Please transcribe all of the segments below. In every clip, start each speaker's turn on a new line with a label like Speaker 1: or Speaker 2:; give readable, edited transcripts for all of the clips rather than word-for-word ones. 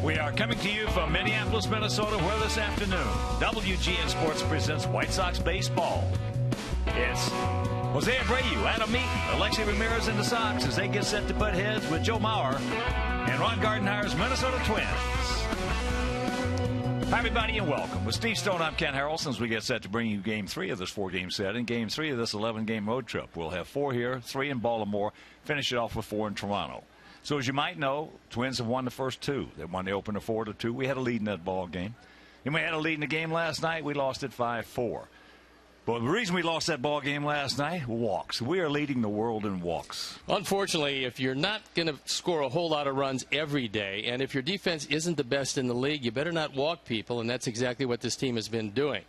Speaker 1: We are coming to you from Minneapolis, Minnesota, where this afternoon WGN Sports presents White Sox baseball. It's Jose Abreu, Adam Meek, Alexi Ramirez and the Sox as they get set to butt heads with Joe Mauer and Ron Gardenhire's Minnesota Twins. Hi, everybody, and welcome. With Steve Stone, I'm Ken Harrelson as we get set to bring you Game 3 of this 4-game set. In Game 3 of this 11-game road trip, we'll have 4 here, 3 in Baltimore, finish it off with 4 in Toronto. So as you might know, Twins have won the first 2. They won the opener 4-2. We had a lead in that ball game. And we had a lead in the game last night. We lost it 5-4. But the reason we lost that ball game last night, walks. We are leading the world in walks.
Speaker 2: Unfortunately, if you're not going to score a whole lot of runs every day, and if your defense isn't the best in the league, you better not walk people, and that's exactly what this team has been doing.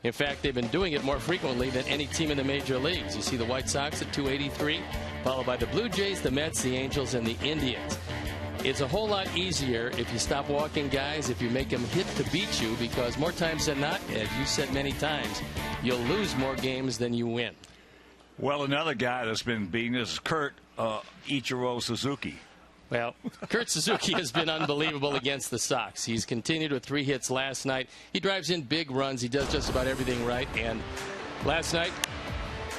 Speaker 2: In fact, they've been doing it more frequently than any team in the major leagues. You see the White Sox at 283, followed by the Blue Jays, the Mets, the Angels, and the Indians. It's a whole lot easier if you stop walking guys, if you make them hit to beat you, because more times than not, as you said many times, you'll lose more games than you win.
Speaker 1: Well, another guy that's been beaten is Kurt Ichiro Suzuki.
Speaker 2: Well, Kurt Suzuki has been unbelievable against the Sox. He's continued with 3 hits last night. He drives in big runs. He does just about everything right. And last night,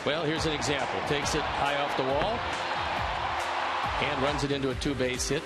Speaker 2: well, here's an example. Takes it high off the wall and runs it into a 2-base hit.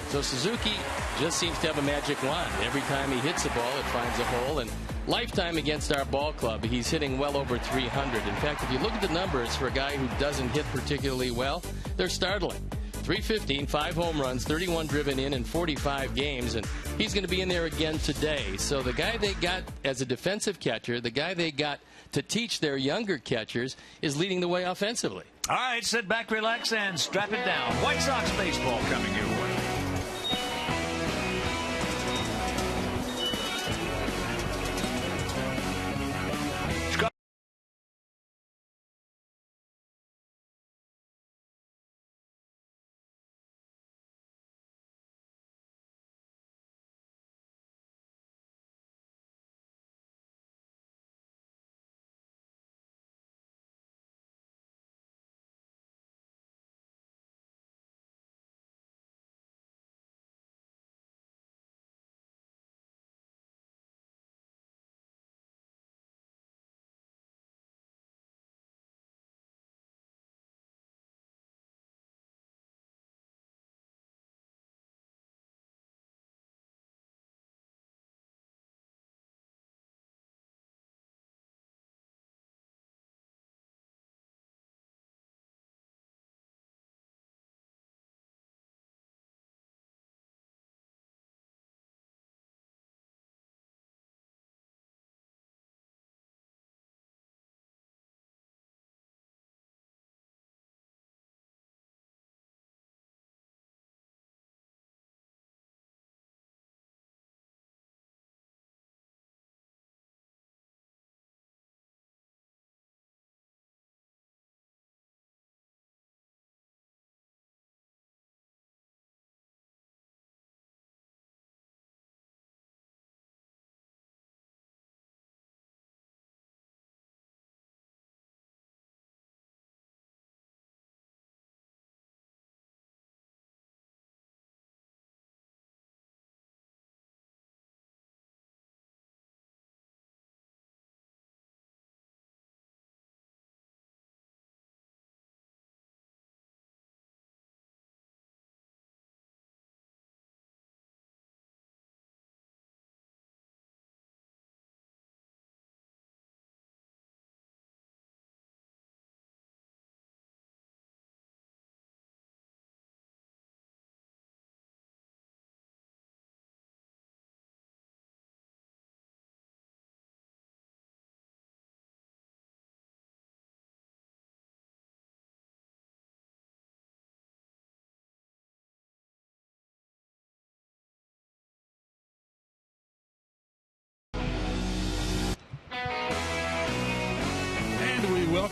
Speaker 2: So Suzuki just seems to have a magic wand. Every time he hits the ball, it finds a hole. And lifetime against our ball club, he's hitting well over 300. In fact, if you look at the numbers for a guy who doesn't hit particularly well, they're startling. 315, 5 home runs, 31 driven in 45 games, and he's going to be in there again today. So the guy they got as a defensive catcher, the guy they got to teach their younger catchers, is leading the way offensively.
Speaker 1: All right, sit back, relax, and strap it down. White Sox baseball coming your way.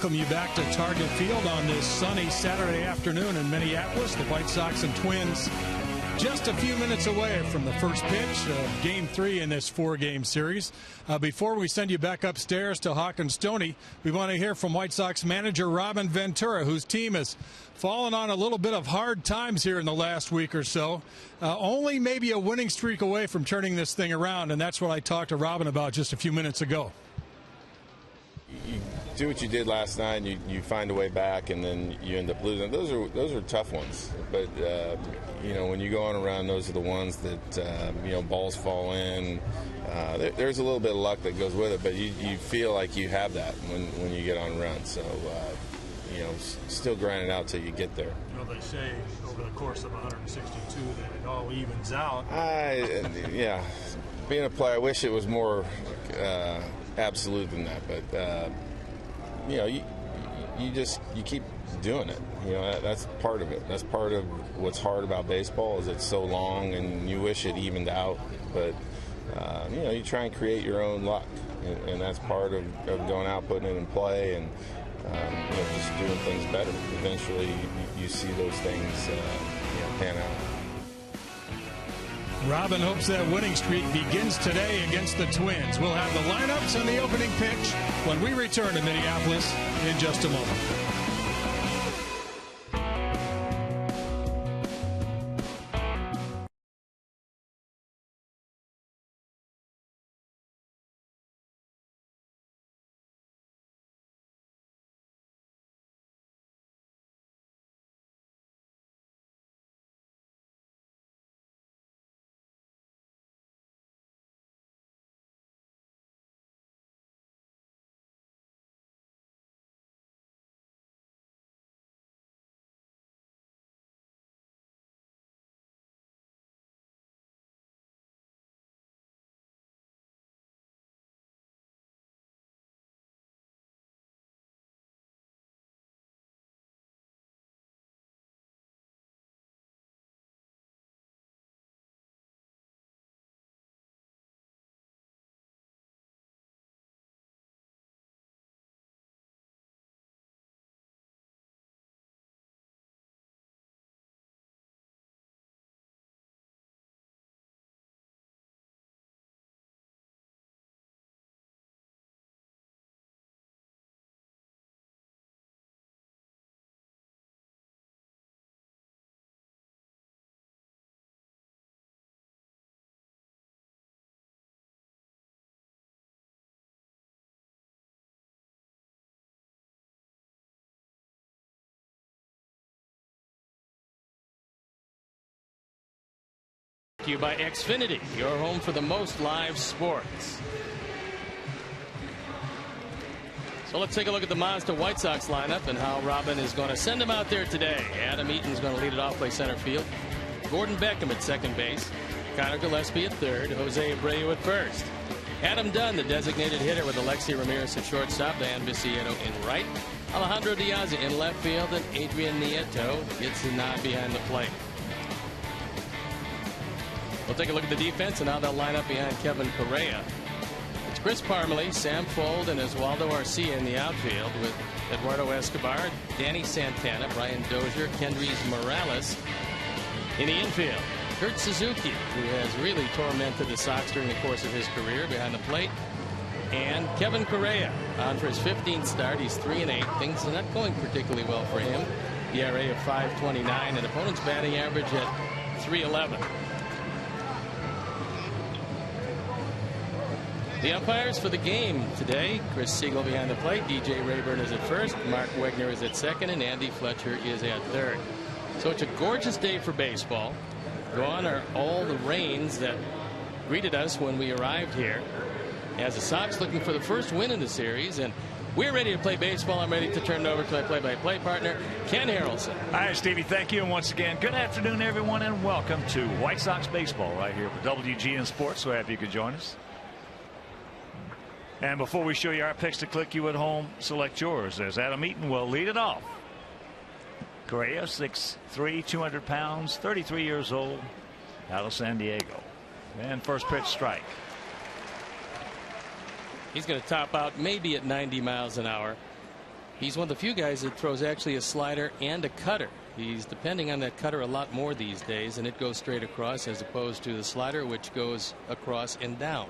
Speaker 3: welcome you back to Target Field on this sunny Saturday afternoon in Minneapolis. The White Sox and Twins just a few minutes away from the first pitch of Game 3 in this 4-game series. Before we send you back upstairs to Hawk and Stoney, we want to hear from White Sox manager Robin Ventura, whose team has fallen on a little bit of hard times here in the last week or so. Only maybe a winning streak away from turning this thing around, and that's what I talked to Robin about just a few minutes ago.
Speaker 4: You do what you did last night, and you find a way back, and then you end up losing. Those are tough ones, but when you go on a run, those are the ones that balls fall in. There's a little bit of luck that goes with it, but you feel like you have that when you get on a run. So still grinding out till you get there.
Speaker 3: They say over the course of 162 that it all evens out.
Speaker 4: Being a player, I wish it was more absolute than that, but you keep doing it. That's part of it. That's part of what's hard about baseball is it's so long, and you wish it evened out. But you try and create your own luck, and that's part of going out, putting it in play, and just doing things better. Eventually, you see those things pan out.
Speaker 3: Robin hopes that winning streak begins today against the Twins. We'll have the lineups and the opening pitch when we return to Minneapolis in just a moment.
Speaker 2: To you by Xfinity, your home for the most live sports. So let's take a look at the Mazda White Sox lineup and how Robin is going to send them out there today. Adam Eaton's going to lead it off, play center field. Gordon Beckham at second base. Connor Gillespie at third. Jose Abreu at first. Adam Dunn, the designated hitter, with Alexi Ramirez at shortstop. Dan Vicieto in right. Alejandro Diaz in left field, and Adrian Nieto gets the nod behind the plate. We'll take a look at the defense and how they'll line up behind Kevin Correa. It's Chris Parmelee, Sam Fold, and Oswaldo Arcia in the outfield, with Eduardo Escobar, Danny Santana, Brian Dozier, Kendrys Morales in the infield. Kurt Suzuki, who has really tormented the Sox during the course of his career, behind the plate. And Kevin Correa on for his 15th start. He's 3-8. Things are not going particularly well for him. ERA of 5.29 and opponent's batting average at 3.11. The umpires for the game today: Chris Siegel behind the plate, DJ Rayburn is at first, Mark Wegner is at second, and Andy Fletcher is at third. So it's a gorgeous day for baseball. Gone are all the rains that greeted us when we arrived here, as the Sox looking for the first win in the series, and we're ready to play baseball. I'm ready to turn it over to my play-by-play partner, Ken Harrelson.
Speaker 1: Hi, Stevie. Thank you. And once again, good afternoon, everyone, and welcome to White Sox baseball right here for WGN Sports. So happy you could join us. And before we show you our picks to click, you at home select yours, as Adam Eaton will lead it off. Correa, 6'3", 200 pounds, 33 years old, out of San Diego. And first pitch strike.
Speaker 2: He's going to top out maybe at 90 miles an hour. He's one of the few guys that throws actually a slider and a cutter. He's depending on that cutter a lot more these days, and it goes straight across as opposed to the slider, which goes across and down.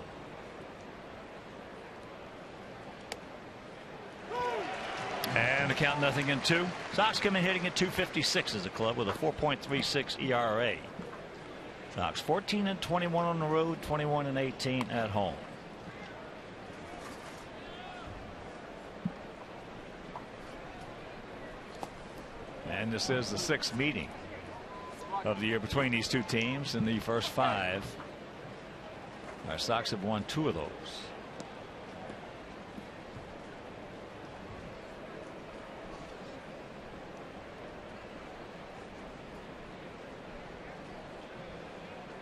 Speaker 1: And the count 0-2. Sox come in hitting at .256 as a club with a 4.36 ERA. Sox 14-21 on the road, 21-18 at home. And this is the 6th meeting of the year between these two teams. In the first 5, our Sox have won 2 of those.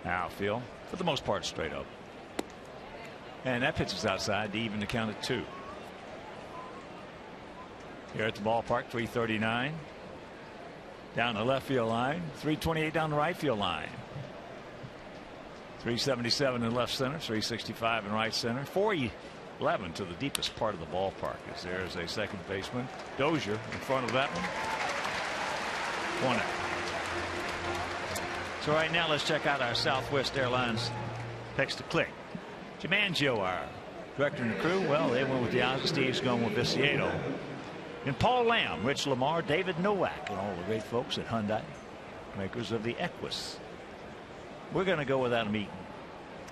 Speaker 1: Outfield, for the most part, straight up. And that pitch is outside to even the count at 2. Here at the ballpark, 339. Down the left field line, 328 down the right field line. 377 in left center, 365 in right center, 411 to the deepest part of the ballpark. As there's a second baseman, Dozier, in front of that one. 1 out. So right now let's check out our Southwest Airlines text to click. Jimangio, our director and the crew, well, they went with the Ozzy. Steve's going with Viciato. And Paul Lamb, Rich Lamar, David Nowak, and all the great folks at Hyundai, makers of the Equus. We're going to go with Adam Eaton.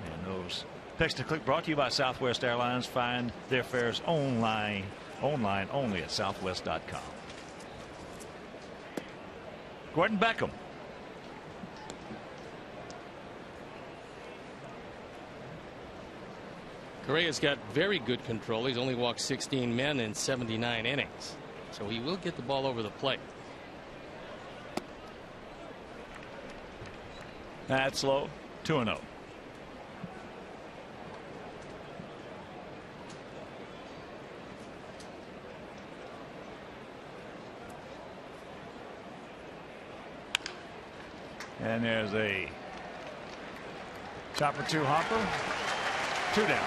Speaker 1: And those text to click brought to you by Southwest Airlines. Find their fares online only at southwest.com. Gordon Beckham.
Speaker 2: Correa's got very good control. He's only walked 16 men in 79 innings. So he will get the ball over the plate.
Speaker 1: That's low. 2-0. And there's a chopper 2 hopper. 2 down.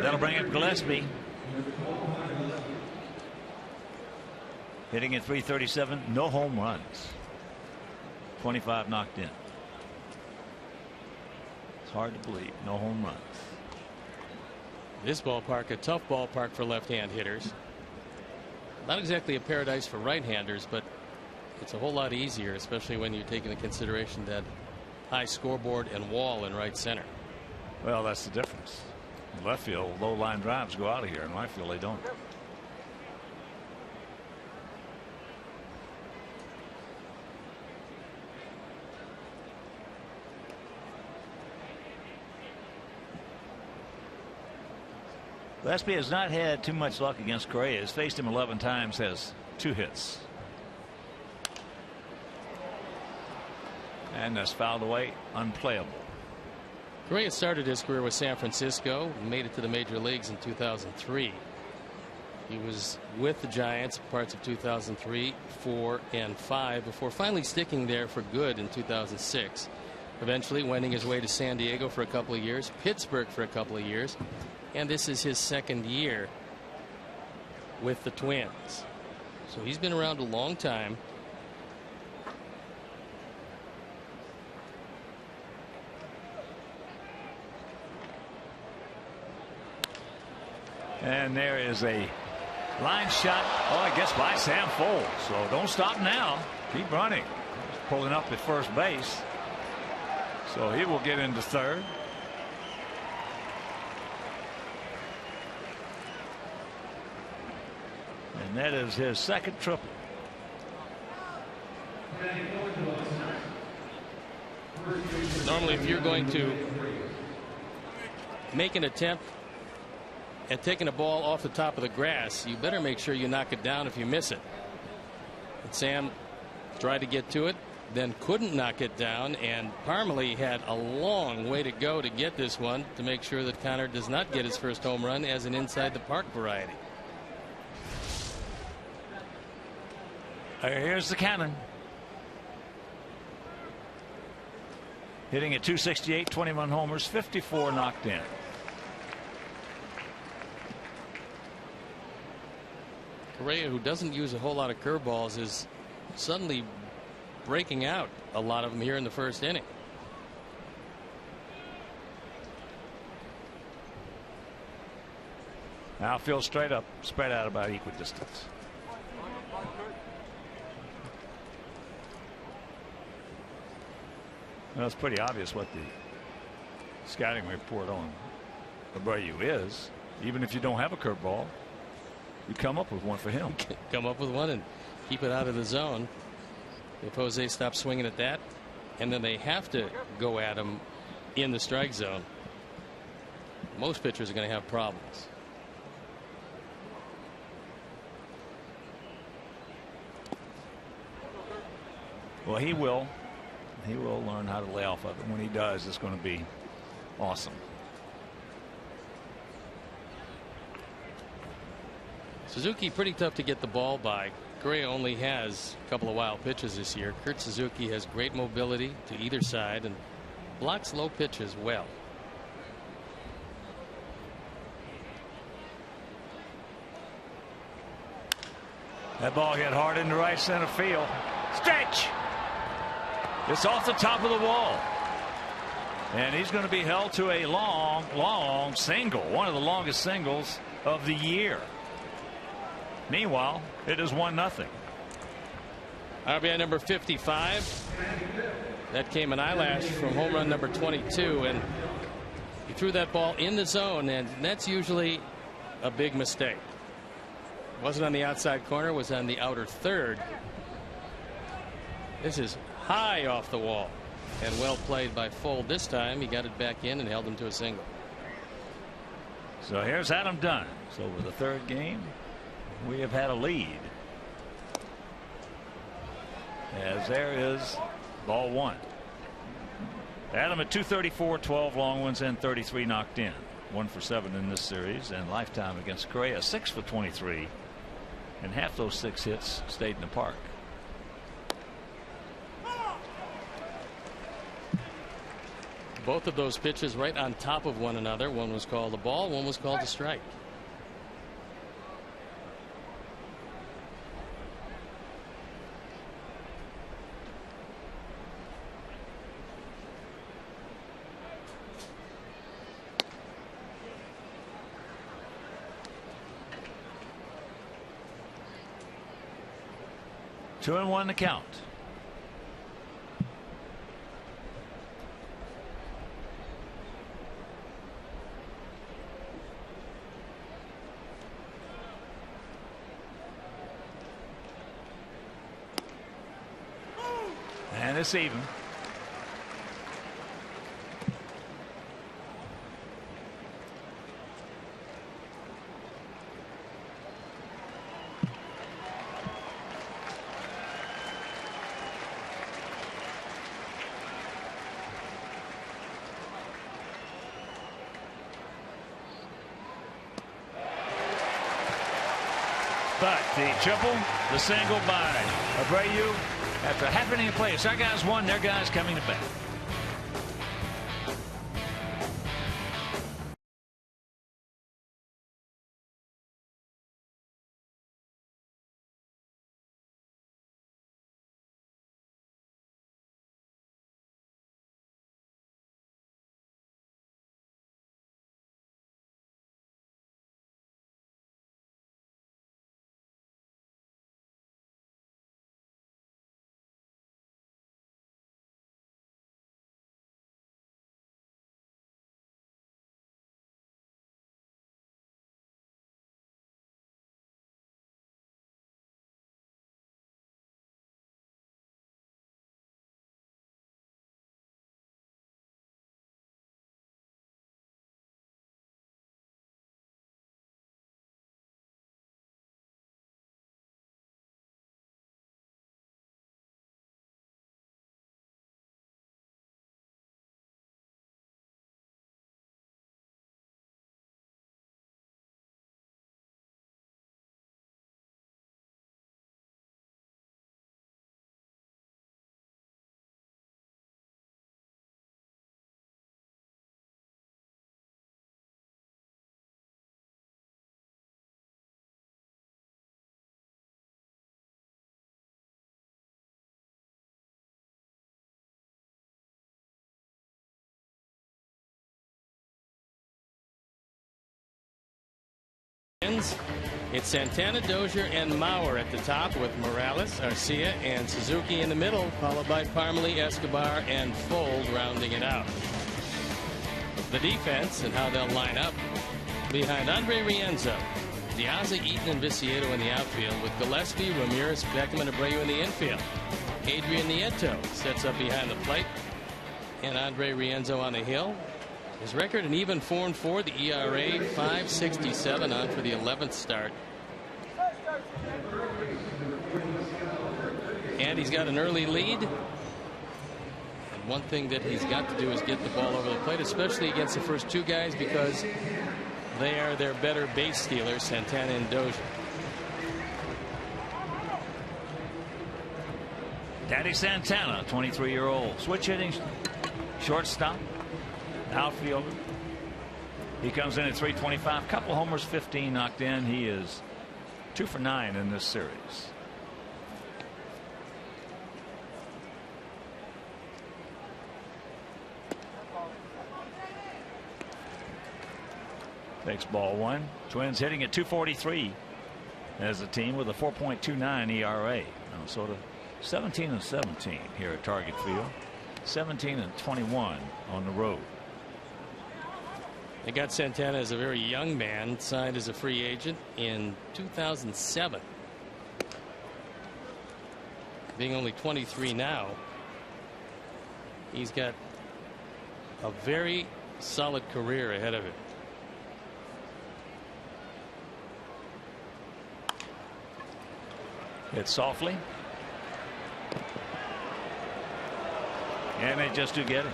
Speaker 1: That'll bring up Gillespie. Hitting at .337, no home runs. 25 knocked in. It's hard to believe, no home runs.
Speaker 2: This ballpark, a tough ballpark for left-hand hitters. Not exactly a paradise for right-handers, but it's a whole lot easier, especially when you take into consideration that high scoreboard and wall in right center.
Speaker 1: Well, that's the difference. In left field, low line drives go out of here. In right field, they don't. Gillespie has not had too much luck against Correa. Has faced him 11 times, has 2 hits. And that's fouled away, unplayable.
Speaker 2: Correa started his career with San Francisco, made it to the major leagues in 2003. He was with the Giants parts of 2003, 4, and 5 before finally sticking there for good in 2006. Eventually wending his way to San Diego for a couple of years, Pittsburgh for a couple of years, and this is his 2nd year with the Twins. So he's been around a long time.
Speaker 1: And there is a line shot. Oh, I guess by Sam Folds. So don't stop now. Keep running. He's pulling up at first base. So he will get into third. And that is his 2nd triple.
Speaker 2: Normally, if you're going to make an attempt at taking a ball off the top of the grass, you better make sure you knock it down if you miss it. And Sam tried to get to it, then couldn't knock it down, and Parmalee had a long way to go to get this one to make sure that Connor does not get his first home run as an inside the park variety.
Speaker 1: Here's the cannon. hitting at .268, 21 homers, 54 knocked in.
Speaker 2: Correa, who doesn't use a whole lot of curveballs, is suddenly breaking out a lot of them here in the first inning.
Speaker 1: Outfield straight up, spread out about equidistance. Well, it's pretty obvious what the scouting report on Abreu is. Even if you don't have a curveball, you come up with one for him.
Speaker 2: Come up with one and keep it out of the zone. If Jose stops swinging at that, and then they have to go at him in the strike zone, most pitchers are going to have problems.
Speaker 1: Well, he will. He will learn how to lay off of it. When he does, it's going to be awesome.
Speaker 2: Suzuki pretty tough to get the ball by. Correa only has a couple of wild pitches this year. Kurt Suzuki has great mobility to either side and blocks low pitches well.
Speaker 1: That ball hit hard into right center field. Stretch! It's off the top of the wall. And he's going to be held to a long single. One of the longest singles of the year. Meanwhile, it is 1-0.
Speaker 2: RBI number 55. That came an eyelash from home run number 22. And he threw that ball in the zone, and that's usually a big mistake. Wasn't on the outside corner, was on the outer third. This is high off the wall and well played by Fold. This time he got it back in and held him to a single.
Speaker 1: So here's Adam Dunn. So over the third game, we have had a lead. As there is ball one. Adam at .234, 12 long ones and 33 knocked in. 1 for 7 in this series, and lifetime against Correa 6 for 23, and half those 6 hits stayed in the park.
Speaker 2: Both of those pitches right on top of one another. One was called a ball, one was called a strike.
Speaker 1: Two and one to count. And it's even. But the triple, the single by Abreu after half inning of play. So our guys won, their guys coming to bat.
Speaker 2: It's Santana, Dozier, and Mauer at the top, with Morales, Arcia, and Suzuki in the middle, followed by Parmelee, Escobar, and Fold rounding it out. The defense and how they'll line up behind Andre Rienzo, Diaz, Eaton, and Viciedo in the outfield, with Gillespie, Ramirez, Beckham, and Abreu in the infield. Adrian Nieto sets up behind the plate, and Andre Rienzo on the hill. His record an even 4-4. The ERA 5.67 on for the 11th start. And he's got an early lead. And one thing that he's got to do is get the ball over the plate, especially against the first two guys, because they are their better base stealers, Santana and Dozier.
Speaker 1: Daddy Santana, 23-year-old, switch hitting shortstop, outfielder. He comes in at 325, couple homers, 15 knocked in. He is 2 for 9 in this series. Takes ball one. Twins hitting at 243 as a team with a 4.29 ERA. Sort of 17-17 here at Target Field. 17-21 on the road.
Speaker 2: They got Santana as a very young man, signed as a free agent in 2007. Being only 23 now, he's got a very solid career ahead of him.
Speaker 1: Hit softly. And they just do get it.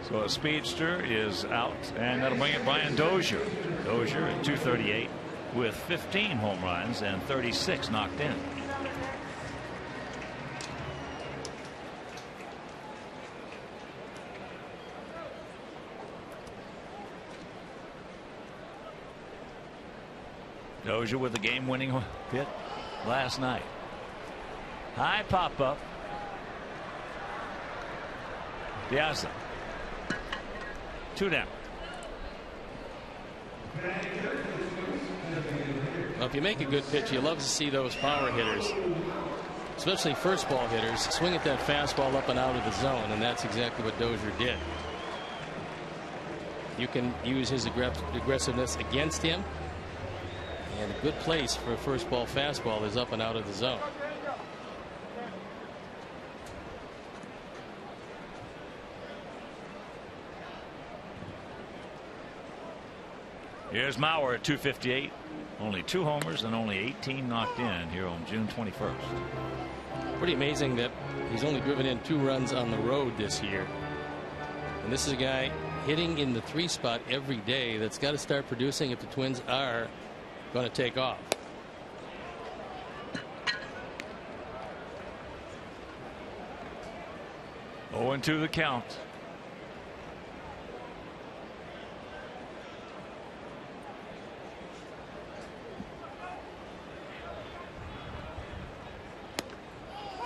Speaker 1: So a speedster is out, and that'll bring it Brian Dozier. Dozier at 238 with 15 home runs and 36 knocked in. Dozier with the game-winning hit last night. High pop-up. Diaz. 2 down.
Speaker 2: Well, if you make a good pitch, you love to see those power hitters, especially first ball hitters, swing at that fastball up and out of the zone, and that's exactly what Dozier did. You can use his aggressiveness against him, and a good place for a first ball fastball is up and out of the zone.
Speaker 1: Here's Mauer at 258. Only 2 homers and only 18 knocked in here on June 21st.
Speaker 2: Pretty amazing that he's only driven in 2 runs on the road this year. And this is a guy hitting in the 3 spot every day that's got to start producing if the Twins are going to take off.
Speaker 1: Oh, and 2 the count.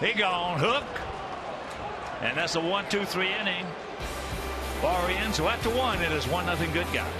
Speaker 1: He gone, hook, and that's a 1-2-3 inning. Orioles, so after 1, it is 1-0 good guys.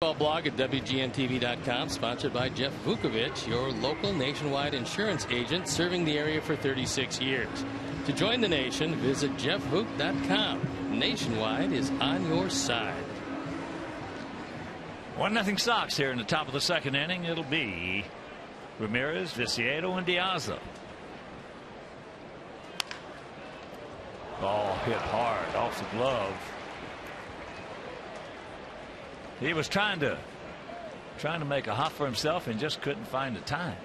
Speaker 2: Blog at WGNTV.com, sponsored by Jeff Vukovich, your local nationwide insurance agent serving the area for 36 years. To join the nation, visit jeffvuk.com. Nationwide is on your side.
Speaker 1: 1-0 Sox here in the top of the second inning. It'll be Ramirez, Viciedo, and Diaza. Ball hit hard off the glove. He was trying to make a hop for himself and just couldn't find the time.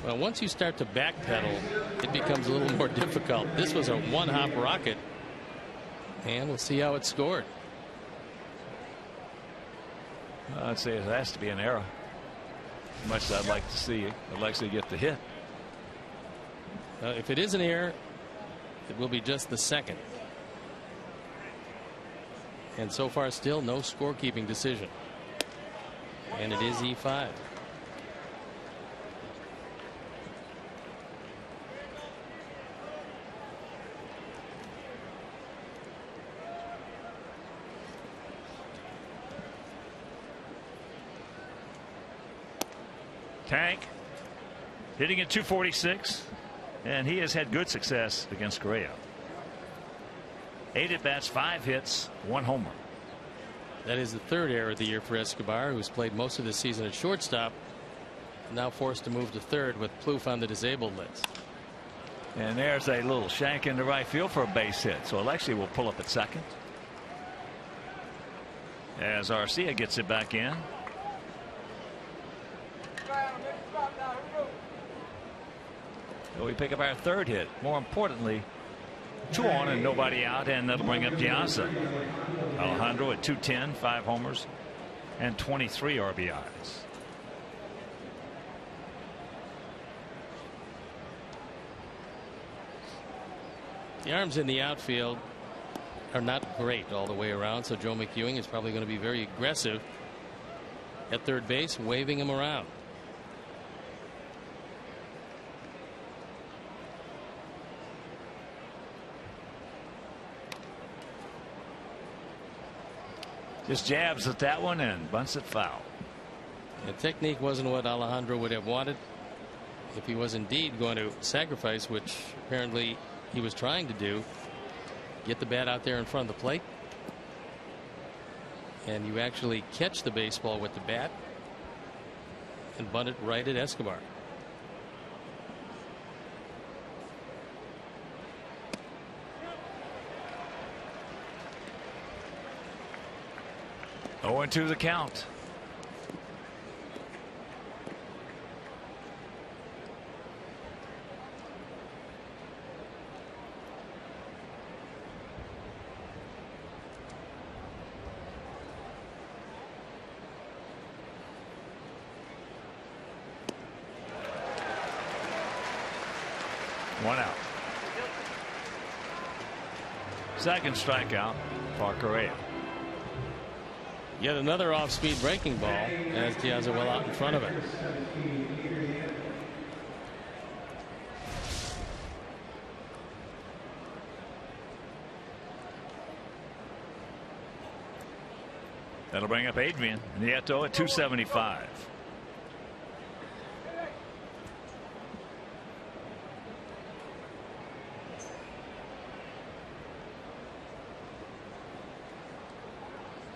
Speaker 2: Well, once you start to backpedal, it becomes a little more difficult. This was a one-hop rocket, and we'll see how it scored.
Speaker 1: I'd say it has to be an error. As much as I'd like to see Alexei get the hit.
Speaker 2: If it is an error, it will be just the second. And so far, still no scorekeeping decision. And it is E5.
Speaker 1: Tank hitting at .246, and he has had good success against Correa. 8 at-bats, 5 hits, 1 homer.
Speaker 2: That is the third error of the year for Escobar, who's played most of the season at shortstop, now forced to move to third with Plouffe on the disabled list.
Speaker 1: And there's a little shank into right field for a base hit, so Alexei will pull up at second as Arcia gets it back in. So we pick up our third hit. More importantly, 2 on and nobody out, and that'll bring up Diaza. Alejandro at .210, 5 homers, and 23 RBIs.
Speaker 2: The arms in the outfield are not great all the way around, so Joe McEwing is probably going to be very aggressive at third base, waving him around.
Speaker 1: Just jabs at that one and bunts it foul.
Speaker 2: The technique wasn't what Alejandro would have wanted if he was indeed going to sacrifice, which apparently he was trying to do. Get the bat out there in front of the plate, and you actually catch the baseball with the bat and bunt it right at Escobar.
Speaker 1: Oh, and 2 the count. One out. Second strikeout for Correa.
Speaker 2: Yet another off-speed breaking ball as Diaz well out in front of it.
Speaker 1: That'll bring up Adrian Nieto at .275.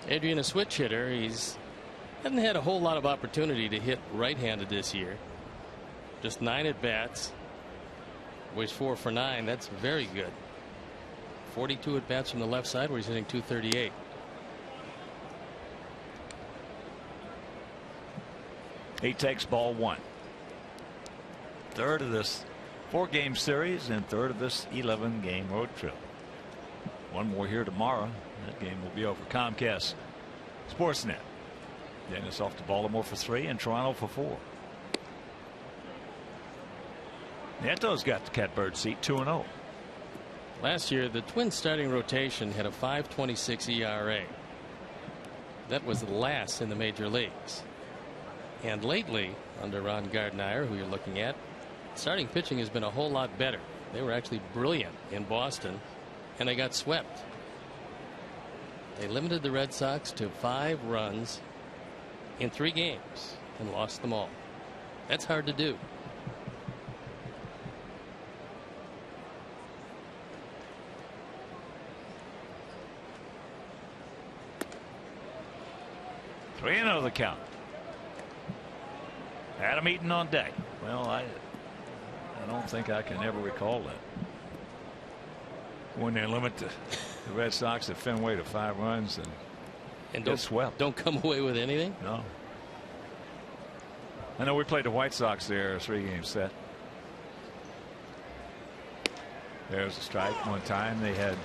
Speaker 2: Adrian, a switch hitter. He's hasn't had a whole lot of opportunity to hit right-handed this year. Just 9 at bats. He's 4 for 9. That's very good. 42 at bats from the left side, where he's hitting .238.
Speaker 1: He takes ball 1. Third of this 4-game series and third of this 11-game road trip. One more here tomorrow. That game will be over. Comcast Sportsnet. Then it's off to Baltimore for 3 and Toronto for 4. Nieto's got the catbird seat, 2-0.
Speaker 2: Last year, the Twins starting rotation had a .526 ERA. That was last in the major leagues. And lately, under Ron Gardner, who you're looking at, starting pitching has been a whole lot better. They were actually brilliant in Boston, and they got swept. They limited the Red Sox to 5 runs in 3 games and lost them all. That's hard to do.
Speaker 1: Three and 0 the count. Adam Eaton on deck. Well, I don't think I can ever recall that. When they limit the Red Sox at Fenway to 5 runs and
Speaker 2: don't
Speaker 1: get swept.
Speaker 2: Don't come away with anything.
Speaker 1: No. I know we played the White Sox there, a 3-game set. There's a strike. One time they had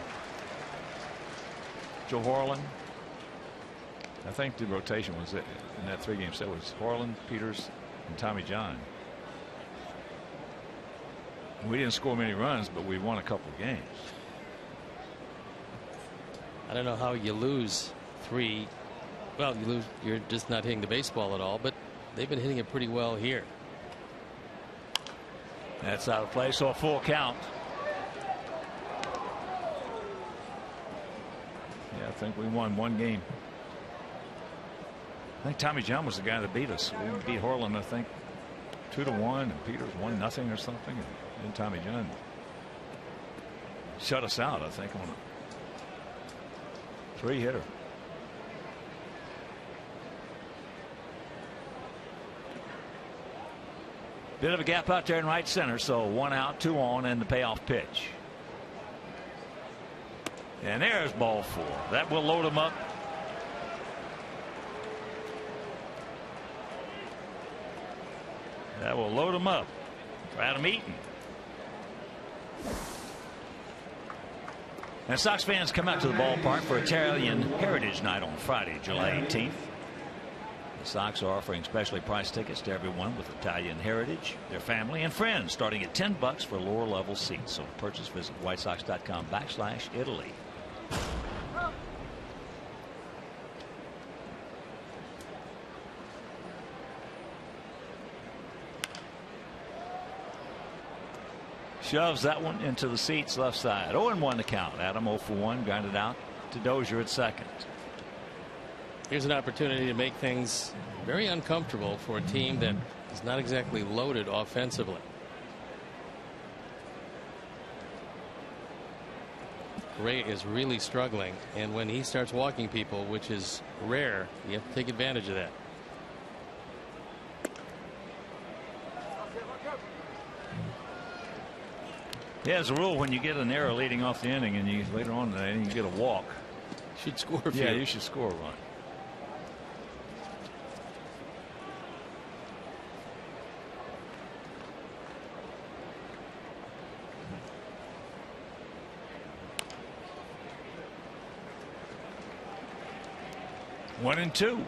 Speaker 1: Joe Horland. I think the rotation was in that 3-game set was Horland, Peters, and Tommy John. We didn't score many runs, but we won a couple of games.
Speaker 2: I don't know how you lose 3. Well, you lose. You're just not hitting the baseball at all, but they've been hitting it pretty well here.
Speaker 1: That's out of play, so a full count. Yeah, I think we won 1 game. I think Tommy John was the guy that beat us. We beat Horland, I think, 2-1, and Peters 1-0 or something. And then Tommy John shut us out, I think, on a 3-hitter. Bit of a gap out there in right center, so 1 out, 2 on, and the payoff pitch. And there's ball 4. That will load him up. That will load him up for Adam Eaton. And Sox fans come out to the ballpark for Italian Heritage Night on Friday, July 18th. The Sox are offering specially priced tickets to everyone with Italian heritage, their family, and friends, starting at $10 for lower level seats. So to purchase, visit whitesox.com/Italy. Shoves that one into the seats left side. 0-1 to count. Adam 0 for 1, grounded out to Dozier at second.
Speaker 2: Here's an opportunity to make things very uncomfortable for a team that is not exactly loaded offensively. Gray is really struggling, and when he starts walking people, which is rare, you have to take advantage of that.
Speaker 1: Yeah, as a rule, when you get an error leading off the inning and you later on in the inning you get a walk,
Speaker 2: should score a few.
Speaker 1: Yeah, you should score a run. One and 2.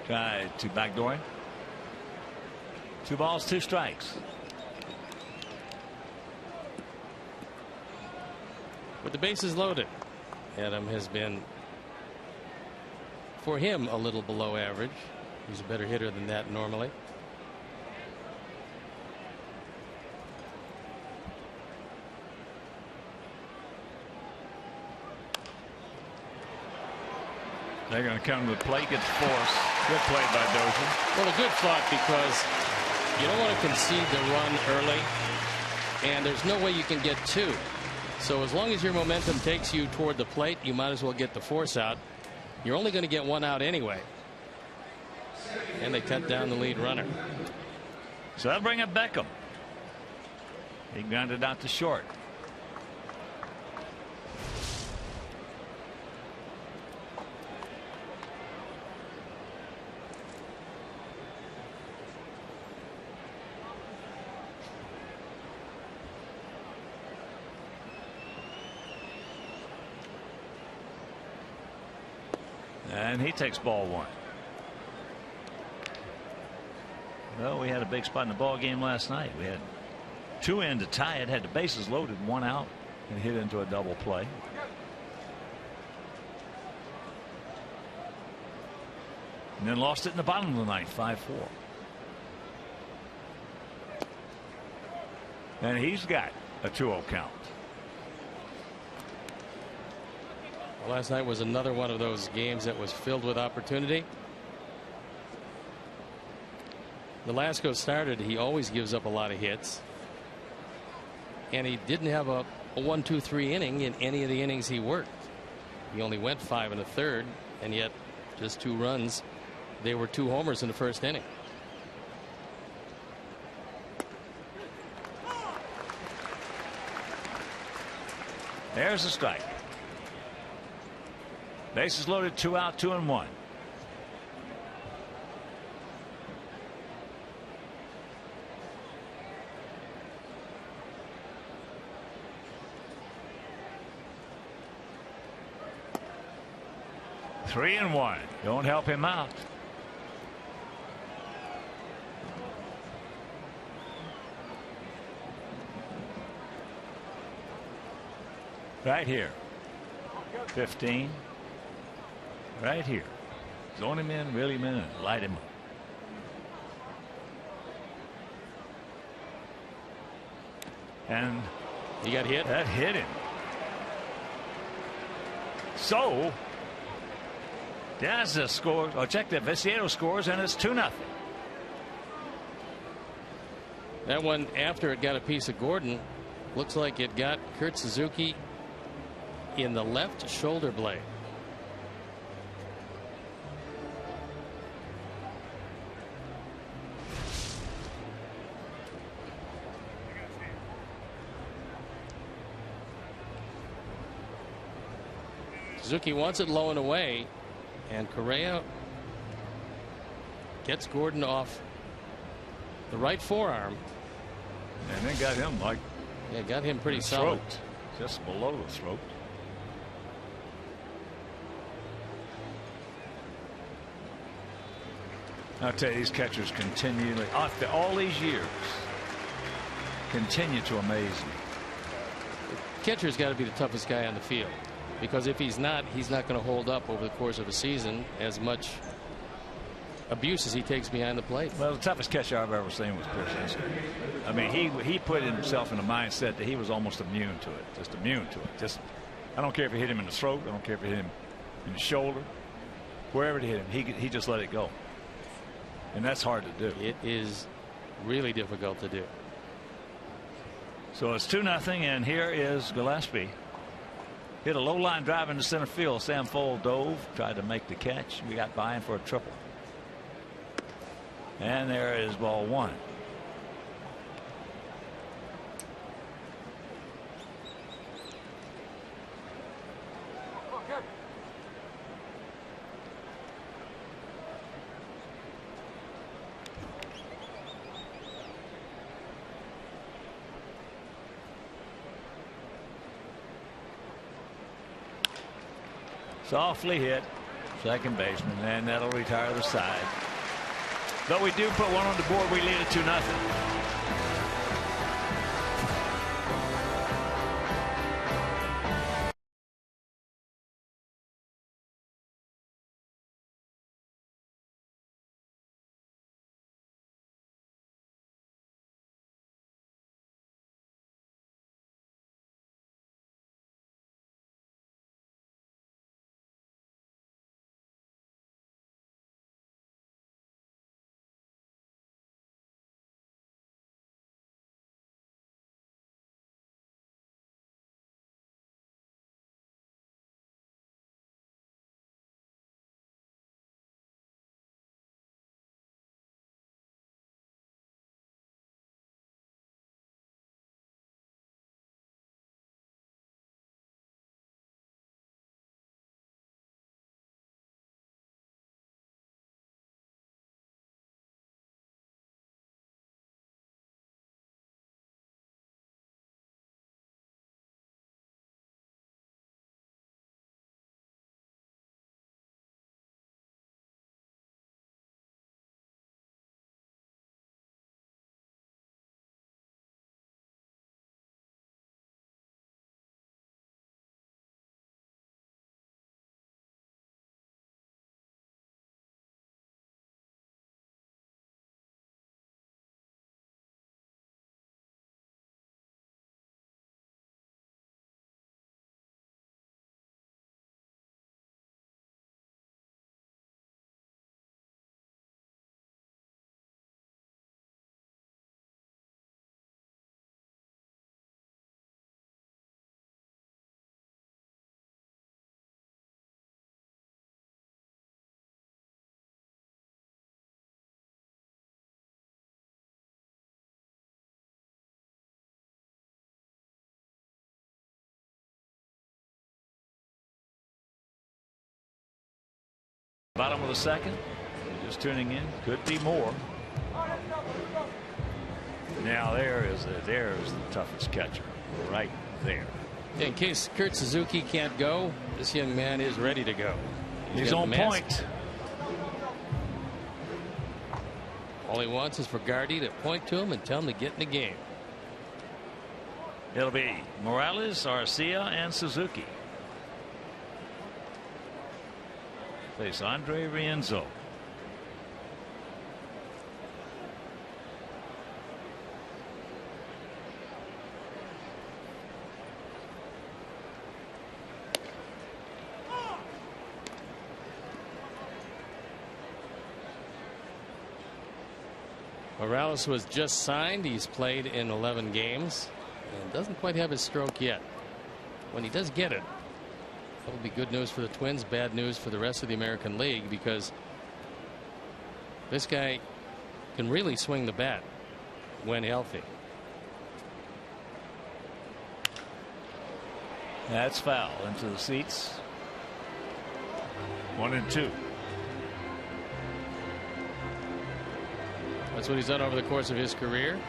Speaker 1: Try to backdoor him. 2 balls, 2 strikes.
Speaker 2: With the bases loaded, Adam has been, for him, a little below average. He's a better hitter than that normally.
Speaker 1: They're going to come to the plate, get the force. Good play by Dozier.
Speaker 2: Well, a good thought, because you don't want to concede the run early, and there's no way you can get 2. So as long as your momentum takes you toward the plate, you might as well get the force out. You're only going to get 1 out anyway. And they cut down the lead runner.
Speaker 1: So that'll bring up Beckham. He grounded out to short. And he takes ball 1. Well, we had a big spot in the ball game last night. We had 2 in to tie it, had the bases loaded, 1 out, and hit into a double play. And then lost it in the bottom of the ninth, 5-4. And he's got a 2-0 count.
Speaker 2: Well, last night was another one of those games that was filled with opportunity. Velasco started, he always gives up a lot of hits. And he didn't have a 1-2-3 inning in any of the innings he worked. He only went 5 1/3, and yet just 2 runs. They were 2 homers in the first inning.
Speaker 1: There's a strike. Bases loaded, 2 out, 2-1. Three and 1. Don't help him out. Right here. 15. Right here. Zone him in, reel him in, and light him up. And
Speaker 2: he got hit.
Speaker 1: That hit him. So Diaz scores. Oh, check that. Viciado scores, and it's 2-0.
Speaker 2: That one, after it got a piece of Gordon, looks like it got Kurt Suzuki in the left shoulder blade. Suzuki wants it low and away, and Correa gets Gordon off the right forearm.
Speaker 1: And then got him like.
Speaker 2: Yeah, got him pretty solid.
Speaker 1: Throat, just below the throat. I'll tell you, these catchers continually, after all these years, continue to amaze me.
Speaker 2: Catcher's got to be the toughest guy on the field, because if he's not going to hold up over the course of a season as much abuse as he takes behind the plate.
Speaker 1: Well, the toughest catcher I've ever seen was Pierce. I mean, he put himself in a mindset that he was almost immune to it, just immune to it. Just, I don't care if it hit him in the throat, I don't care if it hit him in the shoulder, wherever it hit him, he just let it go. And that's hard to do.
Speaker 2: It is really difficult to do.
Speaker 1: So it's 2-0, and here is Gillespie. Hit a low line drive into center field. Sam Foll dove, tried to make the catch. We got by him for a triple. And there is ball 1. Softly hit, second baseman, and that'll retire the side. But we do put one on the board. We lead it 2-0. Bottom of the second. You're just tuning in. Could be more. Now there's the toughest catcher right there.
Speaker 2: In case Kurt Suzuki can't go, this young man is ready to go.
Speaker 1: He's on point.
Speaker 2: All he wants is for Gardy to point to him and tell him to get in the game.
Speaker 1: It'll be Morales, Arcia, and Suzuki. Face Andre Rienzo.
Speaker 2: Morales was just signed. He's played in 11 games and doesn't quite have his stroke yet. When he does get it, that will be good news for the Twins, bad news for the rest of the American League, because this guy can really swing the bat when healthy.
Speaker 1: That's foul into the seats. 1-2.
Speaker 2: That's what he's done over the course of his career.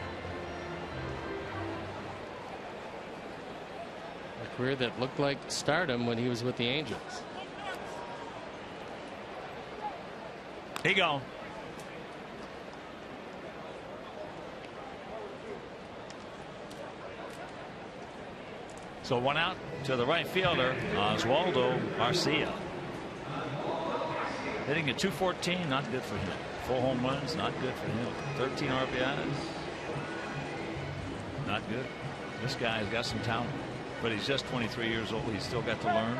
Speaker 2: A career that looked like stardom when he was with the Angels.
Speaker 1: He gone. So one out to the right fielder, Oswaldo Arcia. Hitting at .214, not good for him. 4 home runs, not good for him. 13 RBIs, not good. This guy's got some talent, but he's just 23 years old. He's still got to learn.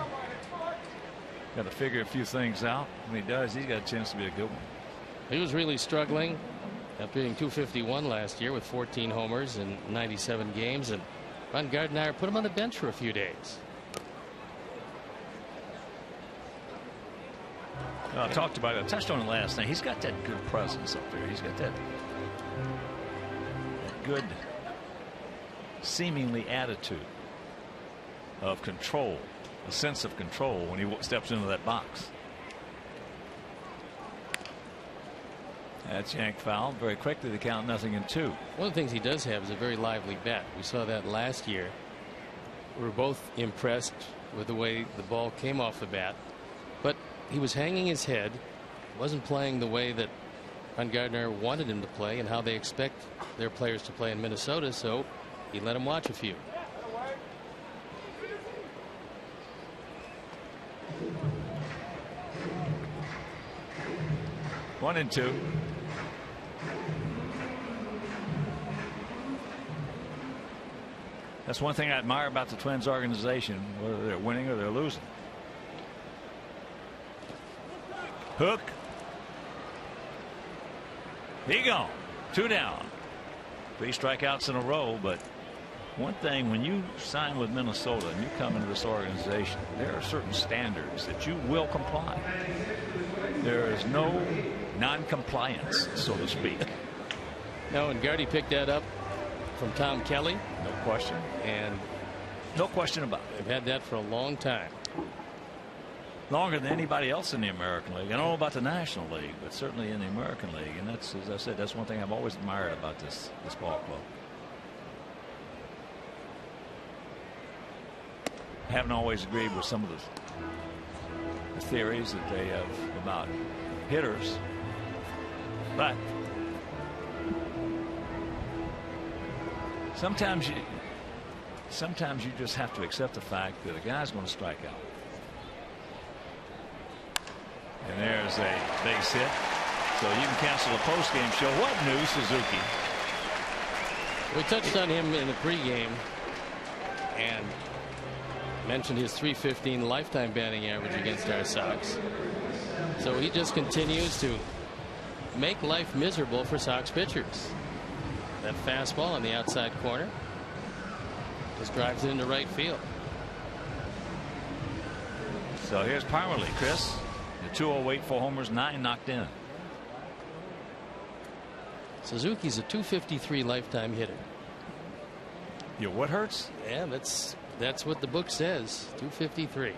Speaker 1: Got to figure a few things out. When he does, he's got a chance to be a good one.
Speaker 2: He was really struggling after hitting .251 last year with 14 homers in 97 games, and Ron Gardner put him on the bench for a few days.
Speaker 1: I talked about it. I touched on it last night. He's got that good presence up there. He's got that good, seemingly attitude of control, a sense of control when he steps into that box. That's yanked foul very quickly. The count 0-2.
Speaker 2: One of the things he does have is a very lively bat. We saw that last year. We were both impressed with the way the ball came off the bat, but he was hanging his head, wasn't playing the way that Ron Gardner wanted him to play and how they expect their players to play in Minnesota, so he let him watch a few.
Speaker 1: One and two. That's one thing I admire about the Twins organization, whether they're winning or they're losing. Hook. He gone. 2 down. 3 strikeouts in a row, but one thing, when you sign with Minnesota and you come into this organization, there are certain standards that you will comply. There is no non-compliance, so to speak.
Speaker 2: No, and Gardy picked that up from Tom Kelly.
Speaker 1: No question.
Speaker 2: And
Speaker 1: no question about it.
Speaker 2: They've had that for a long time.
Speaker 1: Longer than anybody else in the American League. I don't know about the National League, but certainly in the American League. And that's, as I said, that's one thing I've always admired about this ball club. I haven't always agreed with some of the theories that they have about hitters, but sometimes you just have to accept the fact that a guy's going to strike out. And there's a base hit, so you can cancel the post-game show. What news, Suzuki?
Speaker 2: We touched on him in the pregame and mentioned his .315 lifetime batting average against our Sox. So he just continues to make life miserable for Sox pitchers. That fastball on the outside corner just drives it into right field.
Speaker 1: So here's Parmalee, Chris. The 208 for homers, 9 knocked in.
Speaker 2: Suzuki's a .253 lifetime hitter.
Speaker 1: Yeah, what hurts?
Speaker 2: Yeah, that's what the book says. .253.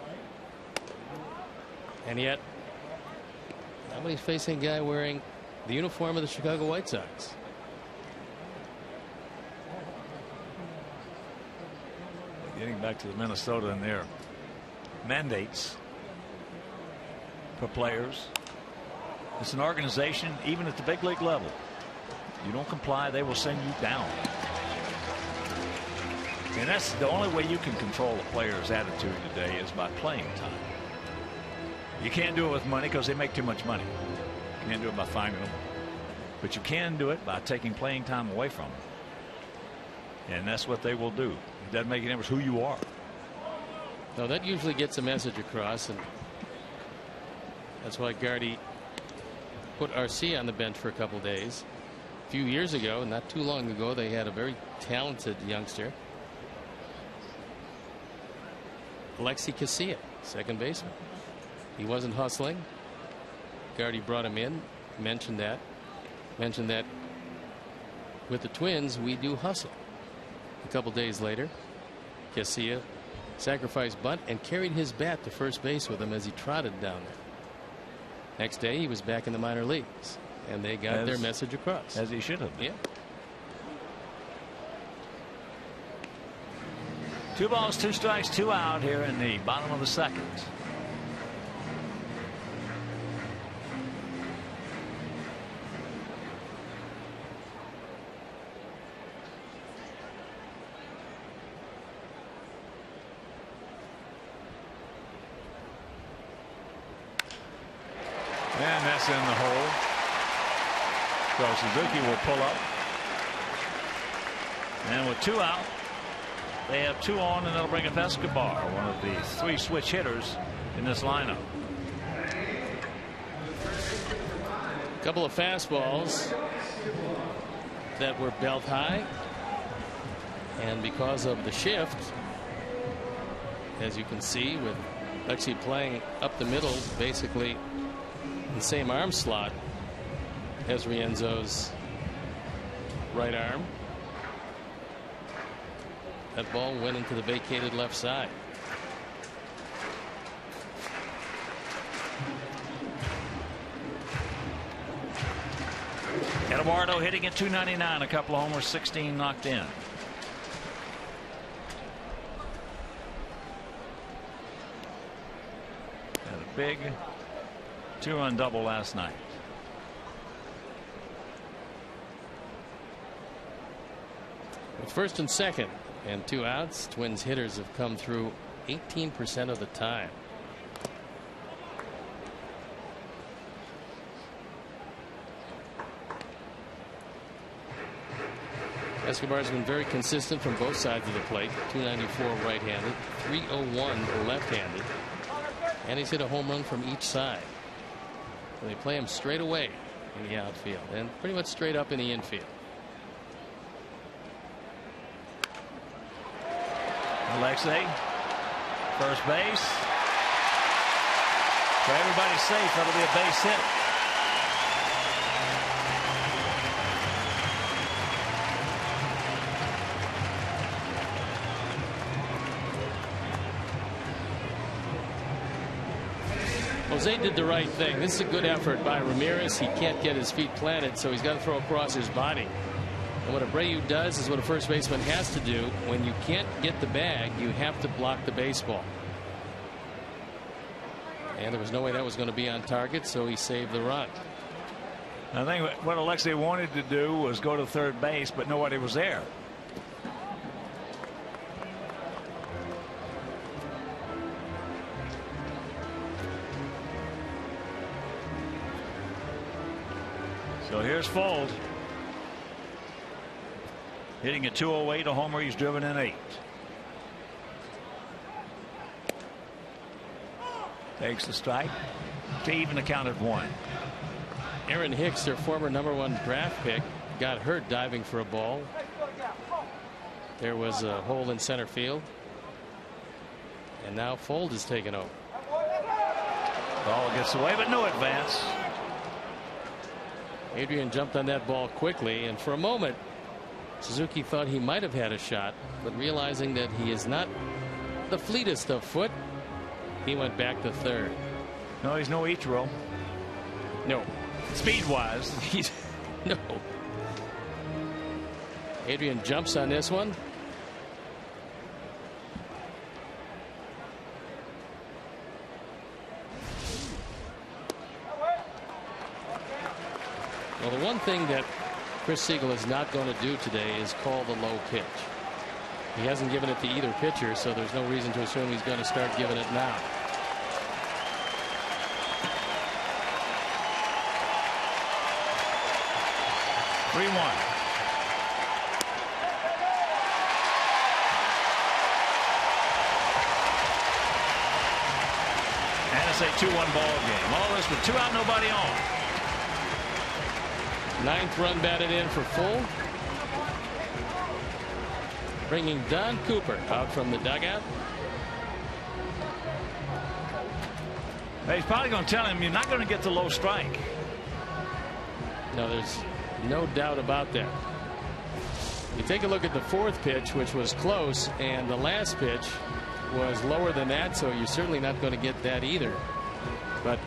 Speaker 2: And yet Somebody's facing a guy wearing the uniform of the Chicago White Sox.
Speaker 1: Getting back to the Minnesota and their mandates for players. It's an organization, even at the big league level. You don't comply, they will send you down. And that's the only way you can control a player's attitude today is by playing time. You can't do it with money because they make too much money. You can't do it by finding them. But you can do it by taking playing time away from them. And that's what they will do. It doesn't make any difference who you are.
Speaker 2: No, that usually gets a message across, and that's why Gardy put RC on the bench for a couple days. A few years ago, not too long ago, they had a very talented youngster, Alexi Casilla, second baseman. He wasn't hustling. Gardy brought him in, mentioned that with the Twins we do hustle. A couple days later, Casilla sacrificed bunt and carried his bat to first base with him as he trotted down there. Next day he was back in the minor leagues, and they got their message across.
Speaker 1: As he should have.
Speaker 2: Yeah.
Speaker 1: 2 balls, 2 strikes, 2 out here in the bottom of the second. And that's in the hole. So Suzuki will pull up. And with 2 out, they have 2 on, and they'll bring up Escobar, one of the 3 switch hitters in this lineup.
Speaker 2: A couple of fastballs that were belt high, and because of the shift, as you can see, with Lexi playing up the middle, basically the same arm slot as Rienzo's right arm. That ball went into the vacated left side.
Speaker 1: Eduardo hitting at .299, a couple of homers, 16 knocked in. Had a big 2-run double last night.
Speaker 2: With first and second and 2 outs, Twins hitters have come through 18% of the time. Escobar's been very consistent from both sides of the plate. .294 right-handed, .301 left-handed, and he's hit a home run from each side. They play him straight away in the outfield and pretty much straight up in the infield.
Speaker 1: Alexei, first base. So everybody's safe. That'll be a base hit.
Speaker 2: Jose did the right thing. This is a good effort by Ramirez. He can't get his feet planted, so he's got to throw across his body. And what Abreu does is what a first baseman has to do. When you can't get the bag, you have to block the baseball. And there was no way that was going to be on target, so he saved the run.
Speaker 1: I think what Alexei wanted to do was go to third base, but nobody was there. So here's Fold. Hitting at .208, a homer. He's driven in 8. Takes the strike to even the count at 1.
Speaker 2: Aaron Hicks, their former #1 draft pick, got hurt diving for a ball. There was a hole in center field, and now Fold is taking over.
Speaker 1: Ball gets away, but no advance.
Speaker 2: Adrian jumped on that ball quickly, and for a moment Suzuki thought he might have had a shot, but realizing that he is not the fleetest of foot, he went back to third.
Speaker 1: No, he's no Ichiro.
Speaker 2: No.
Speaker 1: Speed-wise.
Speaker 2: No. Adrian jumps on this one. Well, the one thing that Chris Siegel is not going to do today is call the low pitch. He hasn't given it to either pitcher, so there's no reason to assume he's going to start giving it now.
Speaker 1: And it's a 2-1 ball game. All this with 2 out, nobody on.
Speaker 2: 9th run batted in for full. Bringing Don Cooper out from the dugout.
Speaker 1: He's probably going to tell him you're not going to get the low strike.
Speaker 2: No, there's no doubt about that. You take a look at the 4th pitch, which was close, and the last pitch was lower than that, so you're certainly not going to get that either. But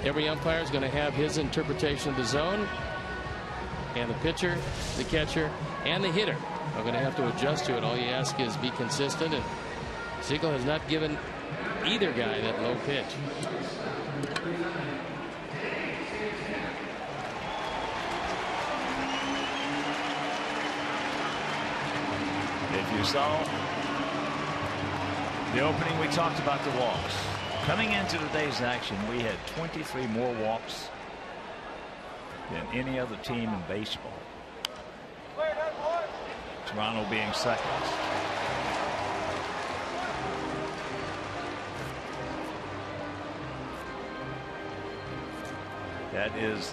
Speaker 2: every umpire is going to have his interpretation of the zone, and the pitcher, the catcher, and the hitter are going to have to adjust to it. All you ask is be consistent, and Siegel has not given either guy that low pitch.
Speaker 1: If you saw the opening, we talked about the walks. Coming into today's action, we had 23 more walks than any other team in baseball. Toronto being second. That is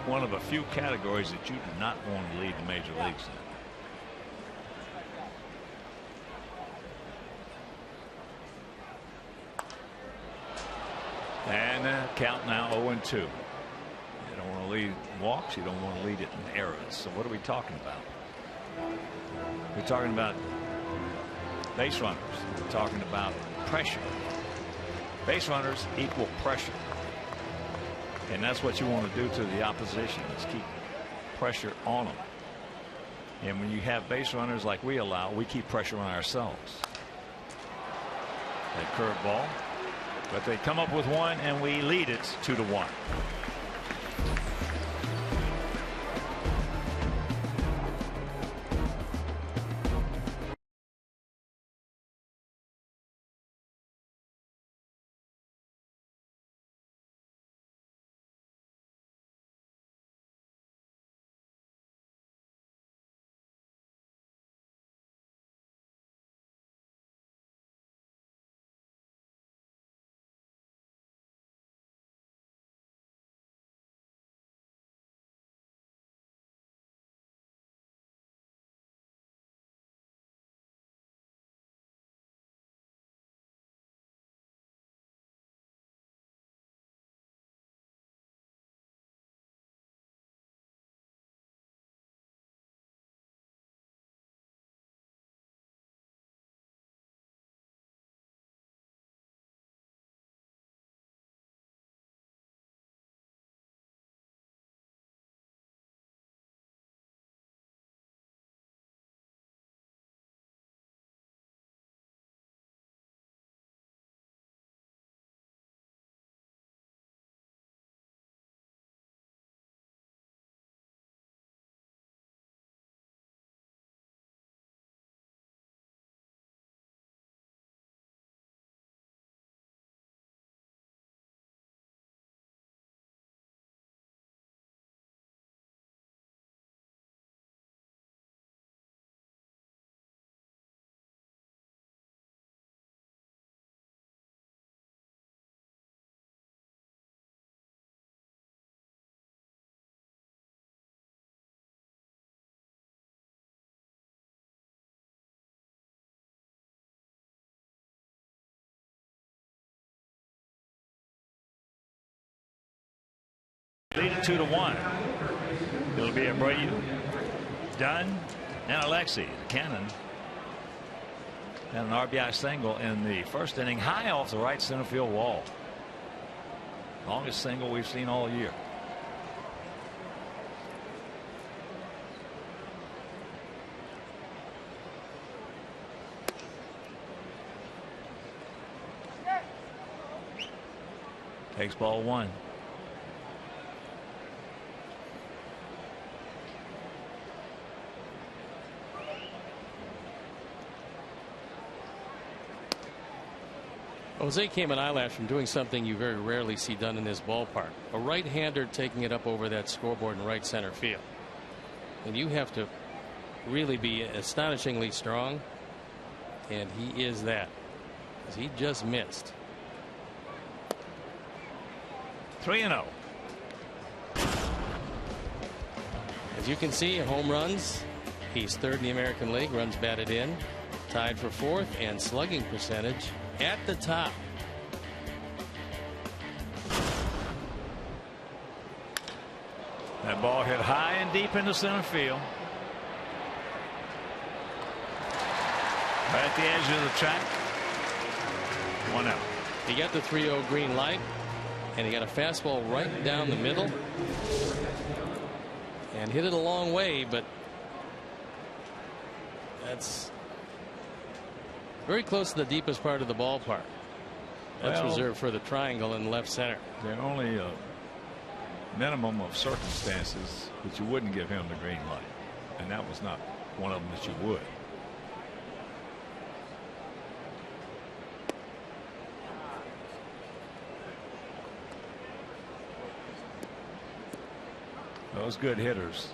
Speaker 1: one of a few categories that you do not want to lead the major leagues in. And count now 0-2. You don't want to lead walks. You don't want to lead it in errors. So what are we talking about? We're talking about base runners. We're talking about pressure. Base runners equal pressure. And that's what you want to do to the opposition, is keep pressure on them. And when you have base runners like we allow, we keep pressure on ourselves. That curveball. But they come up with one, and we lead it 2-1. Lead it 2-1. It'll be Abreu, Dunn, and Alexi. Cannon and an RBI single in the first inning, high off the right center field wall. Longest single we've seen all year. Takes ball 1.
Speaker 2: Jose came an eyelash from doing something you very rarely see done in this ballpark. A right-hander taking it up over that scoreboard in right center field. And you have to really be astonishingly strong. And he is that. Because he just missed.
Speaker 1: 3-0.
Speaker 2: As you can see, home runs. He's third in the American League. Runs batted in. Tied for fourth. And slugging percentage at the top.
Speaker 1: That ball hit high and deep into center field. Right at the edge of the track. 1 out.
Speaker 2: He got the 3-0 green light. And he got a fastball right down the middle. And hit it a long way, but that's very close to the deepest part of the ballpark. That's reserved for the triangle in left center.
Speaker 1: There are only a minimum of circumstances that you wouldn't give him the green light. And that was not one of them that you would. Those good hitters,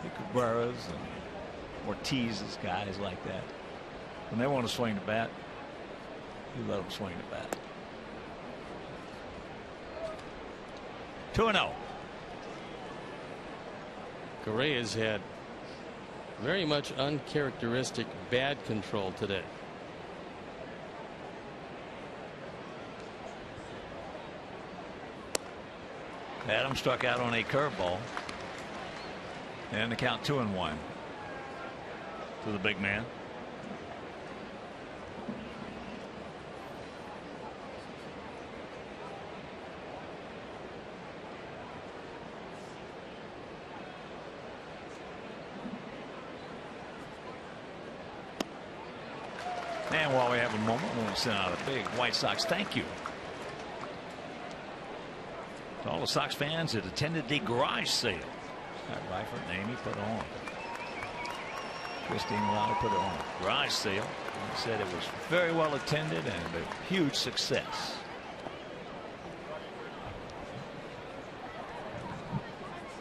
Speaker 1: the Cabrera's and Ortiz's, guys like that, when they want to swing the bat, you let them swing the bat. 2-0.
Speaker 2: Correa's had very much uncharacteristic bad control today.
Speaker 1: Adam struck out on a curveball. And the count 2-1 to the big man. And while we have a moment, we're going to send out a big White Sox thank you to all the Sox fans that attended the garage sale. Scott Reifert and Amy put it on. Christine Lowry put it on. Garage sale. And said it was very well attended and a huge success.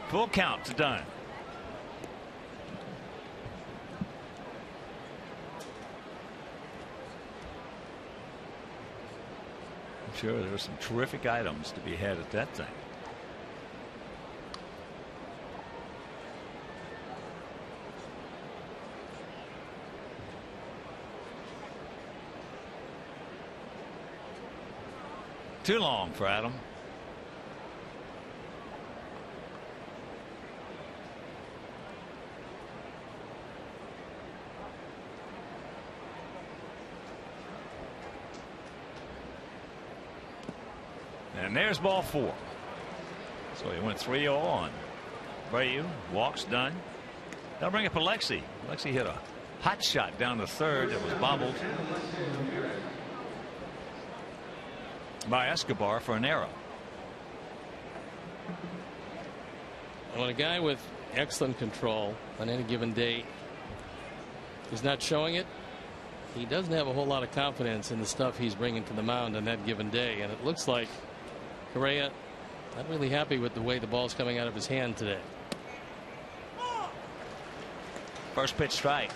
Speaker 1: Full count to Dunn. Sure, there are some terrific items to be had at that thing. Too long for Adam. And there's ball 4. So he went 3-0 on Brayu. Walks done. That'll bring up Alexi. Alexi hit a hot shot down to third that was bobbled by Escobar for an error.
Speaker 2: When a guy with excellent control on any given day is not showing it, he doesn't have a whole lot of confidence in the stuff he's bringing to the mound on that given day. And it looks like Correa not really happy with the way the ball's coming out of his hand today.
Speaker 1: First pitch strike.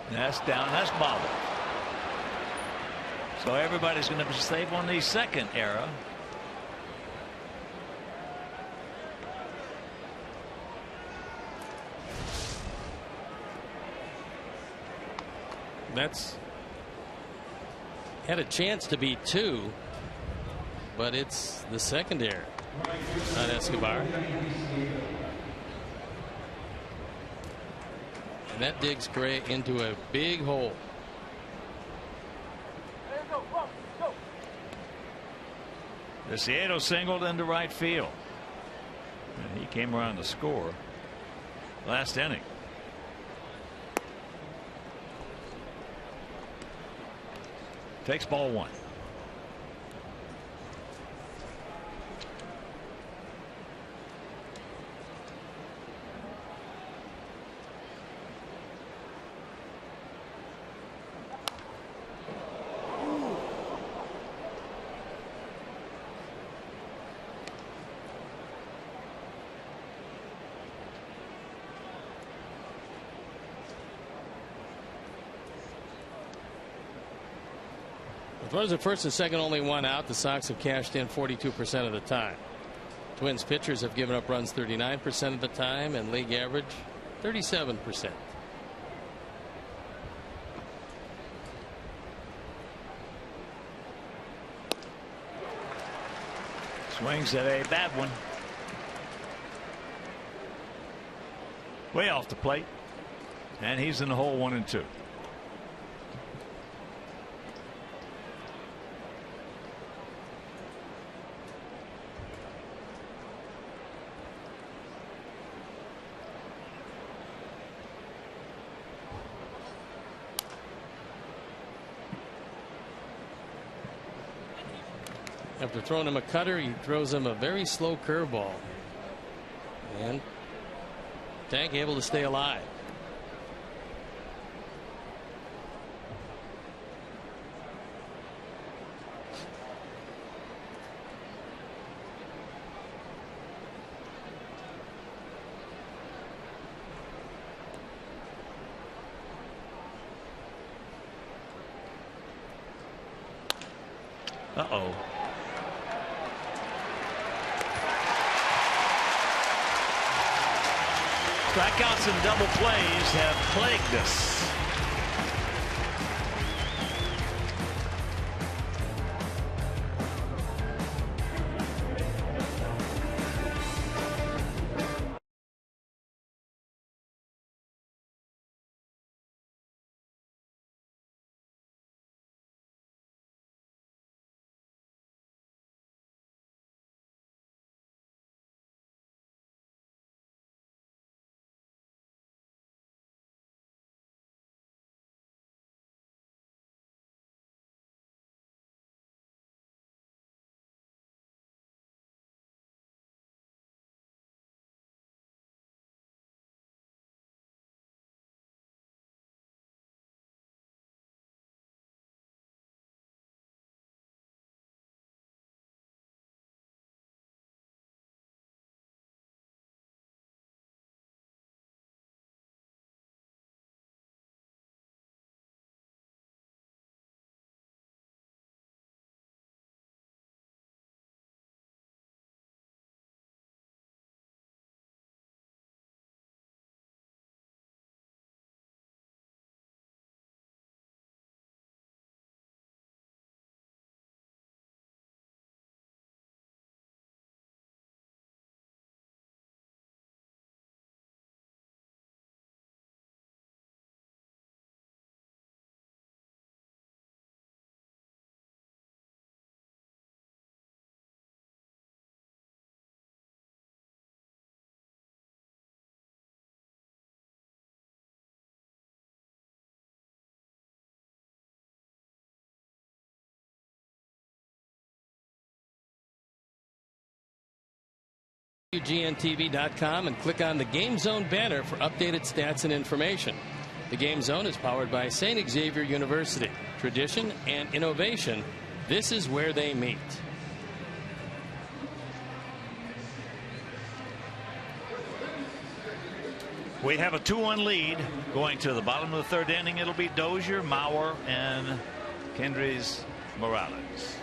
Speaker 1: That's down. That's bobbled. So everybody's going to be safe on the second error.
Speaker 2: That's had a chance to be 2, but it's the second error on Escobar. And that digs Gray into a big hole.
Speaker 1: Viciedo singled into right field. And he came around to score last inning. Takes ball 1.
Speaker 2: With runners at first and second, only 1 out, the Sox have cashed in 42% of the time. Twins pitchers have given up runs 39% of the time, and league average 37%.
Speaker 1: Swings at a bad one. Way off the plate. And he's in the hole 1-2.
Speaker 2: After throwing him a cutter, he throws him a very slow curveball. And Tank able to stay alive.
Speaker 1: Uh-oh. Strikeouts and double plays have plagued us.
Speaker 2: WGNTV.com and click on the Game Zone banner for updated stats and information. The Game Zone is powered by St. Xavier University. Tradition and innovation, this is where they meet.
Speaker 1: We have a 2-1 lead going to the bottom of the third inning. It'll be Dozier, Mauer, and Kendrys Morales.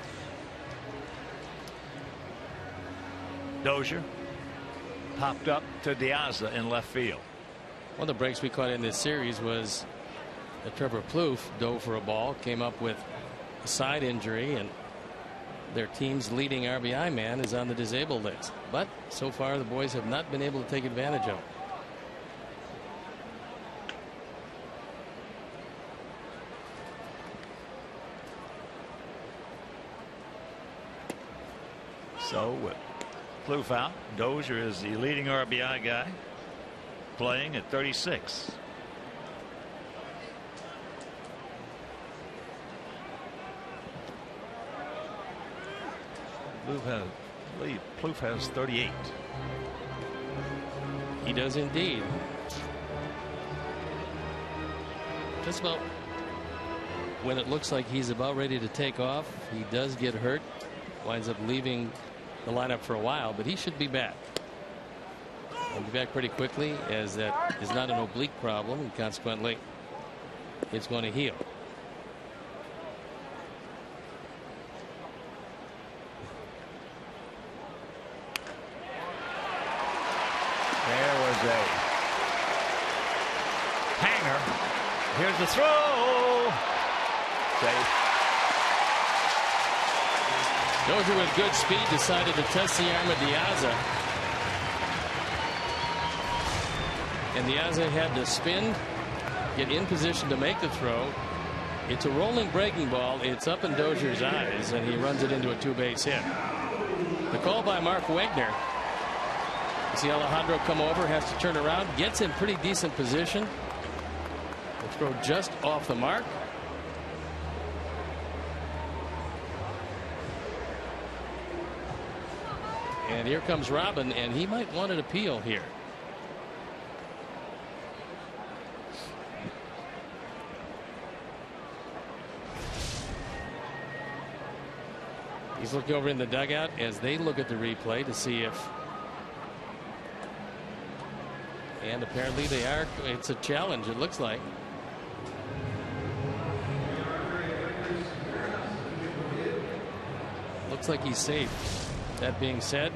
Speaker 1: Dozier popped up to Diaz in left field.
Speaker 2: One of the breaks we caught in this series was Trevor Plouffe dove for a ball, came up with a side injury, and their team's leading RBI man is on the disabled list. But so far the boys have not been able to take advantage of it.
Speaker 1: So with Plouffe out, Dozier is the leading RBI guy, playing at 36. Plouffe has 38.
Speaker 2: He does indeed. Just about when it looks like he's about ready to take off, he does get hurt, winds up leaving the lineup for a while, but he should be back. He'll be back pretty quickly, as that is not an oblique problem, and consequently it's going to heal.
Speaker 1: There was a hanger. Here's the throw. Safe.
Speaker 2: Dozier with good speed decided to test the arm of Diaza. And Diaza had to spin, get in position to make the throw. It's a rolling breaking ball. It's up in Dozier's eyes, and he runs it into a two-base hit. The call by Mark Wegner. You see Alejandro come over, has to turn around, gets in pretty decent position. The throw just off the mark. And here comes Robin, and he might want an appeal here. He's looking over in the dugout as they look at the replay to see if. And apparently they are. It's a challenge, it looks like. Looks like he's safe. That being said,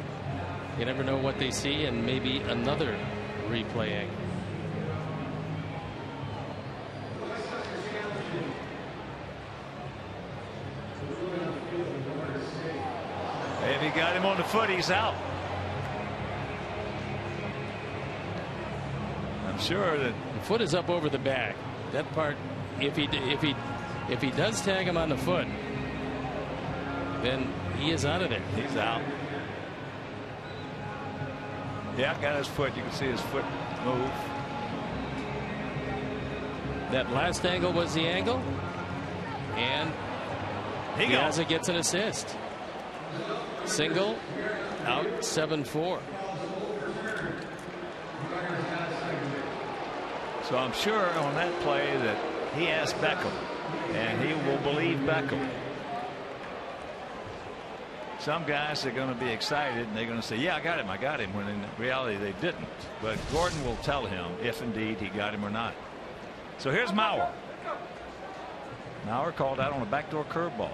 Speaker 2: you never know what they see, and maybe another replaying.
Speaker 1: If he got him on the foot, he's out. I'm sure that
Speaker 2: the foot is up over the bag. That part, if he does tag him on the foot, then he is out of there.
Speaker 1: He's out. Yeah, got his foot. You can see his foot move.
Speaker 2: That last angle was the angle, and Diaza gets an assist. Single, out 7-4.
Speaker 1: So I'm sure on that play that he asked Beckham, and he will believe Beckham. Some guys are going to be excited, and they're going to say, yeah, I got him, when in reality they didn't. But Gordon will tell him if indeed he got him or not. So here's Mauer. Mauer called out on a backdoor curveball.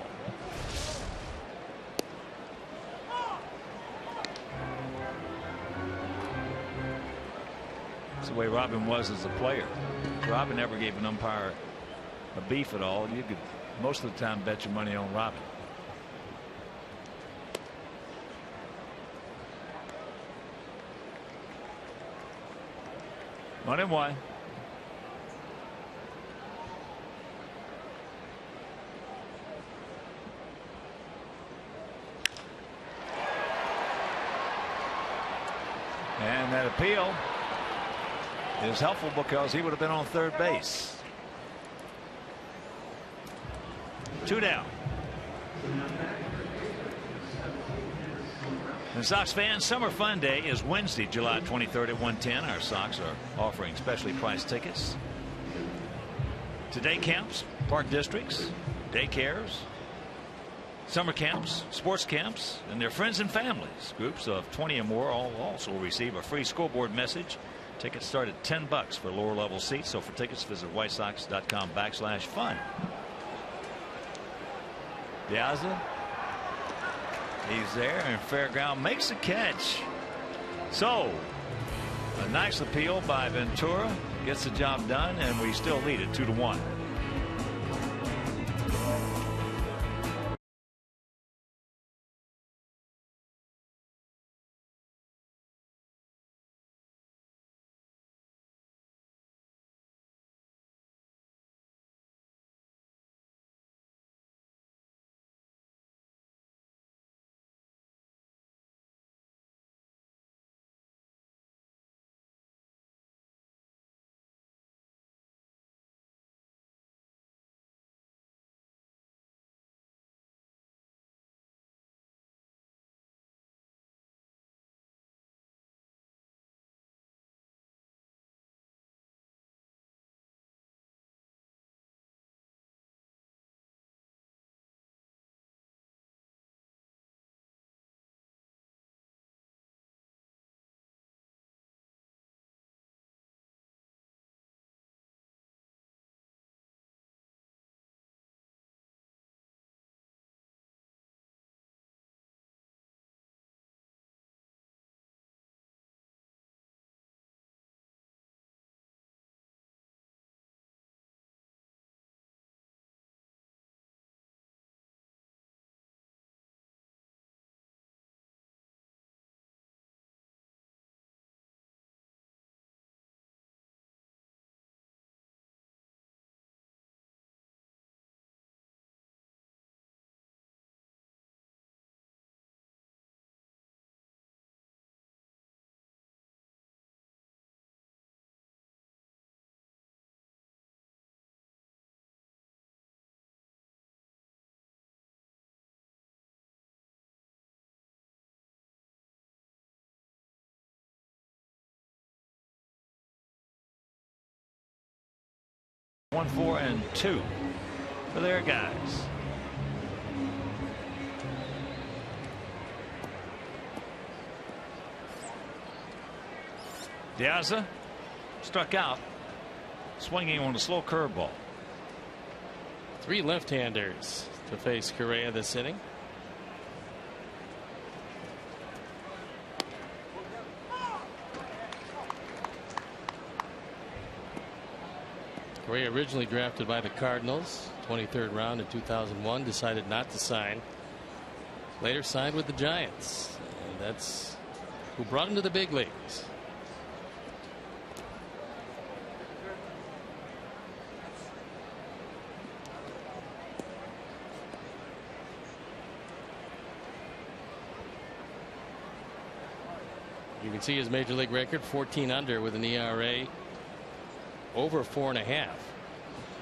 Speaker 1: That's the way Robin was as a player. Robin never gave an umpire a beef at all. You could most of the time bet your money on Robin. One and one. And that appeal is helpful because he would have been on third base. 2 down. And Sox fans, Summer Fun Day is Wednesday, July 23rd at 1:10. Our Sox are offering specially priced tickets to day camps, park districts, daycares, summer camps, sports camps, and their friends and families. Groups of 20 or more all also receive a free scoreboard message. Tickets start at $10 for lower level seats. So for tickets, visit whitesox.com/fun. Diaza. He's there, and Fairground makes a catch. So a nice appeal by Ventura gets the job done, and we still lead it 2-1. 1, 4, and 2 for their guys. Diaz struck out, swinging on a slow curveball.
Speaker 2: 3 left-handers to face Correa this inning. Correa originally drafted by the Cardinals, 23rd round in 2001, decided not to sign. Later signed with the Giants, and that's who brought him to the big leagues. You can see his major league record, 14 under with an ERA over 4.5.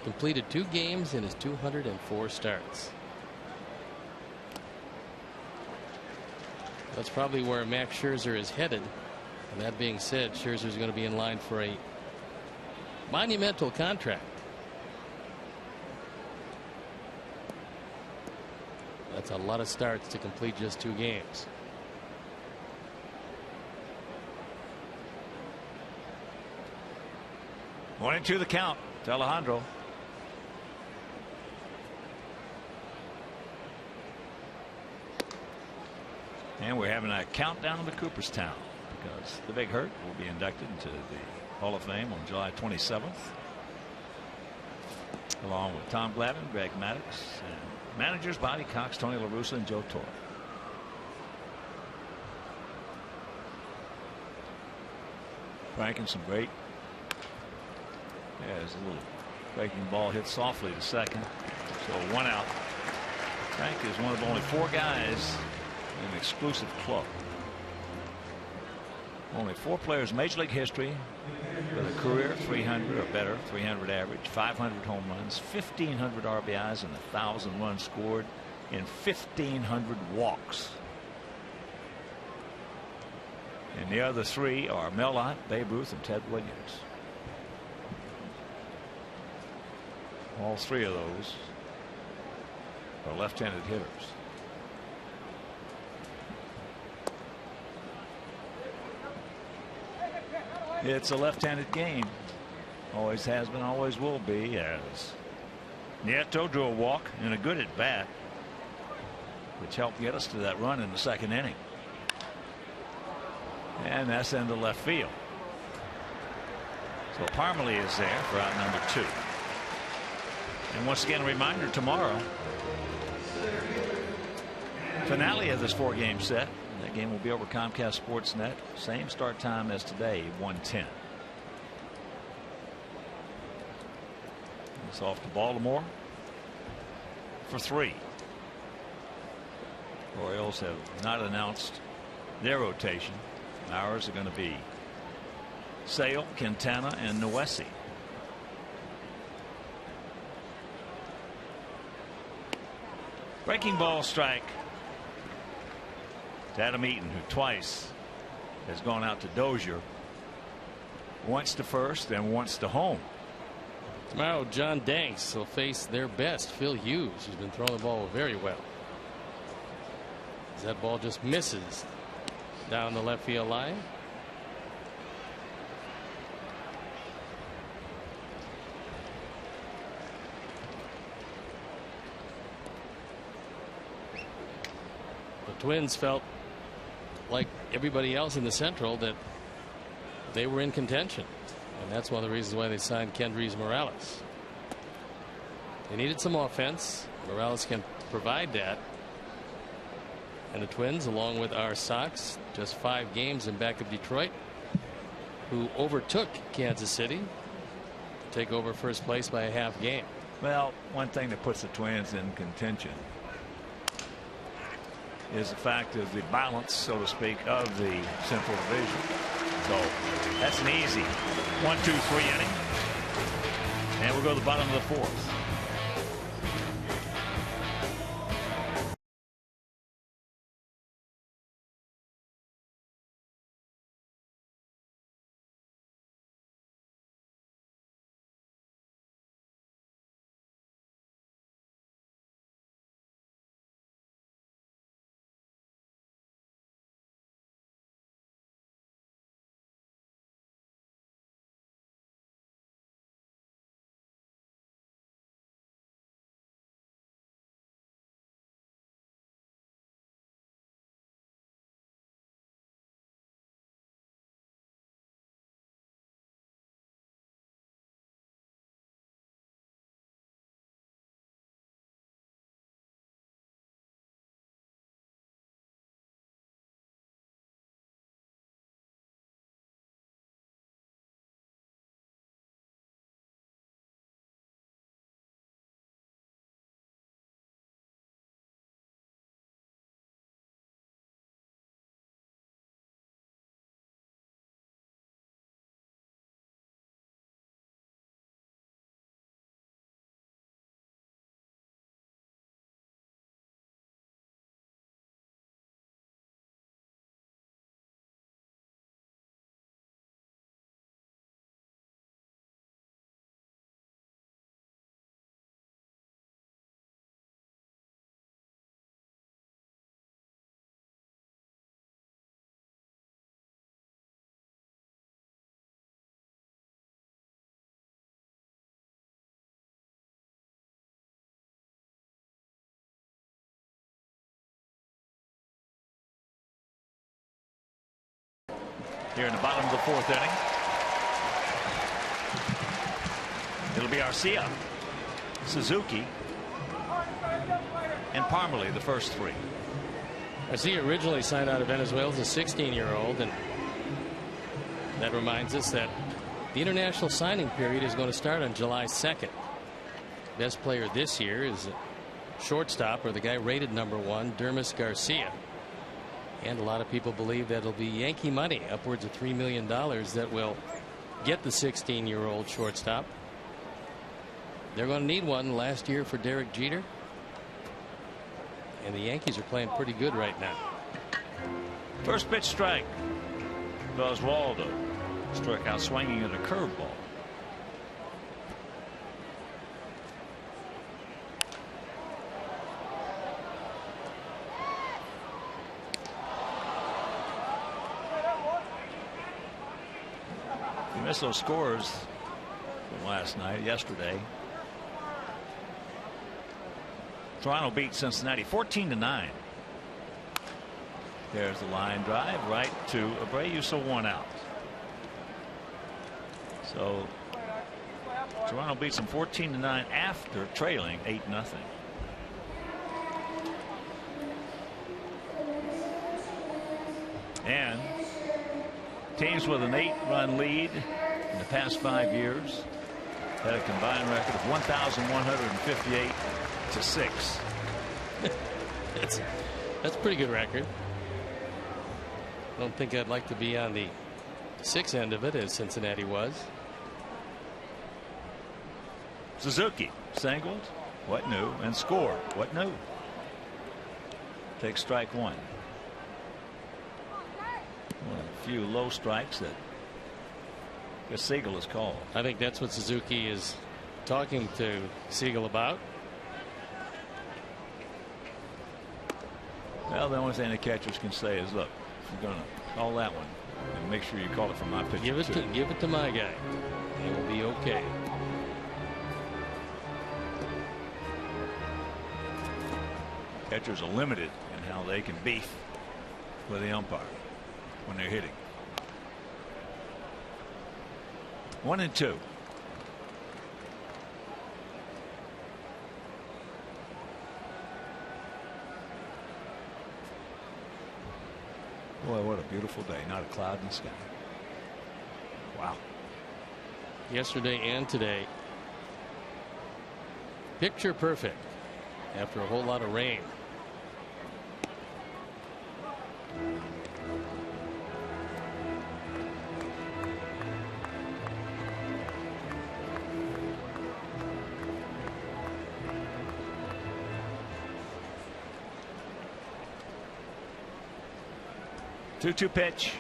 Speaker 2: Completed 2 games in his 204 starts. That's probably where Max Scherzer is headed. And that being said, Scherzer is going to be in line for a monumental contract. That's a lot of starts to complete just 2 games.
Speaker 1: One and 2 the count to Alejandro. And we're having a countdown to Cooperstown because the Big Hurt will be inducted into the Hall of Fame on July 27th, along with Tom Glavine, Greg Maddux, and managers Bobby Cox, Tony La Russa, and Joe Torre. Franking some great. Yeah, there's a little breaking ball hit softly to second. So 1 out. Frank is one of only 4 guys in an exclusive club. Only 4 players in Major League history with a career 300 or better, 300 average, 500 home runs, 1,500 RBIs, and 1,000 runs scored in 1,500 walks. And the other 3 are Mel Ott, Babe Ruth, and Ted Williams. All 3 of those are left-handed hitters. It's a left-handed game. Always has been, always will be, as Nieto drew a walk and a good at bat, which helped get us to that run in the 2nd inning. And that's into left field. So Parmalee is there for out number 2. And once again, a reminder, tomorrow, finale of this 4-game set. That game will be over Comcast Sportsnet. Same start time as today, 1:10. It's off to Baltimore for 3. Orioles have not announced their rotation. Ours are going to be Sale, Quintana, and Noesi. Breaking ball strike to Adam Eaton, who twice has gone out to Dozier. Once to first and once to home.
Speaker 2: Tomorrow, John Danks will face their best, Phil Hughes, who's been throwing the ball very well. As that ball just misses down the left field line. The Twins felt like everybody else in the Central that they were in contention, and that's one of the reasons why they signed Kendrys Morales. They needed some offense. Morales can provide that, and the Twins, along with our Sox, just 5 games in back of Detroit, who overtook Kansas City to take over first place by a half game.
Speaker 1: Well, one thing that puts the Twins in contention is the fact of the balance, so to speak, of the Central Division. So that's an easy 1, 2, 3 inning. And we'll go to the bottom of the 4th. here in the bottom of the 4th inning. It'll be Arcia, Suzuki, and Parmalee, the first 3.
Speaker 2: Arcia originally signed out of Venezuela as a 16-year-old, and that reminds us that the international signing period is going to start on July 2nd. Best player this year is shortstop, or the guy rated #1, Dermis Garcia. And a lot of people believe that it'll be Yankee money, upwards of $3 million, that will get the 16-year-old shortstop. They're going to need one. Last year for Derek Jeter. And the Yankees are playing pretty good right now.
Speaker 1: First pitch strike. Oswaldo struck out swinging at a curveball. You missed those scores from last night, yesterday. Toronto beat Cincinnati 14-9. There's the line drive right to Abreu, so 1 out. So Toronto beats them 14-9 after trailing 8-0. And teams with an 8-run lead in the past 5 years had a combined record of 1,158 to 6.
Speaker 2: That's a pretty good record. I don't think I'd like to be on the 6 end of it, as Cincinnati was.
Speaker 1: Suzuki singled, what new, and scored, what new. Take strike 1. One of the few low strikes that Siegel has called.
Speaker 2: I think that's what Suzuki is talking to Siegel about.
Speaker 1: Well, the only thing the catchers can say is, look, if you're going to call that one, and make sure you call it from my pitcher.
Speaker 2: Give it to my guy. It will be okay.
Speaker 1: Catchers are limited in how they can beef with the umpire when they're hitting. 1-2. Boy, what a beautiful day. Not a cloud in the sky. Wow.
Speaker 2: Yesterday and today, picture perfect after a whole lot of rain.
Speaker 1: Two pitch.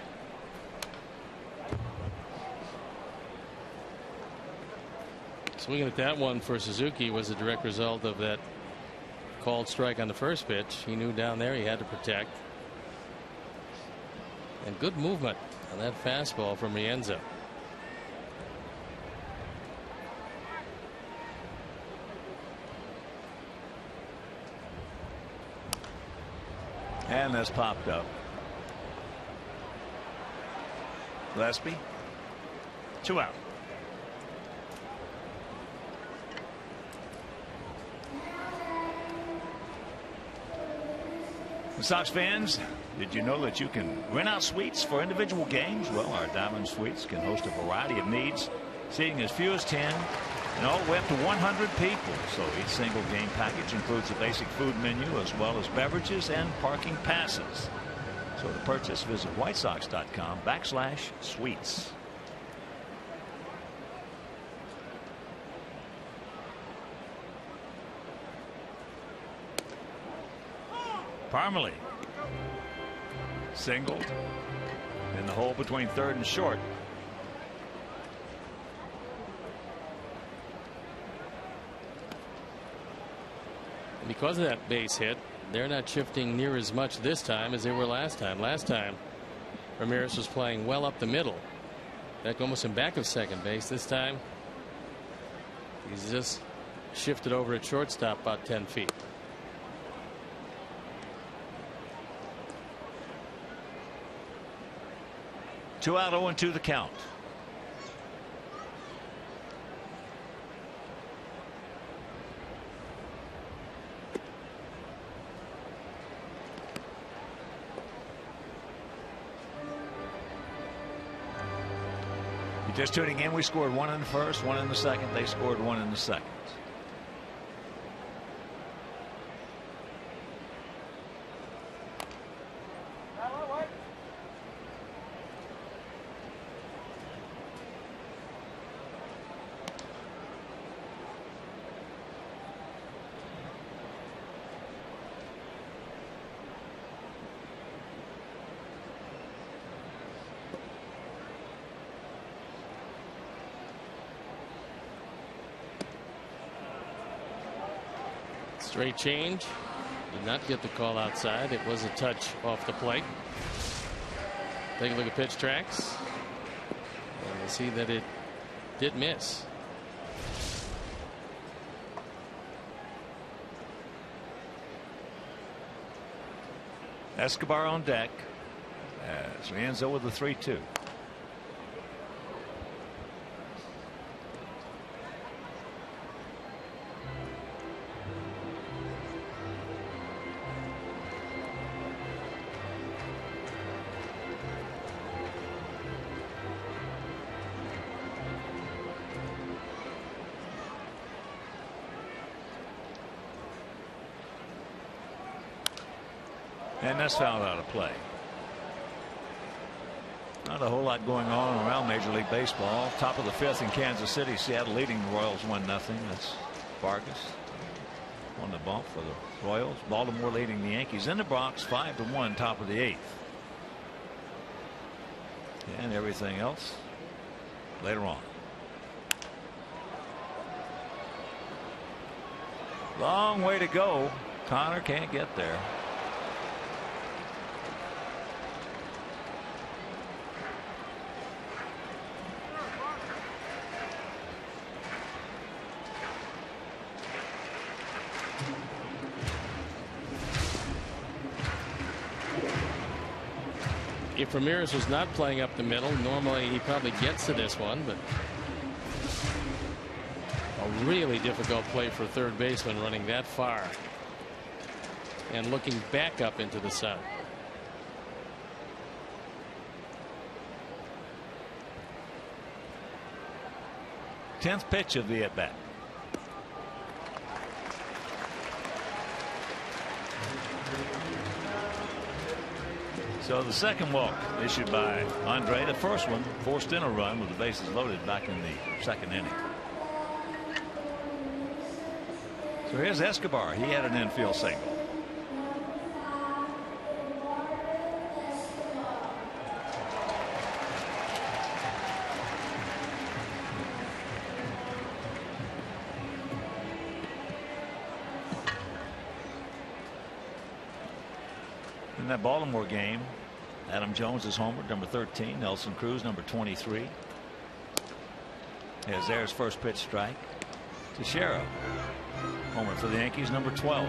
Speaker 2: Swinging at that one for Suzuki was a direct result of that called strike on the first pitch. He knew down there he had to protect. And good movement on that fastball from Rienzo.
Speaker 1: And that's popped up. Gillespie, 2 out. Sox fans, did you know that you can rent out suites for individual games? Well, our Diamond Suites can host a variety of needs, seating as few as 10 and all the way up to 100 people. So each single game package includes a basic food menu as well as beverages and parking passes. So to purchase, visit whitesox.com/suites. Parmalee singled in the hole between third and short.
Speaker 2: Because of that base hit, they're not shifting near as much this time as they were last time. Last time, Ramirez was playing well up the middle, back almost in back of second base. This time, he's just shifted over at shortstop about 10 feet.
Speaker 1: 2 out, 0-2 the count. You're just tuning in. We scored 1 in the first, 1 in the second. They scored 1 in the second.
Speaker 2: Straight change. Did not get the call outside. It was a touch off the plate. Take a look at pitch tracks. And we'll see that it did miss.
Speaker 1: Escobar on deck as Rienzo with the 3-2. And that's fouled out of play. Not a whole lot going on around Major League Baseball. Top of the 5th in Kansas City. Seattle leading the Royals 1-0. That's Vargas on the bump for the Royals. Baltimore leading the Yankees in the Bronx 5-1, top of the 8th. And everything else later on. Long way to go. Connor can't get there.
Speaker 2: If Ramirez was not playing up the middle, normally he probably gets to this one, but a really difficult play for third baseman running that far and looking back up into the sun.
Speaker 1: Tenth pitch of the at bat. So the second walk issued by Andre. The first one forced in a run with the bases loaded back in the second inning. So here's Escobar. He had an infield single. In that Baltimore game, Adam Jones is homered, number 13. Nelson Cruz, number 23. As there's first pitch strike. Teixeira, homer for the Yankees, number 12.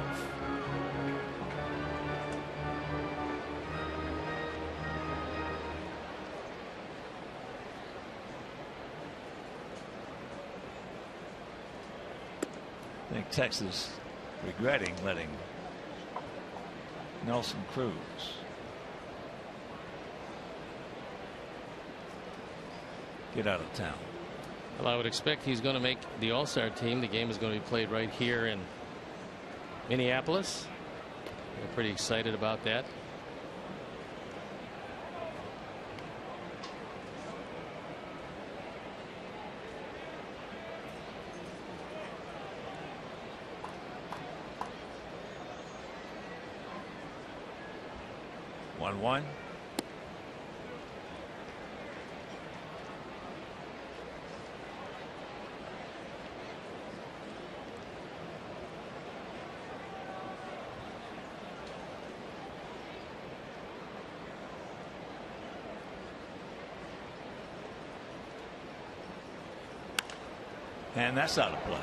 Speaker 1: I think Texas regretting letting Nelson Cruz get out of town.
Speaker 2: Well, I would expect he's going to make the All-Star team. The game is going to be played right here in Minneapolis. We're pretty excited about that.
Speaker 1: One. And that's out of play.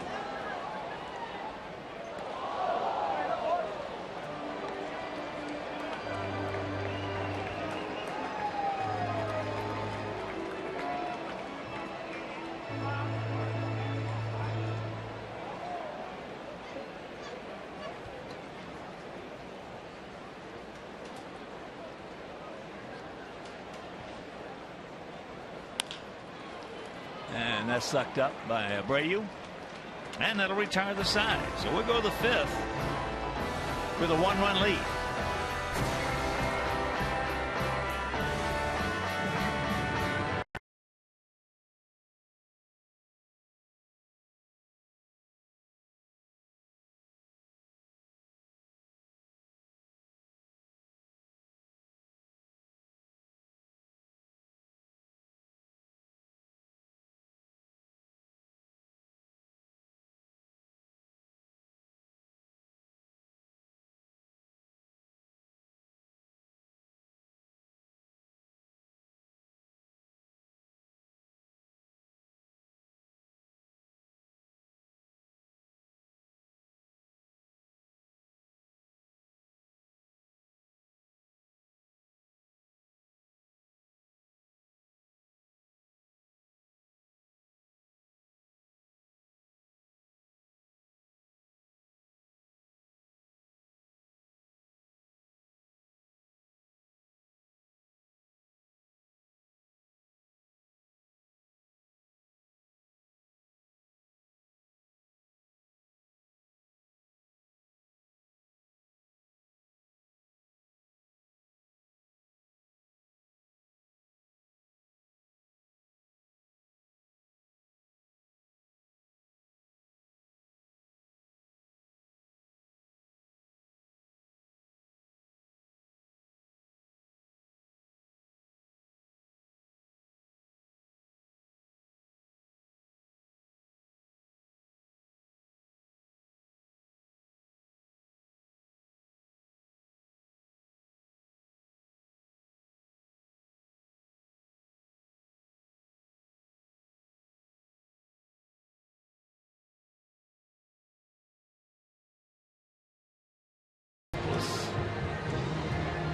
Speaker 1: And that's sucked up by Abreu. And that'll retire the side. So we'll go to the 5th with a 1-run lead.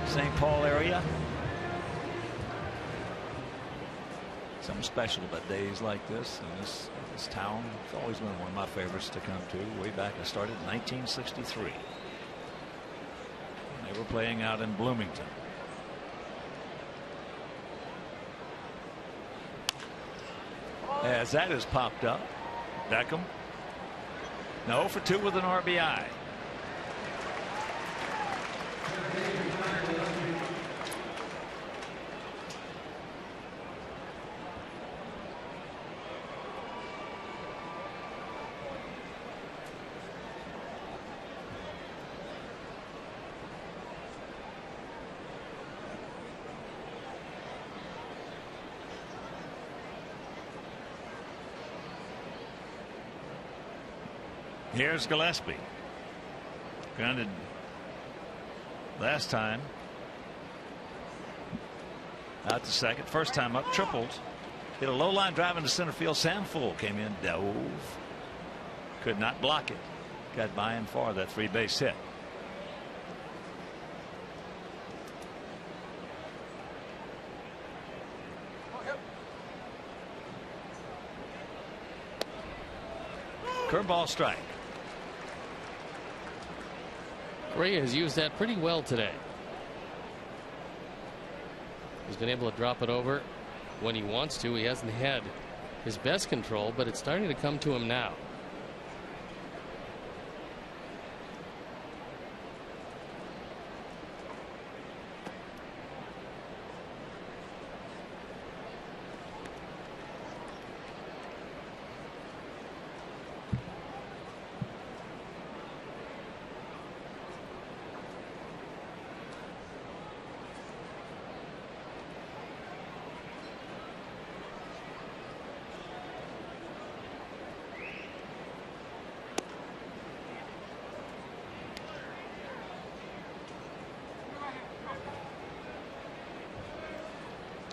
Speaker 1: St. Paul area. Something special about days like this in this town. It's always been one of my favorites to come to. Way back, I started in 1963. They were playing out in Bloomington. As that has popped up, Beckham. No, for 2 with an RBI. Here's Gillespie. Grounded last time. Out to second. First time up. Tripled. Hit a low line drive into center field. Samfool came in. Dove. Could not block it. Got by and far that 3-base hit. Curveball strike.
Speaker 2: Correa has used that pretty well today. He's been able to drop it over when he wants to. He hasn't had his best control, but it's starting to come to him now.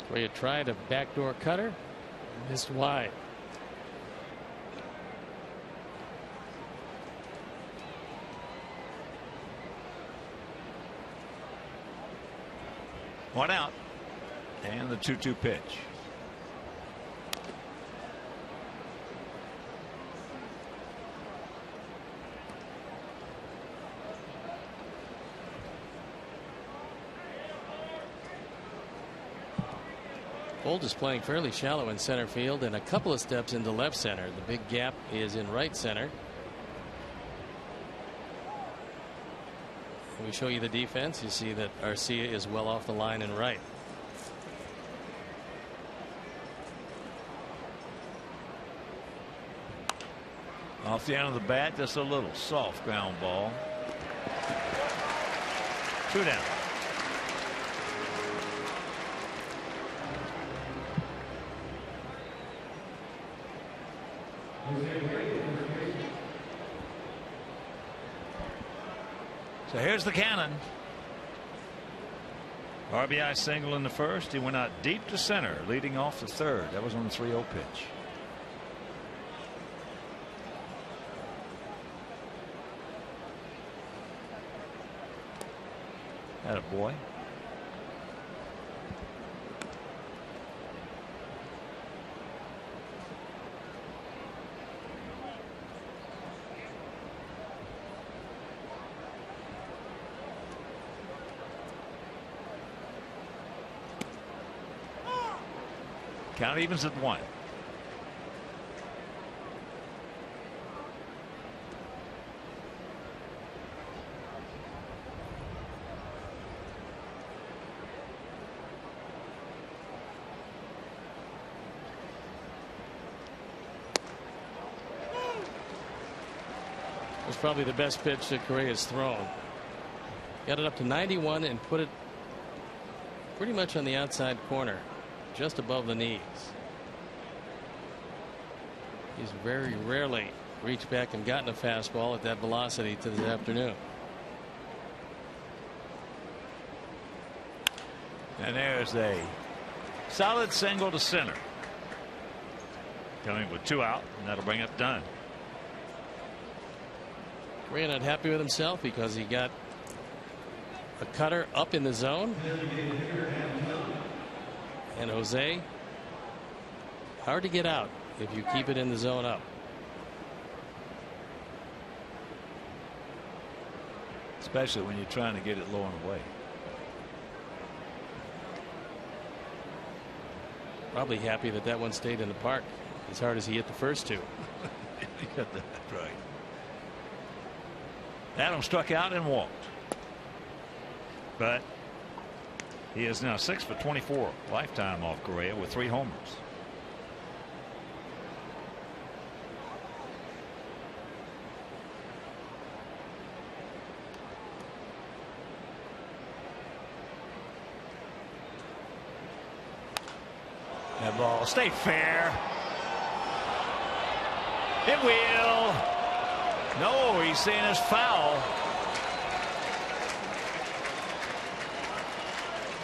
Speaker 2: Where you tried a backdoor cutter, missed wide.
Speaker 1: One out. And the 2-2 pitch.
Speaker 2: Bolt is playing fairly shallow in center field and a couple of steps into left center. The big gap is in right center. When we show you the defense, you see that Arcia is well off the line and right.
Speaker 1: Off the end of the bat, just a little soft ground ball. 2 down. So here's the cannon. RBI single in the first. He went out deep to center, leading off the third. That was on the 3-0 pitch. Attaboy. Count evens at 1.
Speaker 2: Was probably the best pitch that Correa's thrown. Got it up to 91 and put it pretty much on the outside corner, just above the knees. He's very rarely reached back and gotten a fastball at that velocity to this afternoon.
Speaker 1: And there's a solid single to center. Coming with 2 out, and that'll bring it done.
Speaker 2: Correa not happy with himself because he got a cutter up in the zone. And Jose, hard to get out if you keep it in the zone up.
Speaker 1: Especially when you're trying to get it low and away.
Speaker 2: Probably happy that that one stayed in the park as hard as he hit the first 2.
Speaker 1: You got that right. Adam struck out and walked. But he is now 6 for 24 lifetime off Correa with 3 homers. That ball stay fair. It will. No, he's saying it's foul.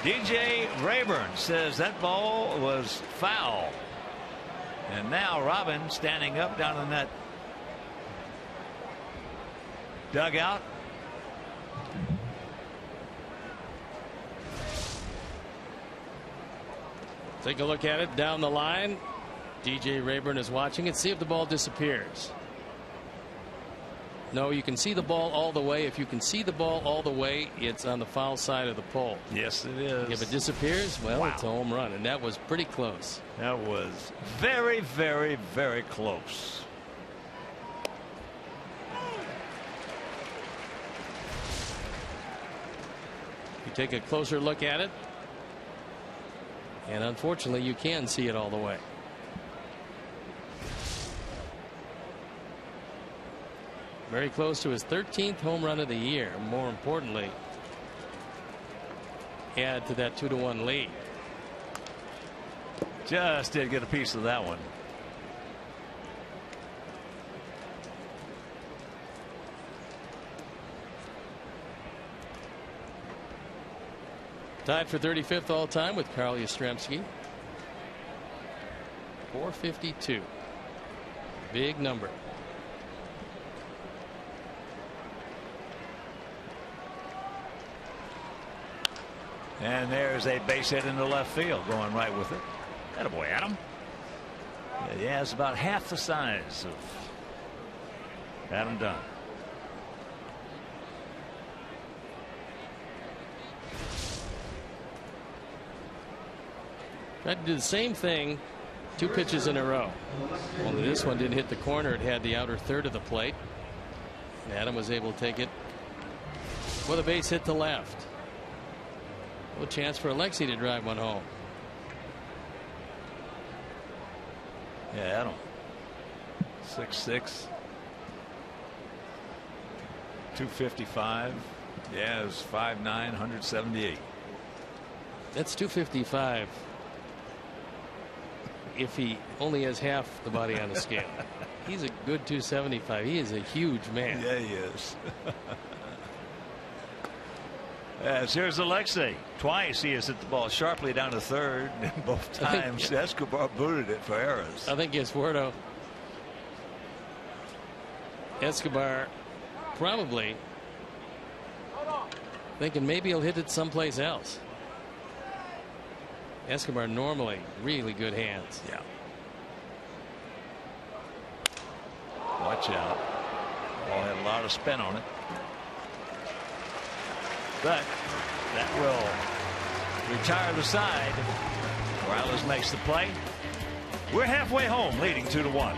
Speaker 1: DJ Rayburn says that ball was foul. And now Robin standing up down in that dugout.
Speaker 2: Take a look at it down the line. DJ Rayburn is watching it. See if the ball disappears. No, you can see the ball all the way. If you can see the ball all the way, it's on the foul side of the pole.
Speaker 1: Yes, it is.
Speaker 2: If it disappears, well,
Speaker 1: wow.
Speaker 2: It's a home run, and that was pretty close.
Speaker 1: That was very, very, very close.
Speaker 2: You take a closer look at it, and unfortunately, you can see it all the way. Very close to his 13th home run of the year. More importantly, add to that 2-1 lead.
Speaker 1: Just did get a piece of that one.
Speaker 2: Tied for 35th all time with Carl Yastrzemski. 452. Big number.
Speaker 1: And there's a base hit into left field going right with it. Attaboy, Adam. Yeah, it's about half the size of Adam Dunn.
Speaker 2: Tried to do the same thing 2 pitches in a row. Only this one didn't hit the corner. It had the outer third of the plate. And Adam was able to take it with a base hit to left. No chance for Alexei to drive one home.
Speaker 1: Yeah, Adam. 6'6". 255. Yeah, it was 5'9", 178.
Speaker 2: That's 255 if he only has half the body on the scale. He's a good 275. He is a huge man.
Speaker 1: Yeah, he is. As here's Alexei. Twice he has hit the ball sharply down to third, and both times Escobar booted it for errors.
Speaker 2: I think Esfuerto, Escobar probably thinking maybe he'll hit it someplace else. Escobar normally really good hands.
Speaker 1: Yeah. Watch out. Ball had a lot of spin on it. But that will retire the side. Morales makes the play. We're halfway home, leading 2-1.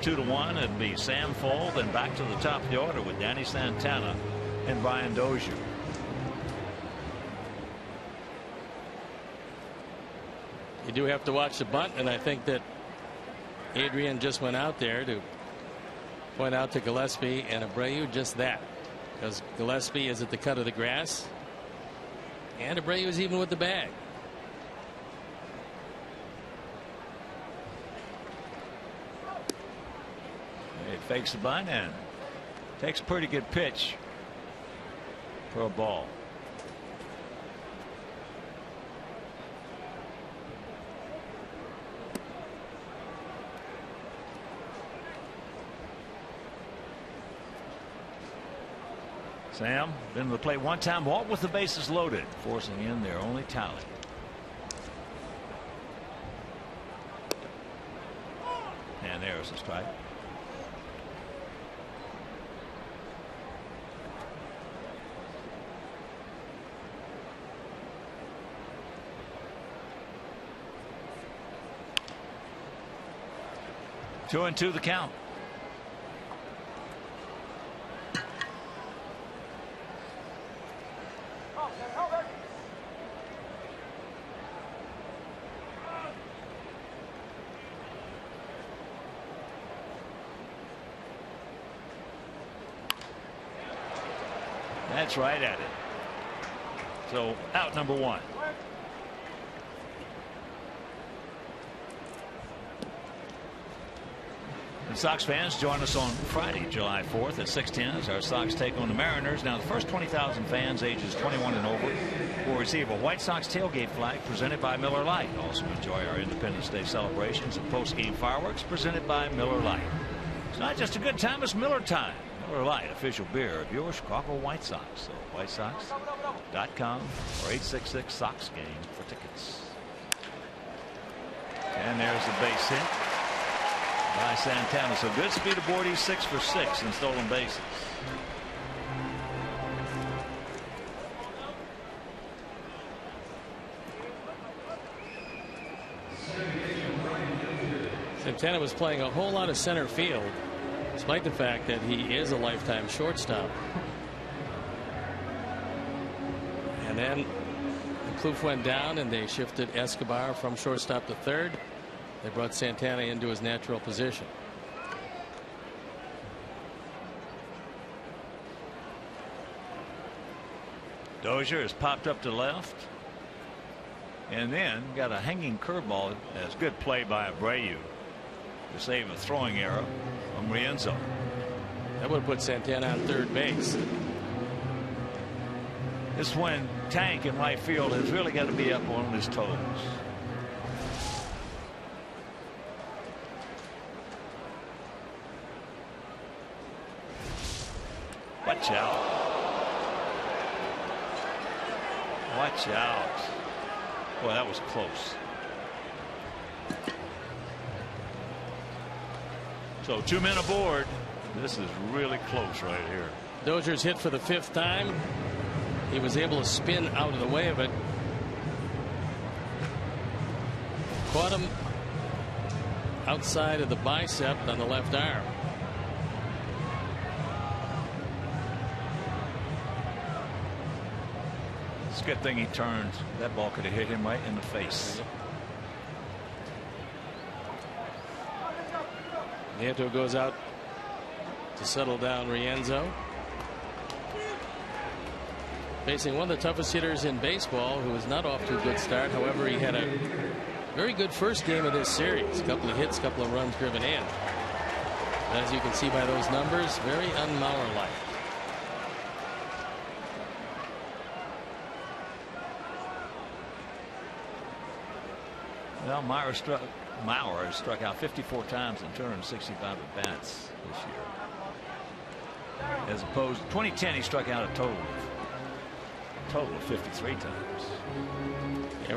Speaker 1: Two to one. It'd be Sam Fall, then back to the top of the order with Danny Santana and Brian Dozier.
Speaker 2: You do have to watch the bunt, and I think that Adrian just went out there to point out to Gillespie and Abreu just that, because Gillespie is at the cut of the grass and Abreu is even with the bag.
Speaker 1: It fakes the bunt and takes a pretty good pitch for a ball. Sam been to the plate one time, walked with the bases loaded, forcing in their only tally. And there's a strike. Two and two the count. That's right at it. So out number 1. And Sox fans, join us on Friday, July 4th at 6:10 as our Sox take on the Mariners. Now, the first 20,000 fans ages 21 and over will receive a White Sox tailgate flag presented by Miller Lite. Also enjoy our Independence Day celebrations and post-game fireworks presented by Miller Lite. It's not just a good time, it's Miller time. Miller Lite, official beer of your Chicago White Sox. So WhiteSox.com or 866-SOX-GAME for tickets. And there's the base hit by Santana. So good speed aboard. He's 6 for 6 in stolen bases.
Speaker 2: Santana was playing a whole lot of center field, despite the fact that he is a lifetime shortstop. And then the Kloof went down and they shifted Escobar from shortstop to third. They brought Santana into his natural position.
Speaker 1: Dozier has popped up to left. And then got a hanging curveball. That's good play by Abreu to save a throwing error from Rienzo.
Speaker 2: That would have put Santana on third base.
Speaker 1: This is when Tank in right field has really got to be up on his toes. Watch out. Watch out. Boy, that was close. So 2 men aboard. This is really close right here.
Speaker 2: Dozier's hit for the 5th time. He was able to spin out of the way of it. Caught him outside of the bicep on the left arm.
Speaker 1: It's a good thing he turned. That ball could have hit him right in the face.
Speaker 2: Nieto goes out to settle down Rienzo. Facing one of the toughest hitters in baseball, who is not off to a good start. However, he had a very good first game of this series. A couple of hits, a couple of runs driven in. As you can see by those numbers, very un-Mauer-like.
Speaker 1: Well, Mauer has struck out 54 times in 265 at-bats this year. As opposed to 2010, he struck out a total of 53 times.
Speaker 2: Yeah,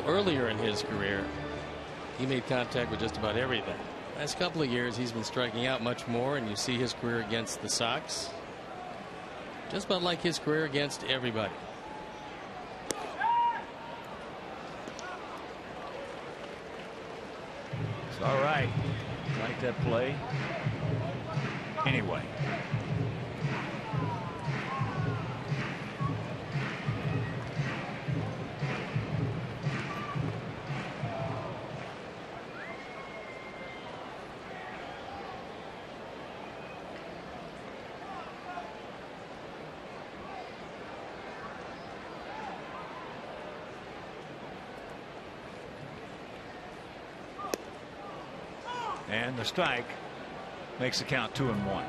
Speaker 2: earlier in his career, he made contact with just about everything. Last couple of years, he's been striking out much more, and you see his career against the Sox. Just about like his career against everybody.
Speaker 1: It's all right. Like that play. Anyway. And the strike makes the count 2-1.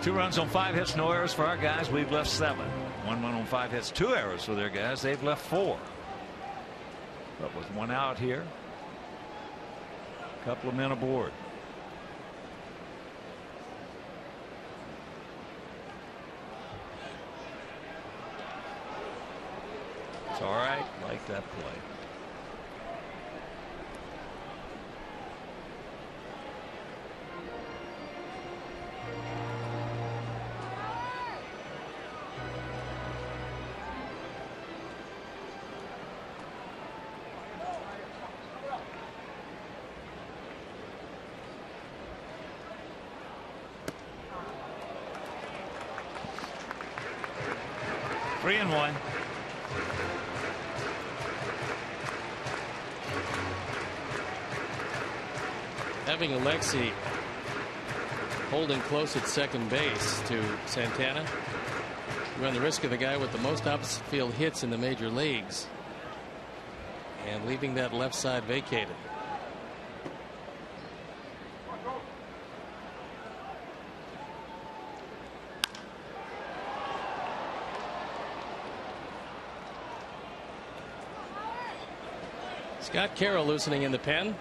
Speaker 1: Two runs on 5 hits, no errors for our guys. We've left 7. 1 run on 5 hits, 2 errors for their guys. They've left 4. But with 1 out here, a couple of men aboard. It's all right. Like that play.
Speaker 2: having Alexi holding close at second base to Santana, you run the risk of the guy with the most opposite field hits in the major leagues and leaving that left side vacated. Scott Carroll loosening in the pen.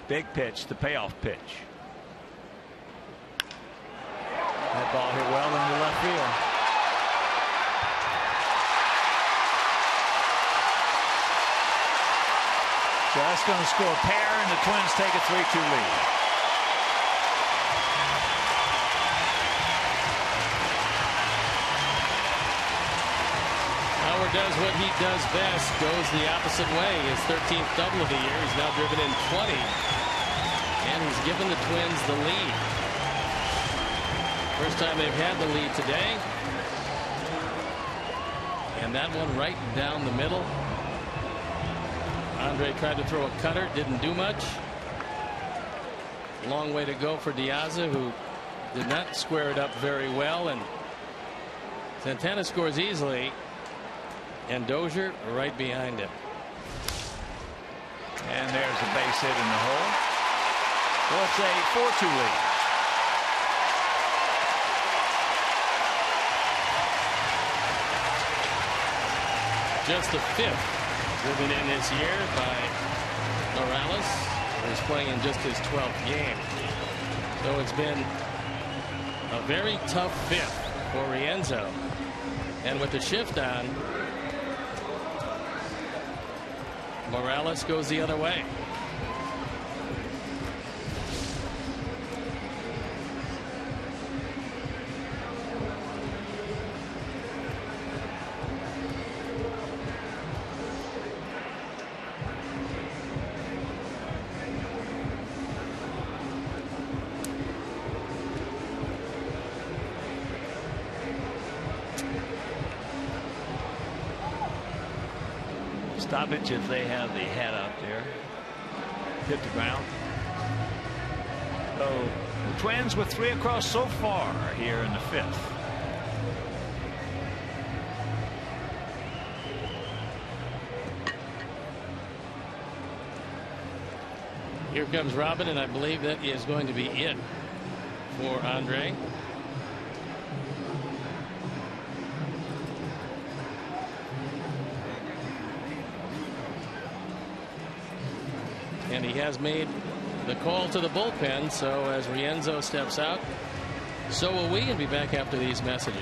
Speaker 1: Big pitch, the payoff pitch. That ball hit well into left field. So that's going to score a pair, and the Twins take a 3-2 lead.
Speaker 2: Howard does what he does best, goes the opposite way. His 13th double of the year. He's now driven in 20, and he's given the Twins the lead. First time they've had the lead today. And that one right down the middle. Andre tried to throw a cutter, didn't do much. Long way to go for Diaza, who did not square it up very well. And Santana scores easily, and Dozier right behind him.
Speaker 1: And there's a base hit in the hole. So it's a 4-2 lead.
Speaker 2: Just the 5th driven in this year by Morales, who's playing in just his 12th game. So it's been a very tough 5th for Rienzo. And with the shift on, Morales goes the other way.
Speaker 1: Stoppage if they have the head out there. Hit the ground. So the Twins with 3 across so far here in the 5th.
Speaker 2: Here comes Robin, and I believe that is going to be it for Andre. And he has made the call to the bullpen, so as Rienzo steps out, so will we, and be back after these messages.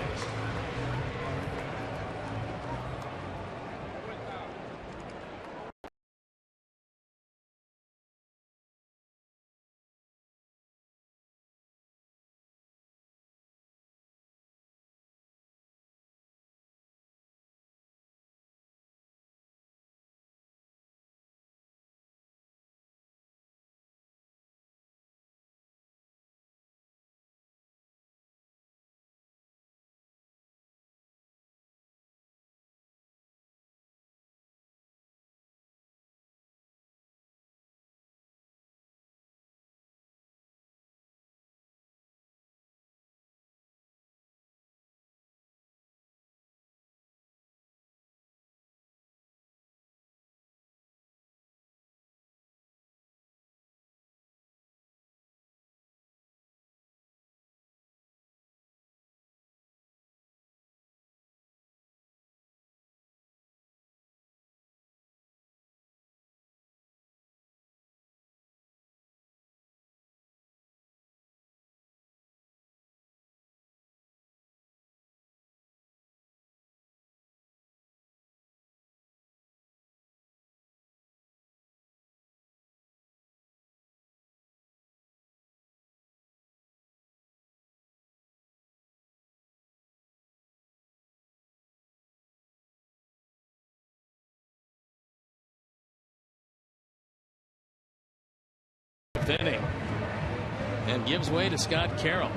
Speaker 2: inning and gives way to Scott Carroll.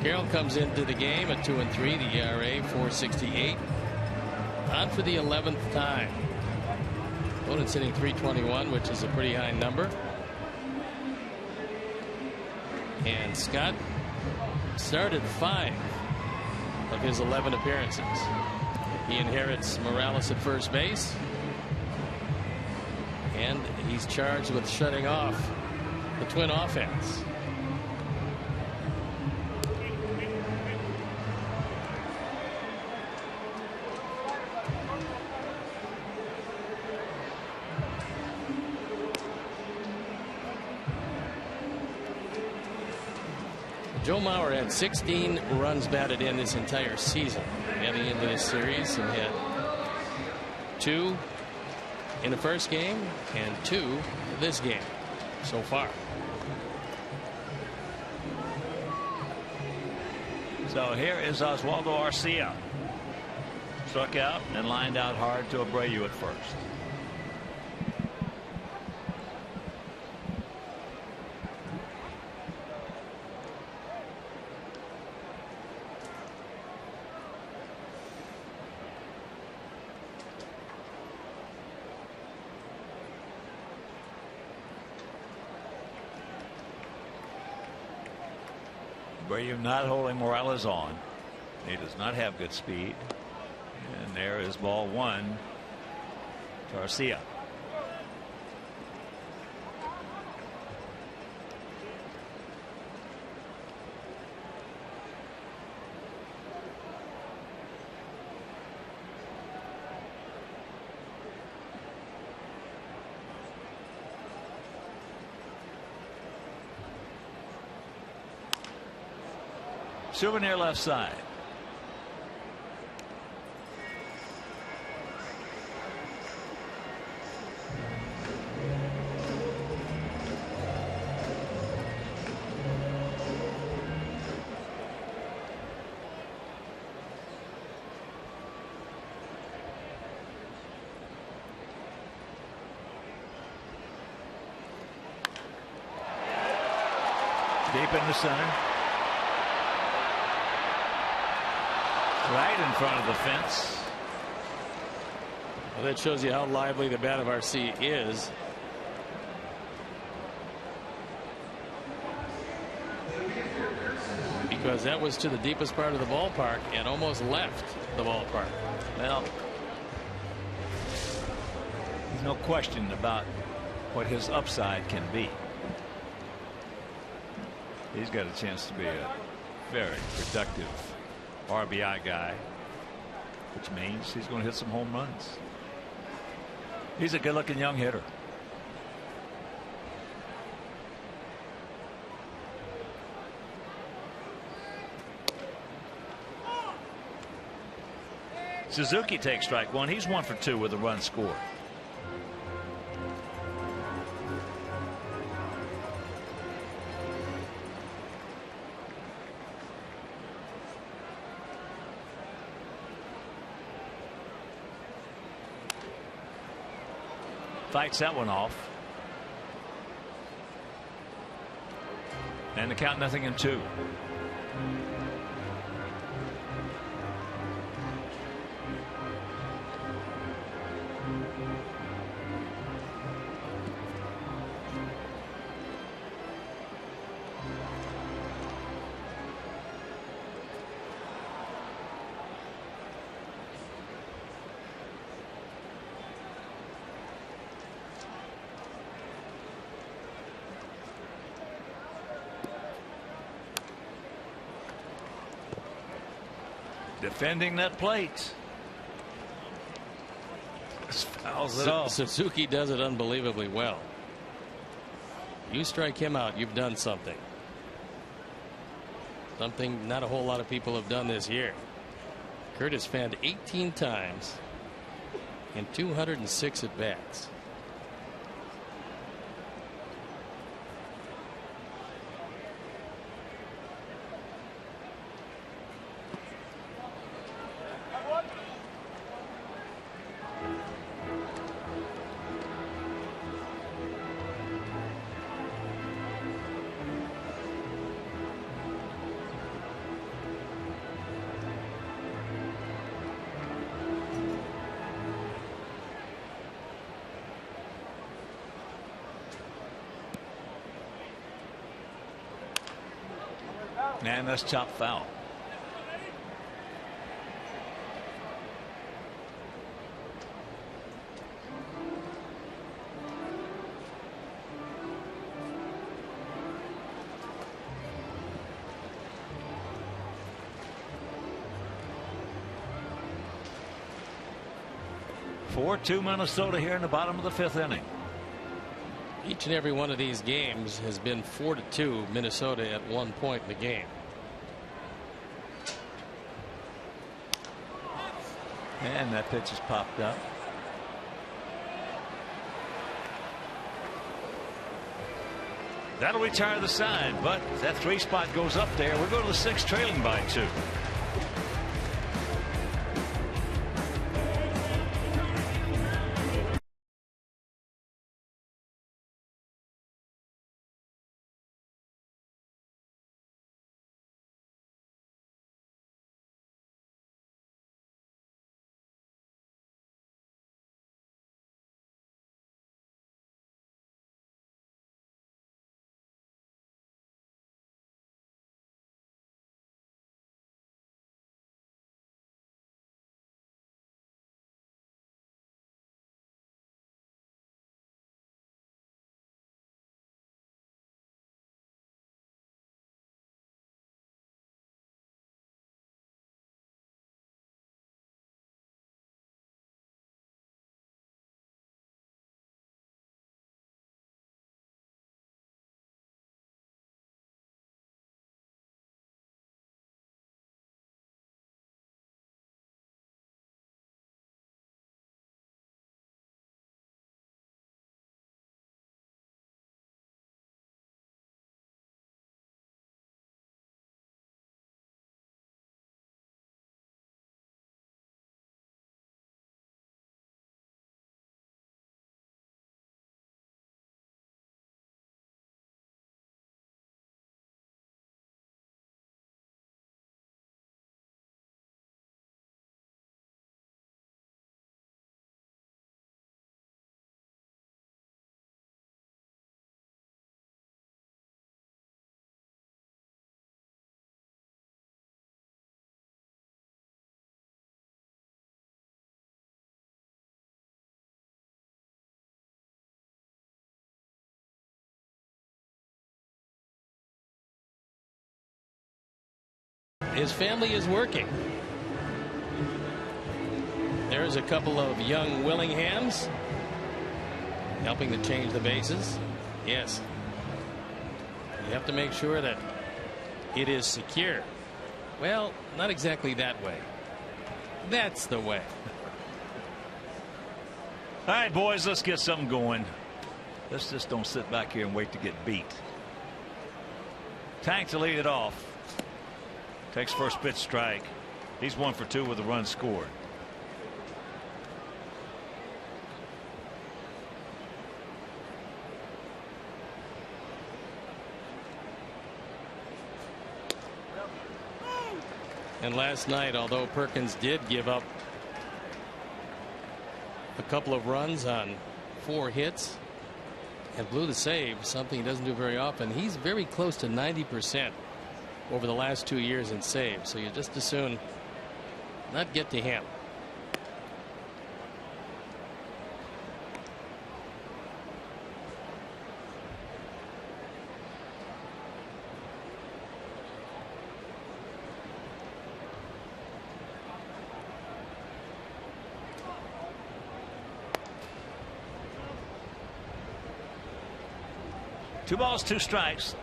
Speaker 2: Carroll comes into the game at 2-3, the ERA 4.68. On for the 11th time. Opponent's hitting .321, which is a pretty high number. And Scott started 5 of his 11 appearances. He inherits Morales at first base. And he's charged with shutting off the Twin offense. Joe Mauer had 16 runs batted in this entire season heading into this series, and had 2 in the first game and 2 this game so far.
Speaker 1: So here is Oswaldo Arcia. Struck out and lined out hard to Abreu at first. Abreu not holding Morales on. He does not have good speed. And there is ball 1 to Arcia. Souvenir left side. Deep in the center. Right in front of the fence.
Speaker 2: Well, that shows you how lively the bat of RC is. Because that was to the deepest part of the ballpark and almost left the ballpark.
Speaker 1: Well, there's no question about what his upside can be. He's got a chance to be a very productive RBI guy, which means he's going to hit some home runs. He's a good-looking young hitter. Suzuki takes strike 1. He's 1 for 2 with a run scored. Fights that one off. And the count 0-2. Defending that plate. Fouls it off.
Speaker 2: Suzuki does it unbelievably well. You strike him out, you've done something. Something not a whole lot of people have done this year. Kurt has fanned 18 times in 206 at bats.
Speaker 1: And that's chopped foul. Four-2 Minnesota here in the bottom of the fifth inning.
Speaker 2: Each and every one of these games has been 4-2 Minnesota at one point in the game.
Speaker 1: And that pitch has popped up. That'll retire the side, but that 3 spot goes up there. We'll go to the 6th, trailing by 2.
Speaker 2: His family is working. There's a couple of young Willinghams helping to change the bases. Yes. You have to make sure that it is secure. Well, not exactly that way. That's the way.
Speaker 1: All right, boys, let's get something going. Let's just don't sit back here and wait to get beat. Tank to lead it off. Takes first pitch strike. He's 1 for 2 with a run scored.
Speaker 2: And last night, although Perkins did give up a couple of runs on 4 hits and blew the save, something he doesn't do very often, he's very close to 90% over the last 2 years in saves. So you just as soon not get to him.
Speaker 1: Two balls, 2 strikes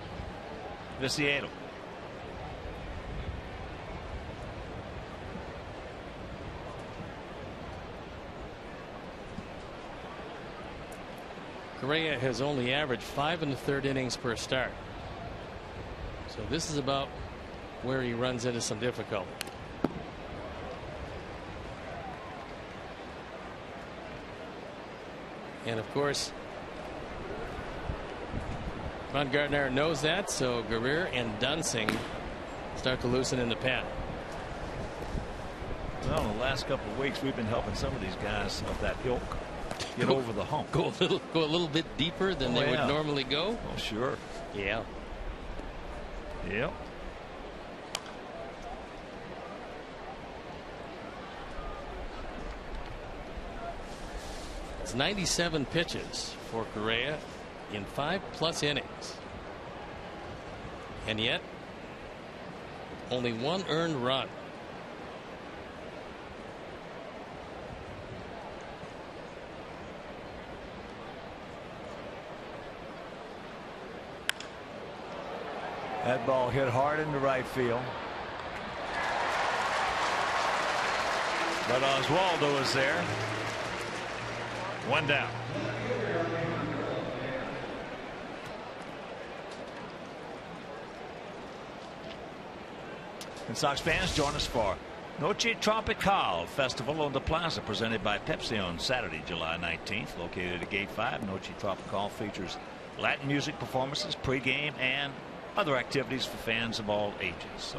Speaker 1: to Seattle.
Speaker 2: Correa has only averaged 5 1/3 innings per start. So this is about where he runs into some difficulty. And of course, Ron Gardner knows that, so Guerrero and Dunsing start to loosen in the pen.
Speaker 1: Well, in the last couple of weeks, we've been helping some of these guys of that ilk get over the hump.
Speaker 2: Go a little bit deeper than they would normally go.
Speaker 1: Oh, sure.
Speaker 2: Yeah.
Speaker 1: Yep.
Speaker 2: That's 97 pitches for Correa in 5+ innings. And yet, only 1 earned run.
Speaker 1: That ball hit hard into right field. But Oswaldo is there. 1 down. And Sox fans, join us for Noche Tropical Festival on the Plaza, presented by Pepsi on Saturday, July 19th. Located at Gate 5, Noche Tropical features Latin music performances, pregame, and other activities for fans of all ages. So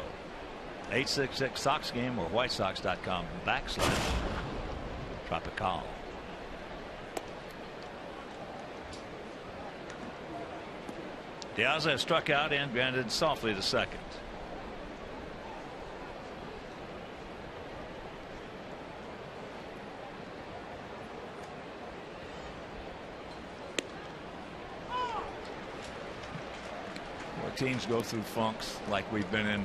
Speaker 1: 866 Sox game or whitesox.com/Tropical. Diaz has struck out and grounded softly to second. Teams go through funks like we've been in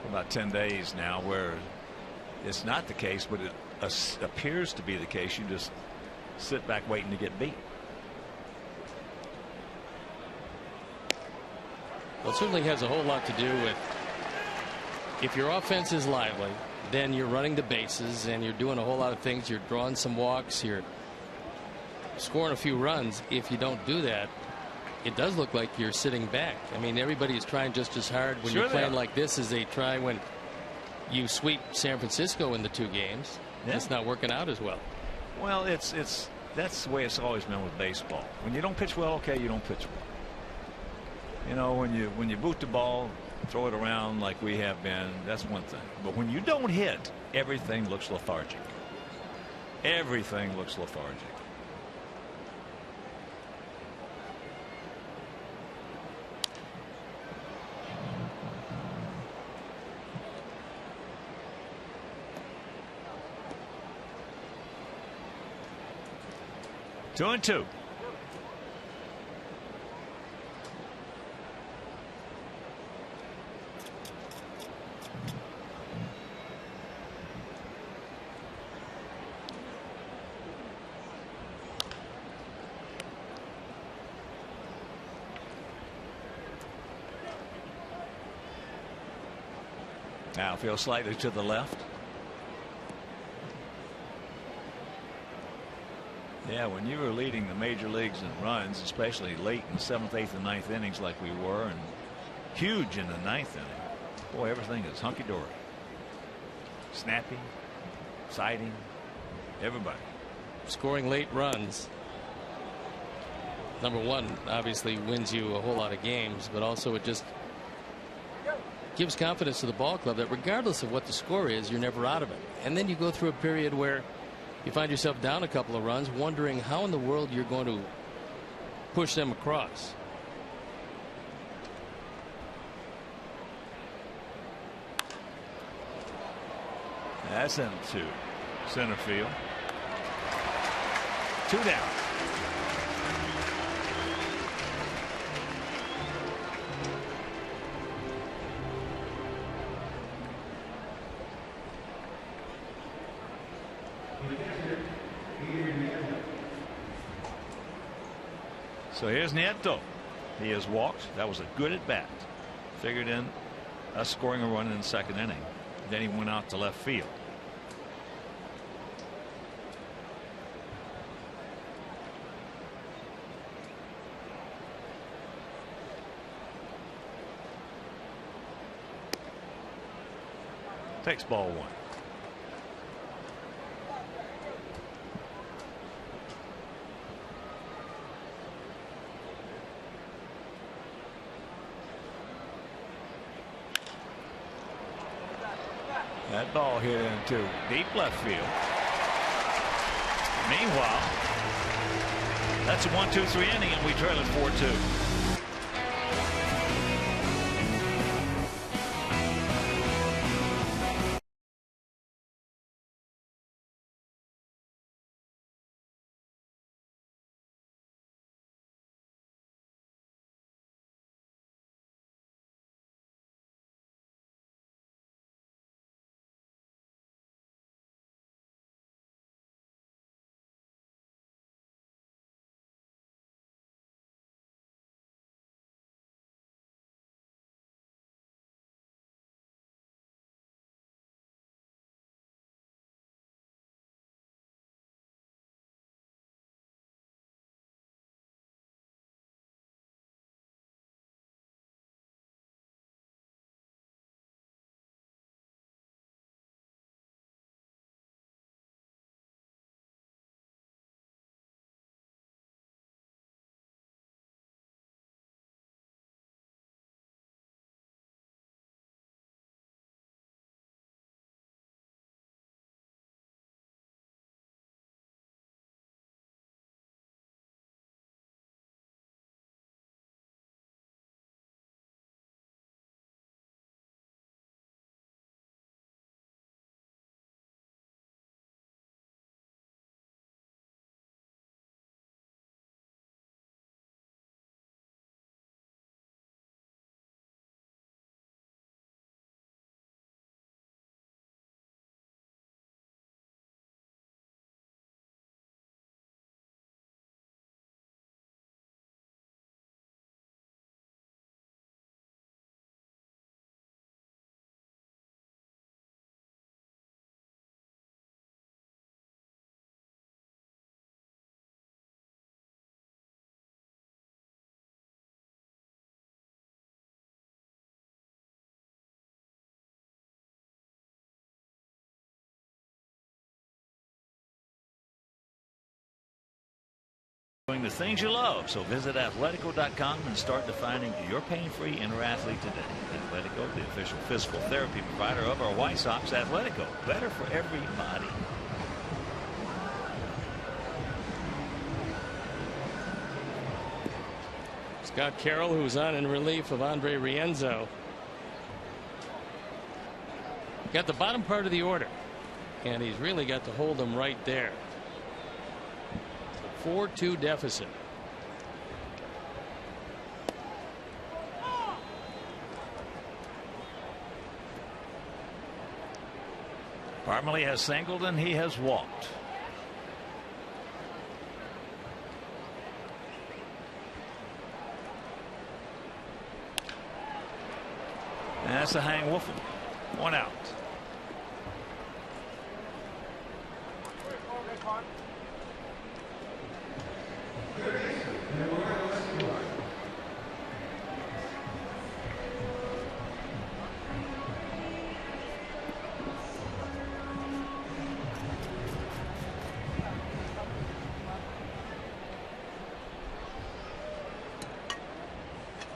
Speaker 1: for about 10 days now, where it's not the case, but it appears to be the case. You just sit back waiting to get beat.
Speaker 2: Well, it certainly has a whole lot to do with, if your offense is lively, then you're running the bases and you're doing a whole lot of things. You're drawing some walks, you're scoring a few runs. If you don't do that, it does look like you're sitting back. I mean, everybody is trying just as hard when you're playing like this as they try when you sweep San Francisco in the 2 games. Yeah. It's not working out as well.
Speaker 1: Well, that's the way it's always been with baseball. When you don't pitch well, okay, you don't pitch well. You know, when you boot the ball, throw it around like we have been, that's one thing. But when you don't hit, everything looks lethargic. Everything looks lethargic. Two and two. Now feel slightly to the left. Yeah, when you were leading the major leagues in runs, especially late in the 7th, 8th, and 9th innings like we were, and huge in the 9th inning, boy, everything is hunky-dory. Snappy, exciting, everybody.
Speaker 2: Scoring late runs. Number one, obviously wins you a whole lot of games, but also it just gives confidence to the ball club that regardless of what the score is, you're never out of it. And then you go through a period where you find yourself down a couple of runs, wondering how in the world you're going to push them across.
Speaker 1: That's into center field. 2 down. So here's Nieto. He has walked. That was a good at bat. Figured in us scoring a run in the 2nd inning. Then he went out to left field. Takes ball 1. That ball hit into deep left field. Meanwhile, that's a 1-2-3 inning, and we trail it 4-2. Doing the things you love. So visit Athletico.com and start defining your pain-free inner athlete today. Athletico, the official physical therapy provider of our White Sox. Athletico, better for everybody.
Speaker 2: Scott Carroll, who was on in relief of Andre Rienzo, got the bottom part of the order, and he's really got to hold them right there. 4-2 deficit.
Speaker 1: Parmalee has singled and he has walked. And that's a hang woofing. 1 out.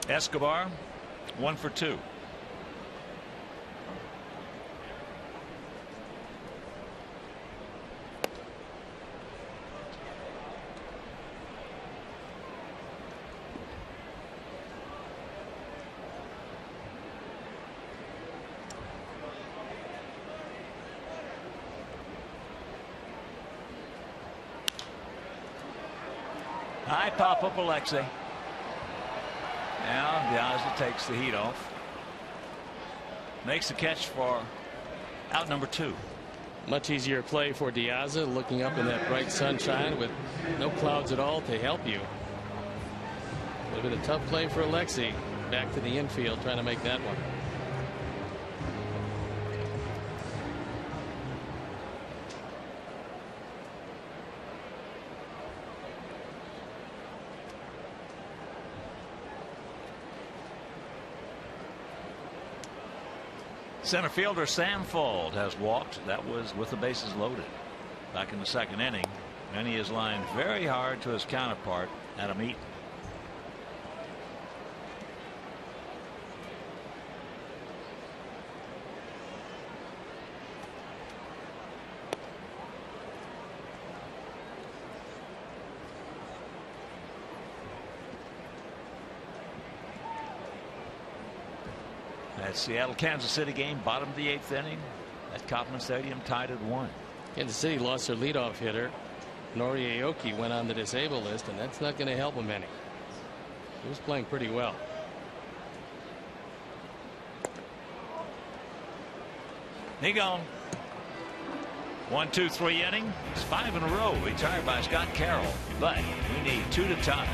Speaker 1: Escobar 1 for 2. High pop up Alexei. Now Diaz takes the heat off. Makes the catch for out number 2.
Speaker 2: Much easier play for Diaz, looking up in that bright sunshine with no clouds at all to help you. Would have been a tough play for Alexei. Back to the infield trying to make that one.
Speaker 1: Center fielder Sam Fuld has walked. That was with the bases loaded back in the 2nd inning, and he is lined very hard to his counterpart Adam Eaton. That Seattle Kansas City game, bottom of the 8th inning at Kauffman Stadium, tied at 1.
Speaker 2: Kansas City lost their leadoff hitter. Nori Aoki went on the disabled list, and that's not going to help him any. He was playing pretty well.
Speaker 1: He gone. 1, 2, 3 inning. It's 5 in a row retired by Scott Carroll, but we need 2 to tie.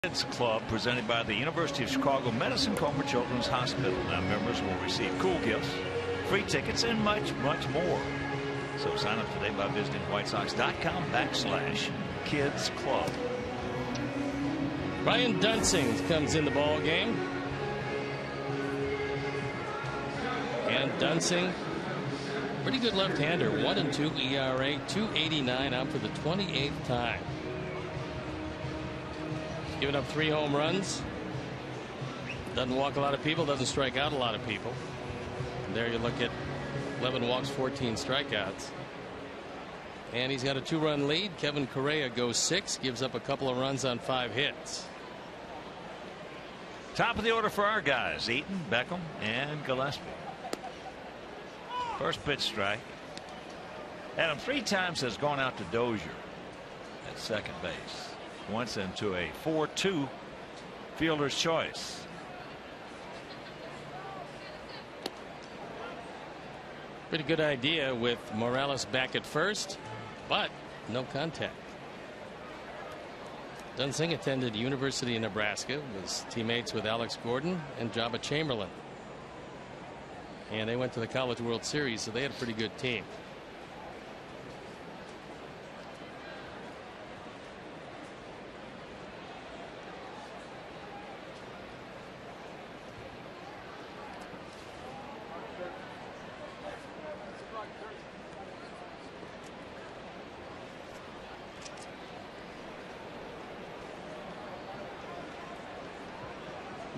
Speaker 1: Kids Club presented by the University of Chicago Medicine Comer Children's Hospital. Now members will receive cool gifts, free tickets, and much more. So sign up today by visiting WhiteSox.com/Kids Club.
Speaker 2: Ryan Dunsing comes in the ball game. And Dunsing, pretty good left-hander, 1-2 ERA, 2.89 out for the 28th time. Giving up 3 home runs. Doesn't walk a lot of people, doesn't strike out a lot of people. And there you look at 11 walks, 14 strikeouts. And he's got a 2-run lead. Kevin Correa goes 6, gives up a couple of runs on 5 hits.
Speaker 1: Top of the order for our guys, Eaton, Beckham, and Gillespie. First pitch strike. Adam 3 times has gone out to Dozier at second base. Once into a 4-2 fielder's choice.
Speaker 2: Pretty good idea with Morales back at first, but no contact. Dunsing attended University of Nebraska, was teammates with Alex Gordon and Jabba Chamberlain. And they went to the College World Series, so they had a pretty good team.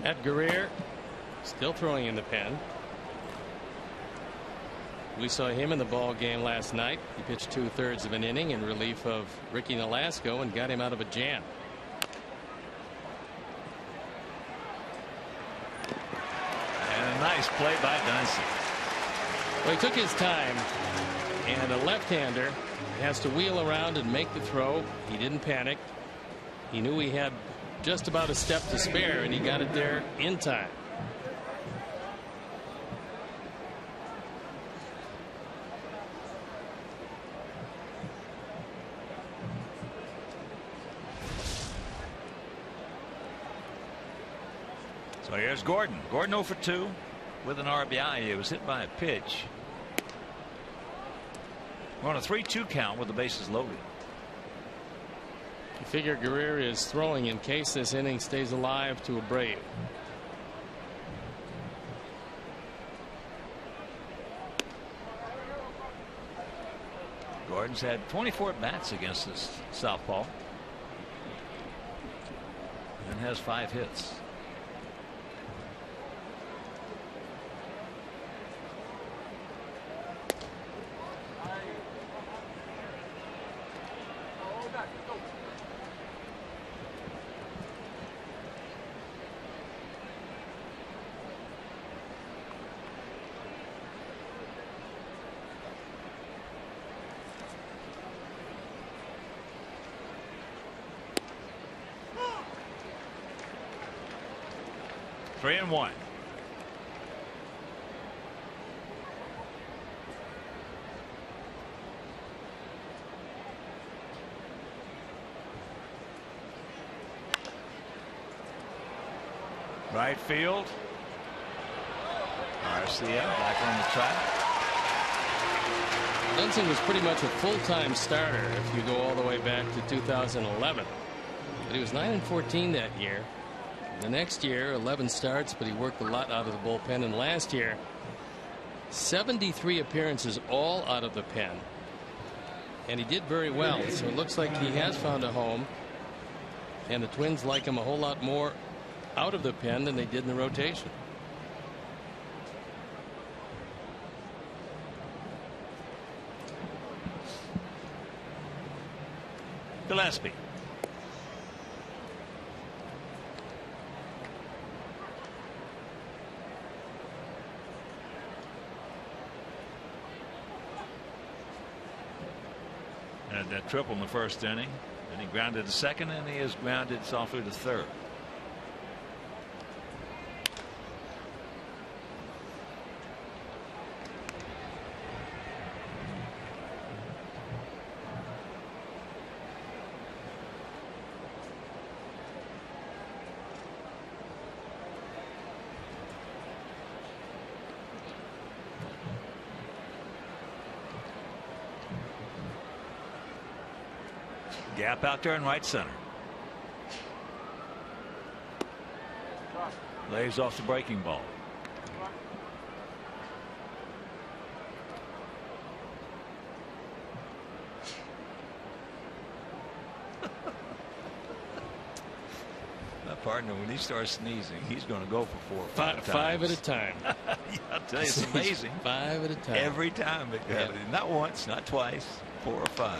Speaker 2: Matt Guerrier still throwing in the pen. We saw him in the ball game last night. He pitched 2/3 of an inning in relief of Ricky Nolasco and got him out of a jam.
Speaker 1: And a nice play by Dunsey.
Speaker 2: Well, he took his time, and a left-hander has to wheel around and make the throw. He didn't panic. He knew he had just about a step to spare, and he got it there in time.
Speaker 1: So here's Gordon. Gordon 0 for 2 with an RBI. He was hit by a pitch. We're on a 3-2 count with the bases loaded.
Speaker 2: You figure Guerrier is throwing in case this inning stays alive to a Brave.
Speaker 1: Gordon's had 24 at-bats against this southpaw and has 5 hits. Three and one. Right field. Garcia back on the track.
Speaker 2: Dunsing was pretty much a full-time starter if you go all the way back to 2011. But he was 9-14 that year. The next year 11 starts, but he worked a lot out of the bullpen, and last year 73 appearances all out of the pen, and he did very well. So it looks like he has found a home, and the Twins like him a whole lot more out of the pen than they did in the rotation.
Speaker 1: Gillespie. Had that triple in the first inning. Then he grounded to second, and he has grounded softly to third. Gap out there in right center. Lays off the breaking ball. My partner, when he starts sneezing, he's going to go for 4 or 5 times.
Speaker 2: 5 at a time.
Speaker 1: Yeah, I'll tell you, it's amazing.
Speaker 2: 5 at a time.
Speaker 1: Every time it happens. Not once, not twice, 4 or 5.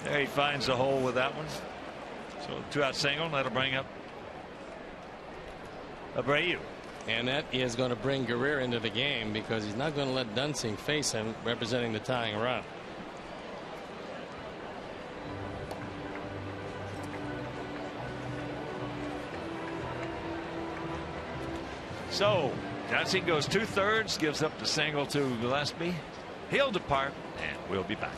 Speaker 1: There he finds the hole with that one. So 2-out single, and that'll bring up Abreu.
Speaker 2: And that is going to bring Guerrero into the game because he's not going to let Dunsing face him, representing the tying run.
Speaker 1: So Dunsing goes 2/3, gives up the single to Gillespie. He'll depart, and we'll be back.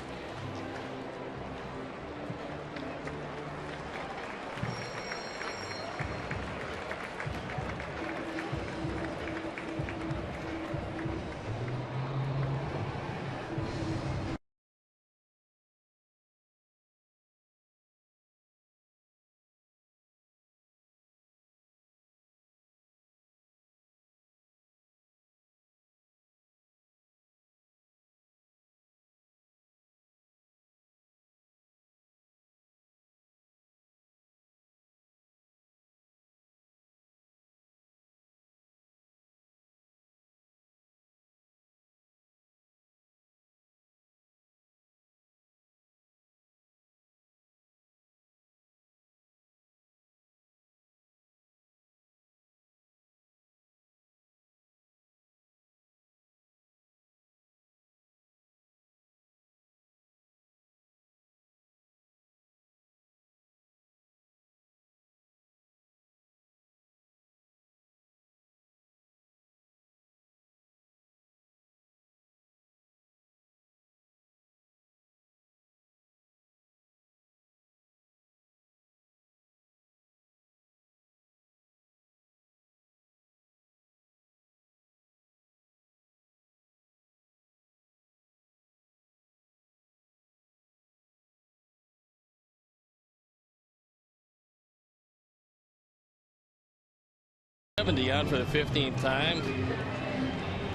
Speaker 2: Out for the 15th time.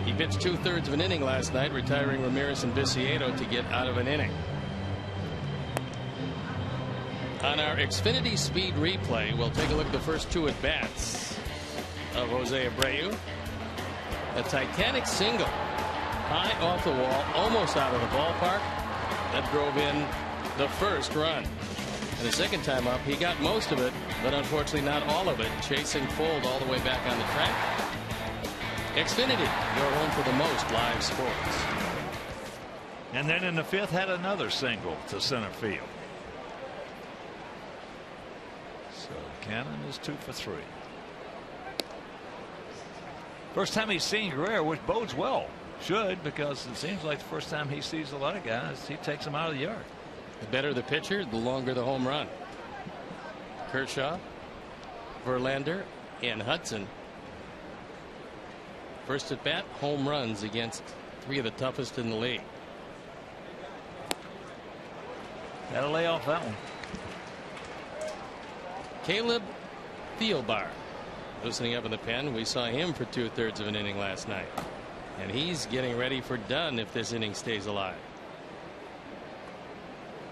Speaker 2: He pitched 2/3 of an inning last night, retiring Ramirez and Viciedo to get out of an inning. On our Xfinity Speed replay, we'll take a look at the first 2 at bats of Jose Abreu. A Titanic single, high off the wall, almost out of the ballpark. That drove in the first run. And the second time up, he got most of it, but unfortunately not all of it, chasing Fold all the way back on the track. Xfinity, your home for the most live sports.
Speaker 1: And then in the 5th, had another single to center field. So Cannon is 2 for 3. First time he's seen Guerrero, which bodes well. Should, because it seems like the first time he sees a lot of guys, he takes them out of the yard.
Speaker 2: The better the pitcher, the longer the home run. Kershaw, Verlander, and Hudson. First at bat, home runs against 3 of the toughest in the league.
Speaker 1: Gotta lay off that one.
Speaker 2: Caleb Thielbar, listening up in the pen. We saw him for 2/3 of an inning last night. And he's getting ready for Dunn if this inning stays alive.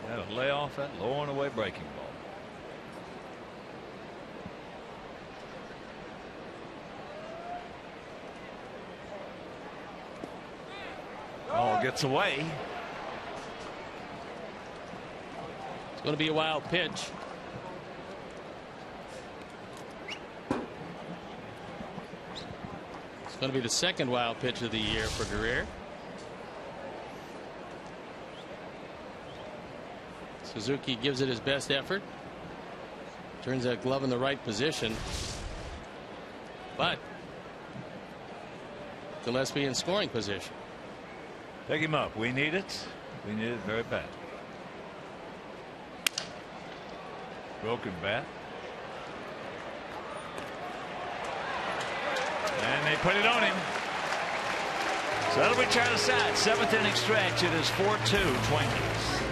Speaker 1: Gotta lay off that low and away breaking ball. Oh, gets away.
Speaker 2: It's going to be a wild pitch. It's going to be the second wild pitch of the year for Guerrero. Suzuki gives it his best effort. Turns that glove in the right position. But Gillespie in scoring position.
Speaker 1: Pick him up. We need it. We need it very bad. Broken bat. And they put it on him. So that'll be turned aside. 7th inning stretch. It is 4-2 Twinkies.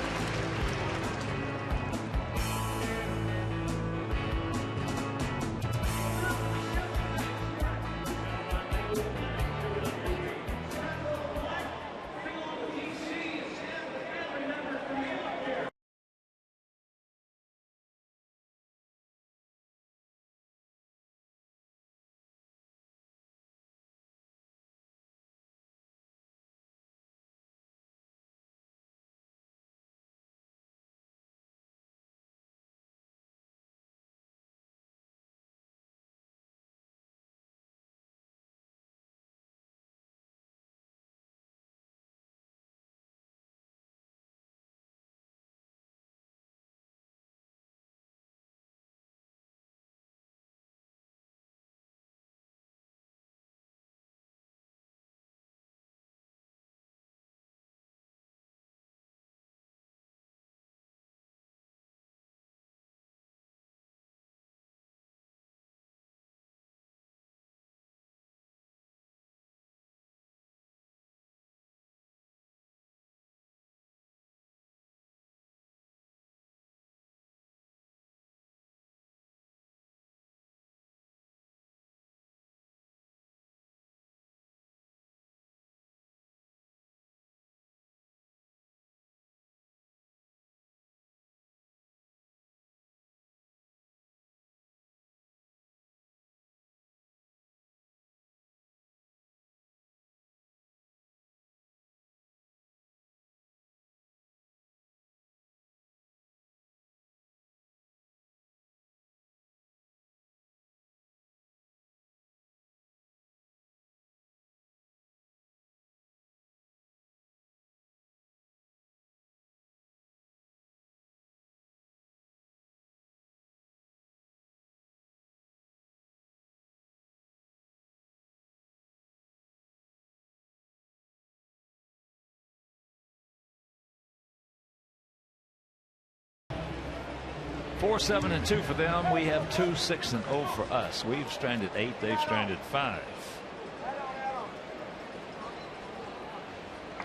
Speaker 1: 4-7-2 for them. We have 2-6-0 for us. We've stranded 8. They've stranded 5.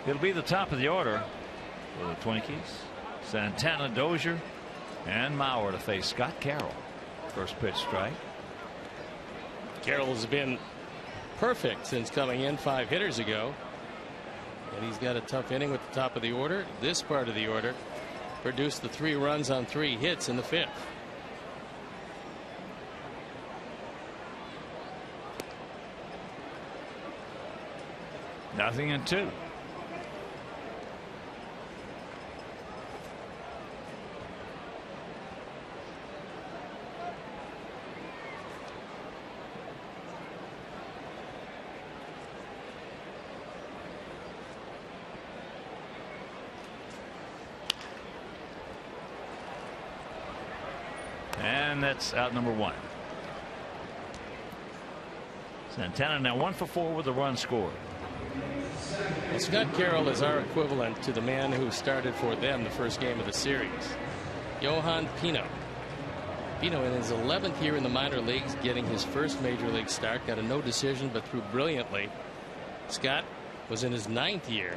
Speaker 1: It'll be the top of the order for the Twinkies. Santana, Dozier, and Mauer to face Scott Carroll. First pitch strike.
Speaker 2: Carroll has been perfect since coming in 5 hitters ago. And he's got a tough inning with the top of the order. This part of the order produced the 3 runs on 3 hits in the 5th.
Speaker 1: Nothing in 2. And that's out number 1. Santana now 1 for 4 with a run scored.
Speaker 2: Well, Scott Carroll is our equivalent to the man who started for them the first game of the series, Johan Pino. Pino in his 11th year in the minor leagues, getting his first major league start, got a no decision but threw brilliantly. Scott was in his 9th year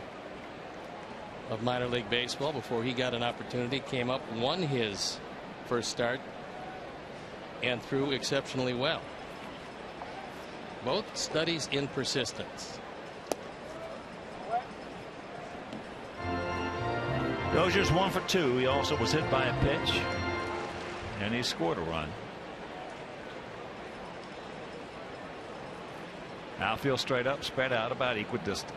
Speaker 2: of minor league baseball before he got an opportunity, came up, won his first start, and threw exceptionally well. Both studies in persistence.
Speaker 1: Dozier's 1 for 2. He also was hit by a pitch, and he scored a run. Outfield straight up, spread out about equidistant.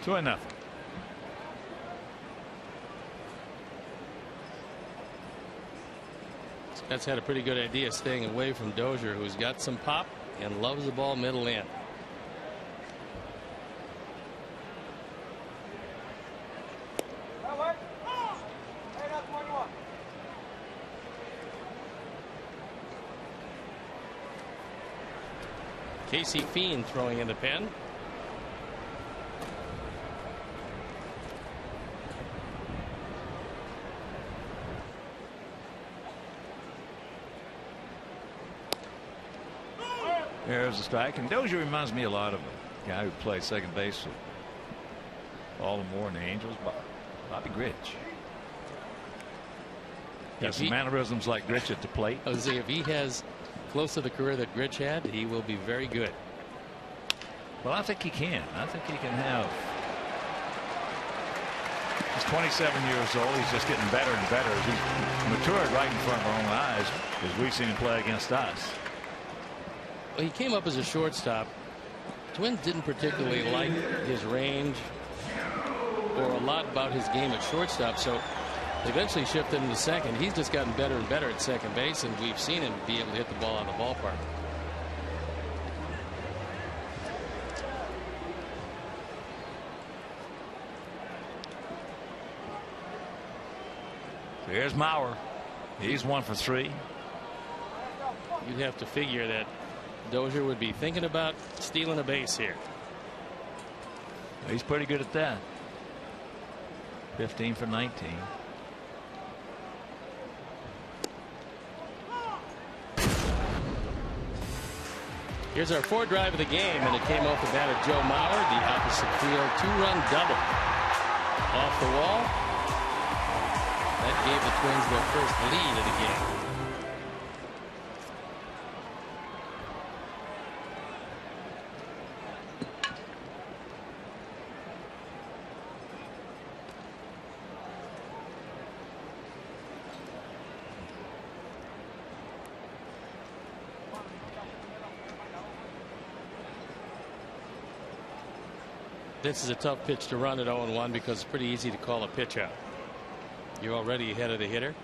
Speaker 1: 2-0.
Speaker 2: Scott's had a pretty good idea staying away from Dozier, who's got some pop and loves the ball middle in. Casey Fiend throwing in the pen.
Speaker 1: There's a strike, and Dozier reminds me a lot of a guy who played second base for Baltimore and the Angels, Bobby Grich. Got some mannerisms like Grich at the plate.
Speaker 2: I was saying, if he has close to the career that Grich had, he will be very good.
Speaker 1: Well, I think he can. I think he can have. He's 27 years old. He's just getting better and better as he's matured right in front of our own eyes as we've seen him play against us.
Speaker 2: Well, he came up as a shortstop. Twins didn't particularly like his range or a lot about his game at shortstop, so they eventually shifted him to second. He's just gotten better and better at second base, and we've seen him be able to hit the ball out of the ballpark.
Speaker 1: So here's Mauer. He's 1 for 3.
Speaker 2: You'd have to figure that Dozier would be thinking about stealing a base here.
Speaker 1: He's pretty good at that. 15 for 19.
Speaker 2: Here's our 4th drive of the game, and it came off the bat of Joe Mauer, the opposite field 2-run double off the wall. That gave the Twins their first lead of the game. This is a tough pitch to run at 0-1 because it's pretty easy to call a pitch out. You're already ahead of the hitter.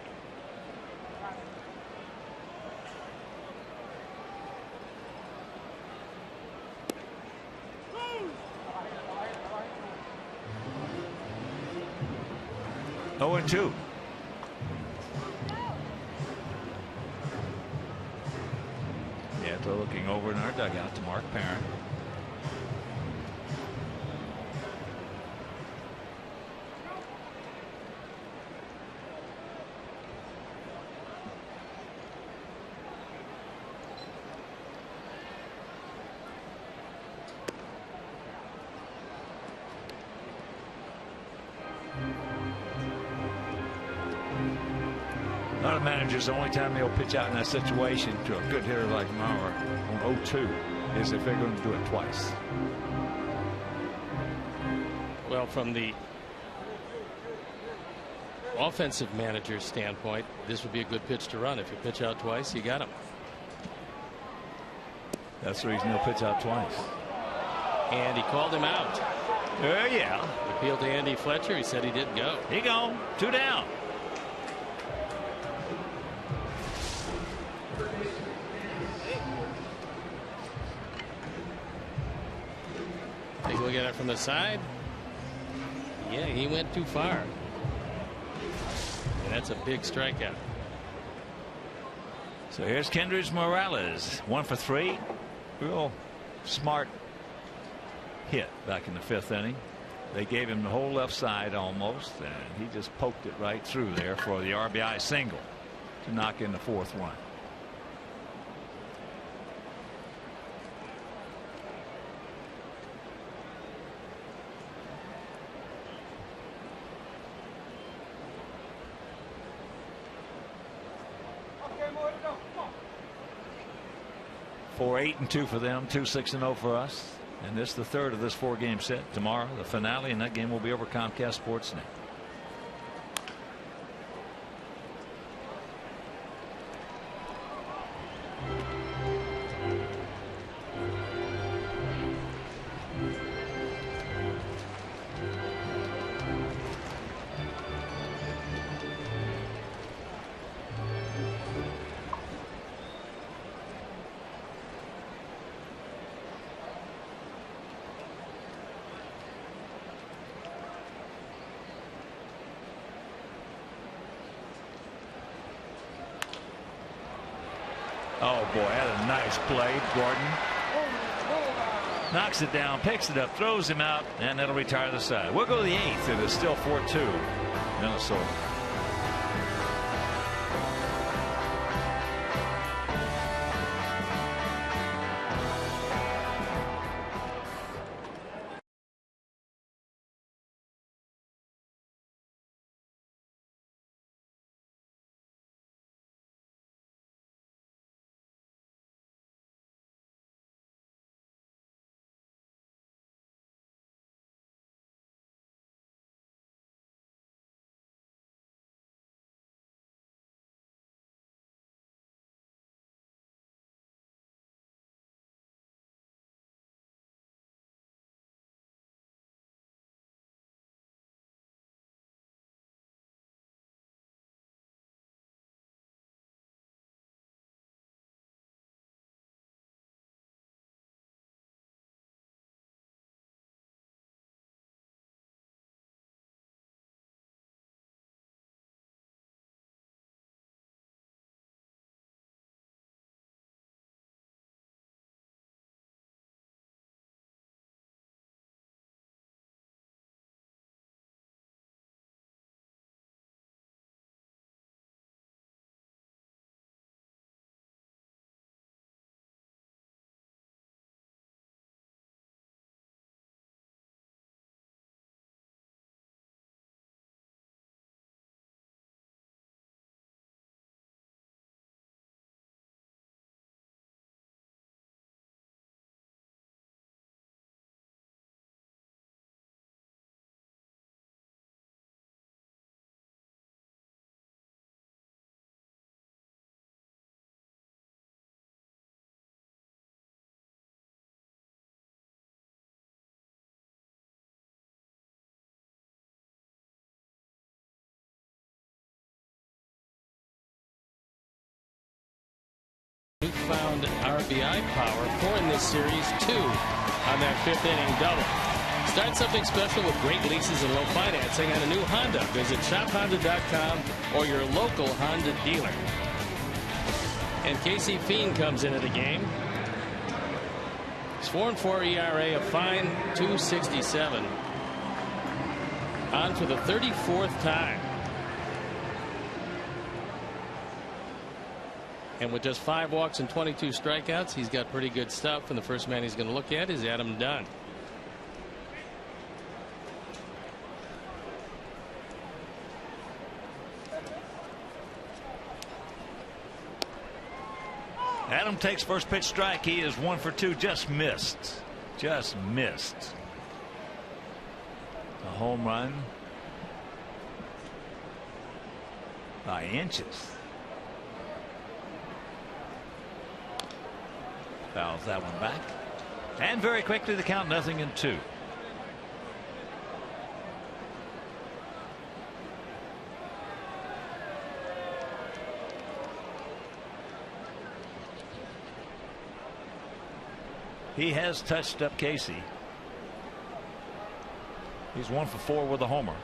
Speaker 1: Oh, and 2. Yeah, they're looking over in our dugout to Mark Parent. of managers, the only time they'll pitch out in that situation to a good hitter like Mauer on 0-2 is if they're going to do it twice.
Speaker 2: Well, from the offensive manager's standpoint, this would be a good pitch to run. If you pitch out twice, you got him.
Speaker 1: That's the reason he'll pitch out twice.
Speaker 2: And he called him out.
Speaker 1: Yeah.
Speaker 2: Appealed to Andy Fletcher. He said he didn't go.
Speaker 1: He gone. 2 down.
Speaker 2: Take a look at it from the side. Yeah, he went too far. And that's a big strikeout.
Speaker 1: So here's Kendrys Morales, 1 for 3. Real smart hit back in the 5th inning. They gave him the whole left side almost, and he just poked it right through there for the RBI single to knock in the 4th one. For 8-2 for them, 2-6-0 for us. And this is the 3rd of this 4-game set. Tomorrow, the finale, and that game will be over Comcast Sportsnet. Oh, boy, had a nice play. Gordon knocks it down, picks it up, throws him out, and that'll retire the side. We'll go to the 8th, and it's still 4-2 Minnesota.
Speaker 2: Newfound RBI power, 4 in this series, 2 on that 5th inning double. Start something special with great leases and low financing on a new Honda. Visit shophonda.com or your local Honda dealer. And Casey Fiend comes into the game. His 4-4 ERA, a fine 2.67. On for the 34th time. And with just 5 walks and 22 strikeouts, he's got pretty good stuff. And the first man he's going to look at is Adam Dunn.
Speaker 1: Adam takes first pitch strike. He is 1 for 2. Just missed. Just missed. A home run by inches. Fouls that one back. And very quickly the count 0-2. He has touched up Casey. He's 1 for 4 with a homer.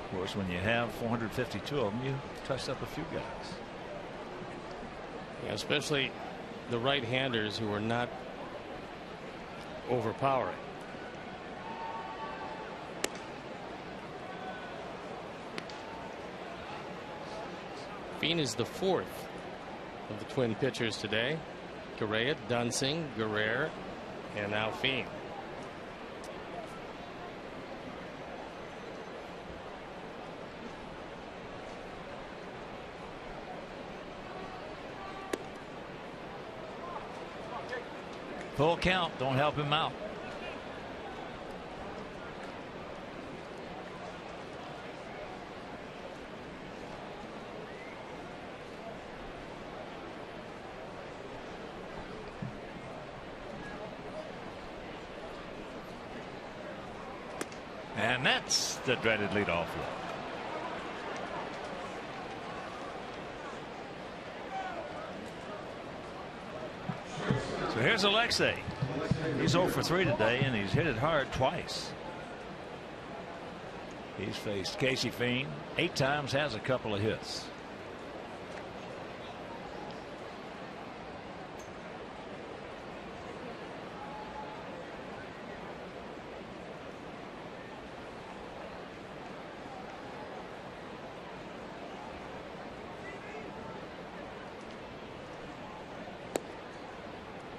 Speaker 1: Of course, when you have 452 of them, you touched up a few guys.
Speaker 2: Yeah, especially the right-handers who are not overpowering. Fien is the 4th of the Twin pitchers today. Correa, Dunsing, Guerrero, and now Fien.
Speaker 1: Full count. Don't help him out. And that's the dreaded leadoff walk. So here's Alexei. He's 0 for 3 today, and he's hit it hard twice. He's faced Casey Fien 8 times, has a couple of hits.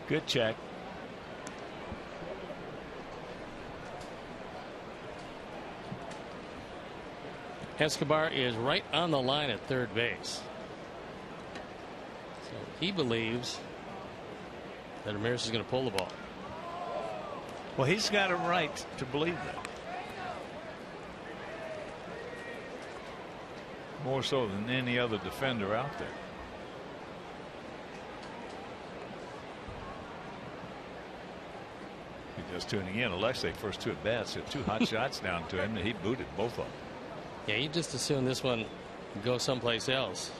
Speaker 1: Good check.
Speaker 2: Escobar is right on the line at third base. So he believes that Ramirez is going to pull the ball.
Speaker 1: Well, he's got a right to believe that. More so than any other defender out there. Just tuning in, Alexei first 2 at bats hit 2 hot shots down to him, and he booted both of them.
Speaker 2: Yeah, you just assume this one would go someplace else.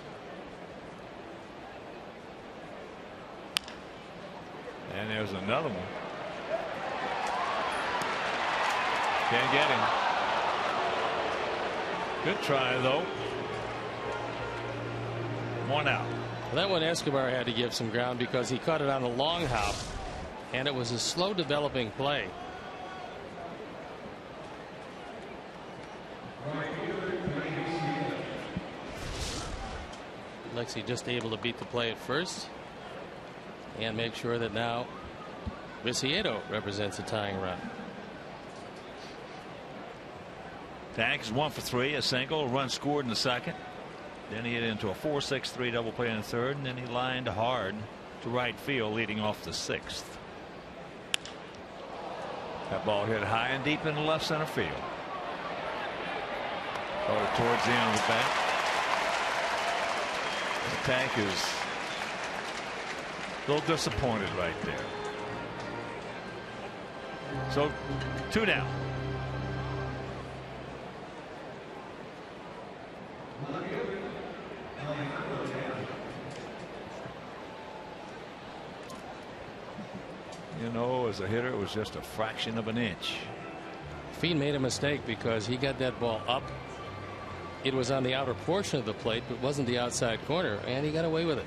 Speaker 1: And there's another one. Can't get him. Good try though. 1 out.
Speaker 2: Well, that one Escobar had to give some ground because he caught it on a long hop. And it was a slow developing play. Alexei just able to beat the play at first and make sure that now Viciedo represents a tying run.
Speaker 1: Tank is 1 for 3, a single, a run scored in the second. Then he hit into a 4-6-3 double play in the third, and then he lined hard to right field, leading off the 6th. That ball hit high and deep in the left center field. Or towards the end of the bat. The Tank is a little disappointed right there. So 2 down. You know, as a hitter, it was just a fraction of an inch.
Speaker 2: Fien made a mistake because he got that ball up. It was on the outer portion of the plate, but wasn't the outside corner, and he got away with it.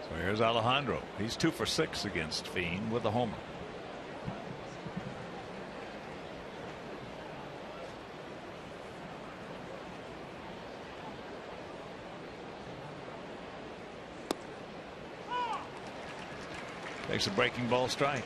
Speaker 1: So here's Alejandro. He's 2 for 6 against Fien with a homer. Takes a breaking ball strike.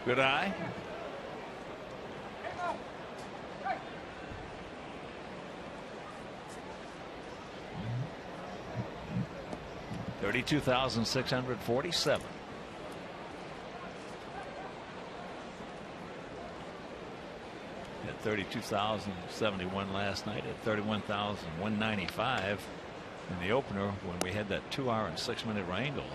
Speaker 1: Good eye. $32,647. At 32,071 last night. At 31,195 in the opener when we had that 2-hour and 6-minute rain delay.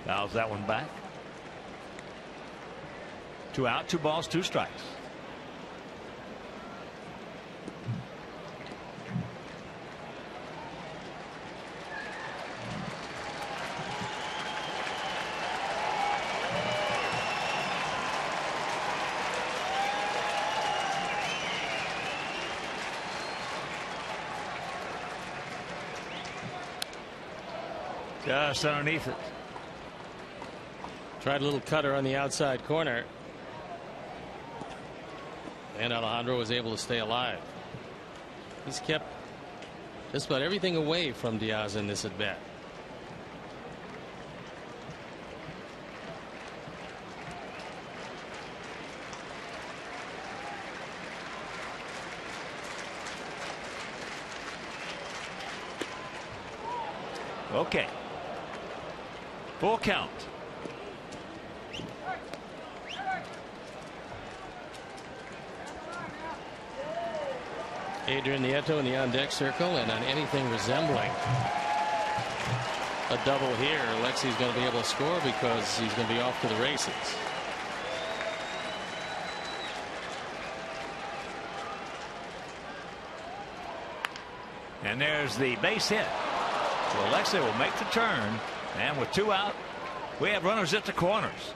Speaker 1: Fouls that one back. 2 out, 2 balls, 2 strikes. Just underneath it.
Speaker 2: Tried a little cutter on the outside corner. And Alejandro was able to stay alive. He's kept just about everything away from Diaz in this at bat.
Speaker 1: Okay. Full count.
Speaker 2: Adrian Nieto in the on-deck circle, and on anything resembling a double here, Alexi's going to be able to score because he's going to be off to the races.
Speaker 1: And there's the base hit. So Alexei will make the turn, and with 2 out, we have runners at the corners.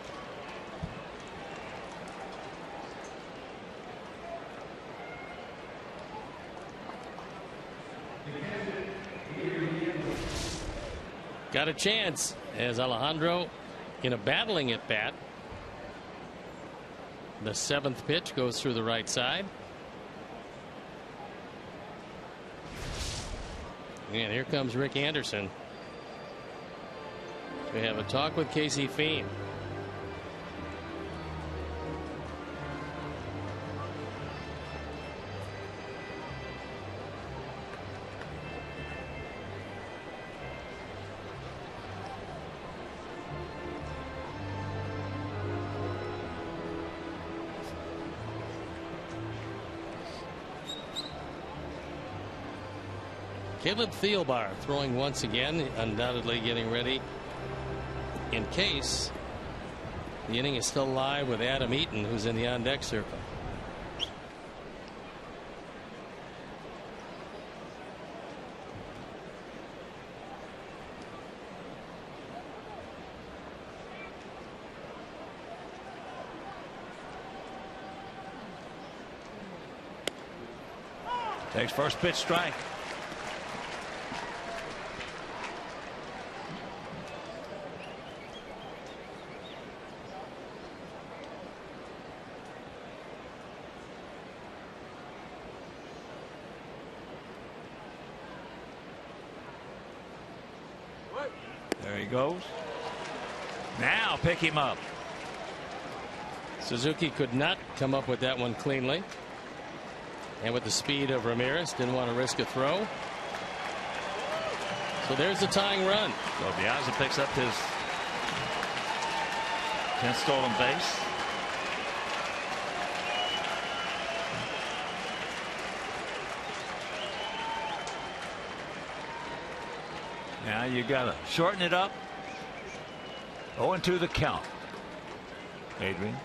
Speaker 2: Got a chance as Alejandro in a battling at bat. The 7th pitch goes through the right side. And here comes Rick Anderson. We have a talk with Casey Fiend. Caleb Thielbar throwing once again, undoubtedly getting ready in case the inning is still alive with Adam Eaton, who's in the on-deck circle.
Speaker 1: Takes first pitch strike. There he goes. Now pick him up.
Speaker 2: Suzuki could not come up with that one cleanly. And with the speed of Ramirez, didn't want to risk a throw. So there's the tying run.
Speaker 1: So Diaz picks up his 10th stolen base. Now you got to shorten it up. 0-2 the count. Adrian.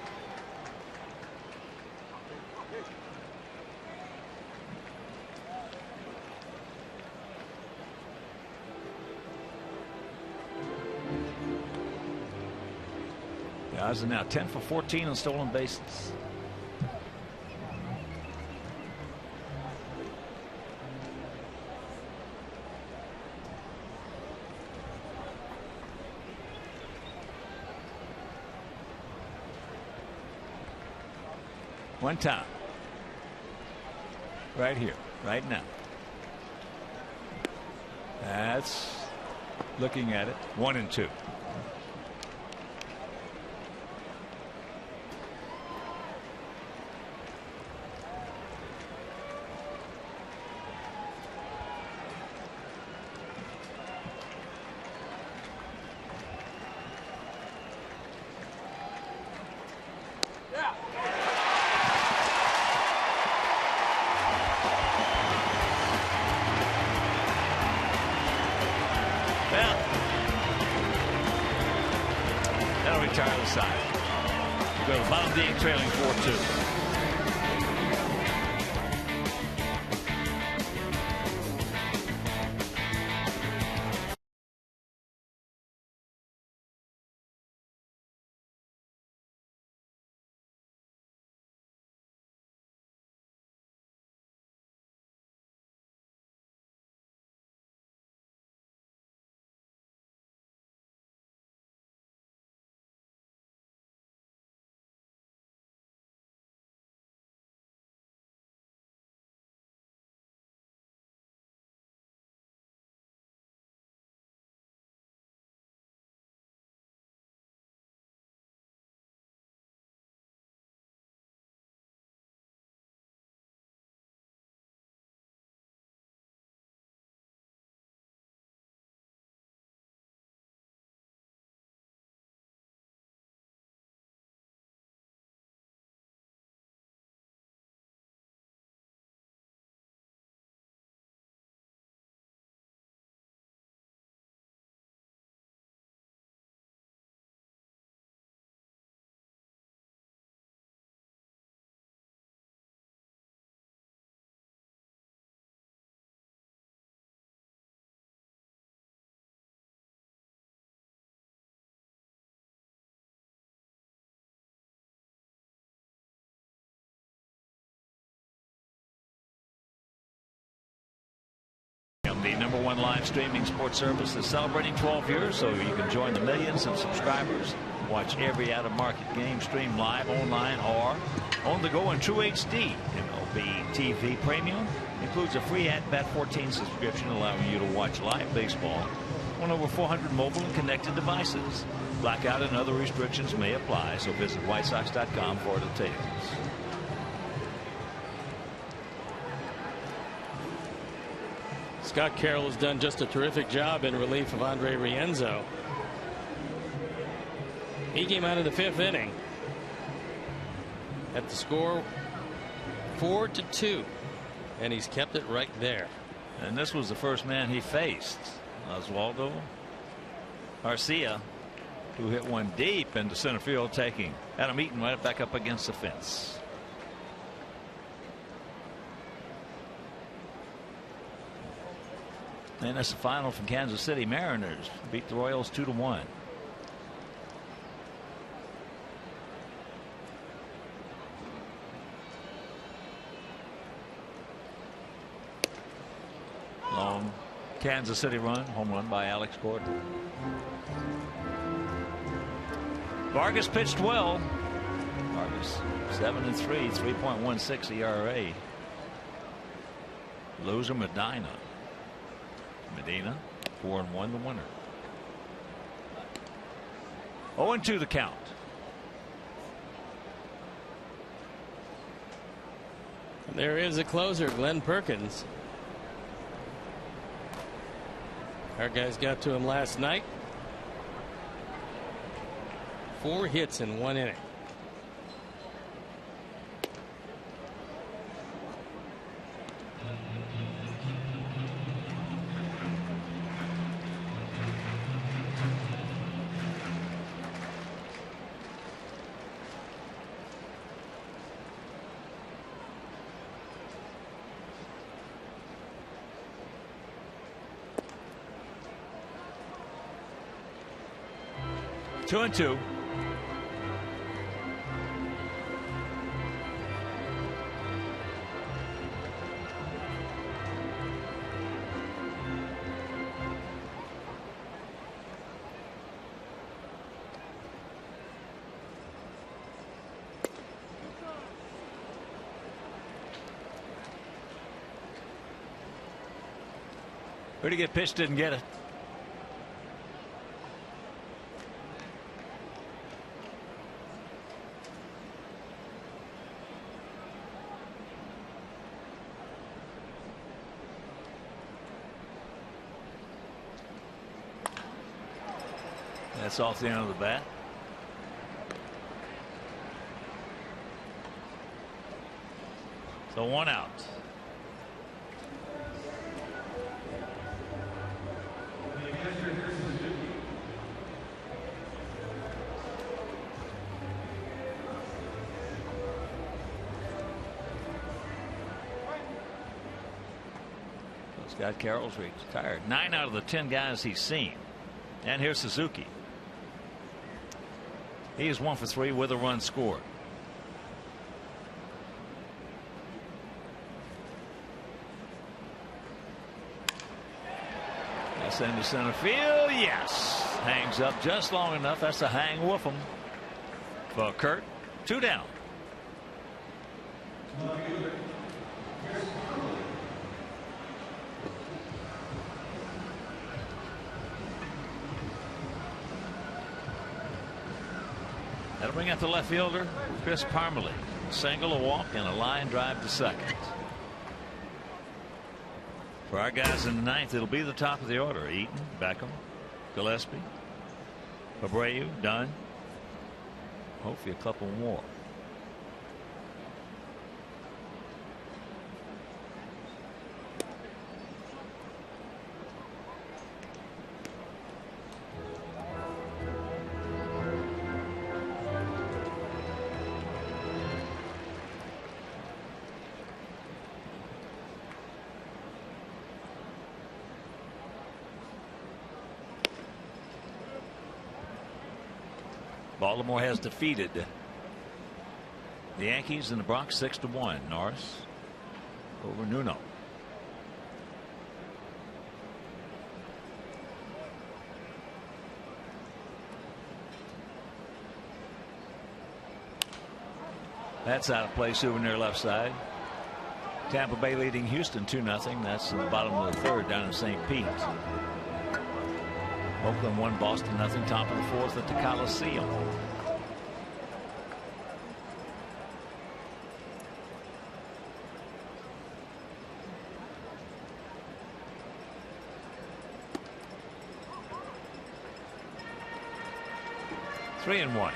Speaker 1: The Eyes are now 10 for 14 on stolen bases. One time. Right here, right now. That's looking at it. 1-2. Trailing 4-2. The #1 live streaming sports service is celebrating 12 years, so you can join the millions of subscribers. Watch every out-of-market game stream live, online, or on the go in True HD. MLB TV Premium includes a free at-bat 14 subscription, allowing you to watch live baseball on over 400 mobile and connected devices. Blackout and other restrictions may apply, so visit WhiteSox.com for details.
Speaker 2: Scott Carroll has done just a terrific job in relief of Andre Rienzo. He came out of the 5th inning at the score 4-2, and he's kept it right there.
Speaker 1: And this was the first man he faced, Oswaldo Arcia, who hit one deep into center field, taking Adam Eaton right back up against the fence. And that's the final from Kansas City. Mariners beat the Royals 2-1. Long Kansas City run, home run by Alex Gordon. Vargas pitched well. Vargas 7-3, 3.16 ERA. Loser Medina 4-1 the winner. 0-2 the count.
Speaker 2: And there is a closer, Glenn Perkins. Our guys got to him last night. 4 hits in 1 inning.
Speaker 1: 2-2. Pretty good pitch, didn't get it. That's off the end of the bat. So 1 out. Scott Carroll's retired 9 out of the 10 guys he's seen. And here's Suzuki. He is 1 for 3 with a run scored. That's into center field. Yes. Hangs up just long enough. That's a hang woof 'em for Kurt. 2 down. That'll bring out the left fielder, Chris Parmelee. Single, a walk, and a line drive to second. For our guys in the 9th, it'll be the top of the order. Eaton, Beckham, Gillespie, Abreu, Dunn. Hopefully a couple more. Baltimore has defeated the Yankees in the Bronx 6-1. Norris over Nuno. That's out of play. Souvenir left side. Tampa Bay leading Houston 2-0. That's in the bottom of the 3rd down in St. Pete. Oakland won Boston 0. Top of the 4th at the Coliseum. Three and 1.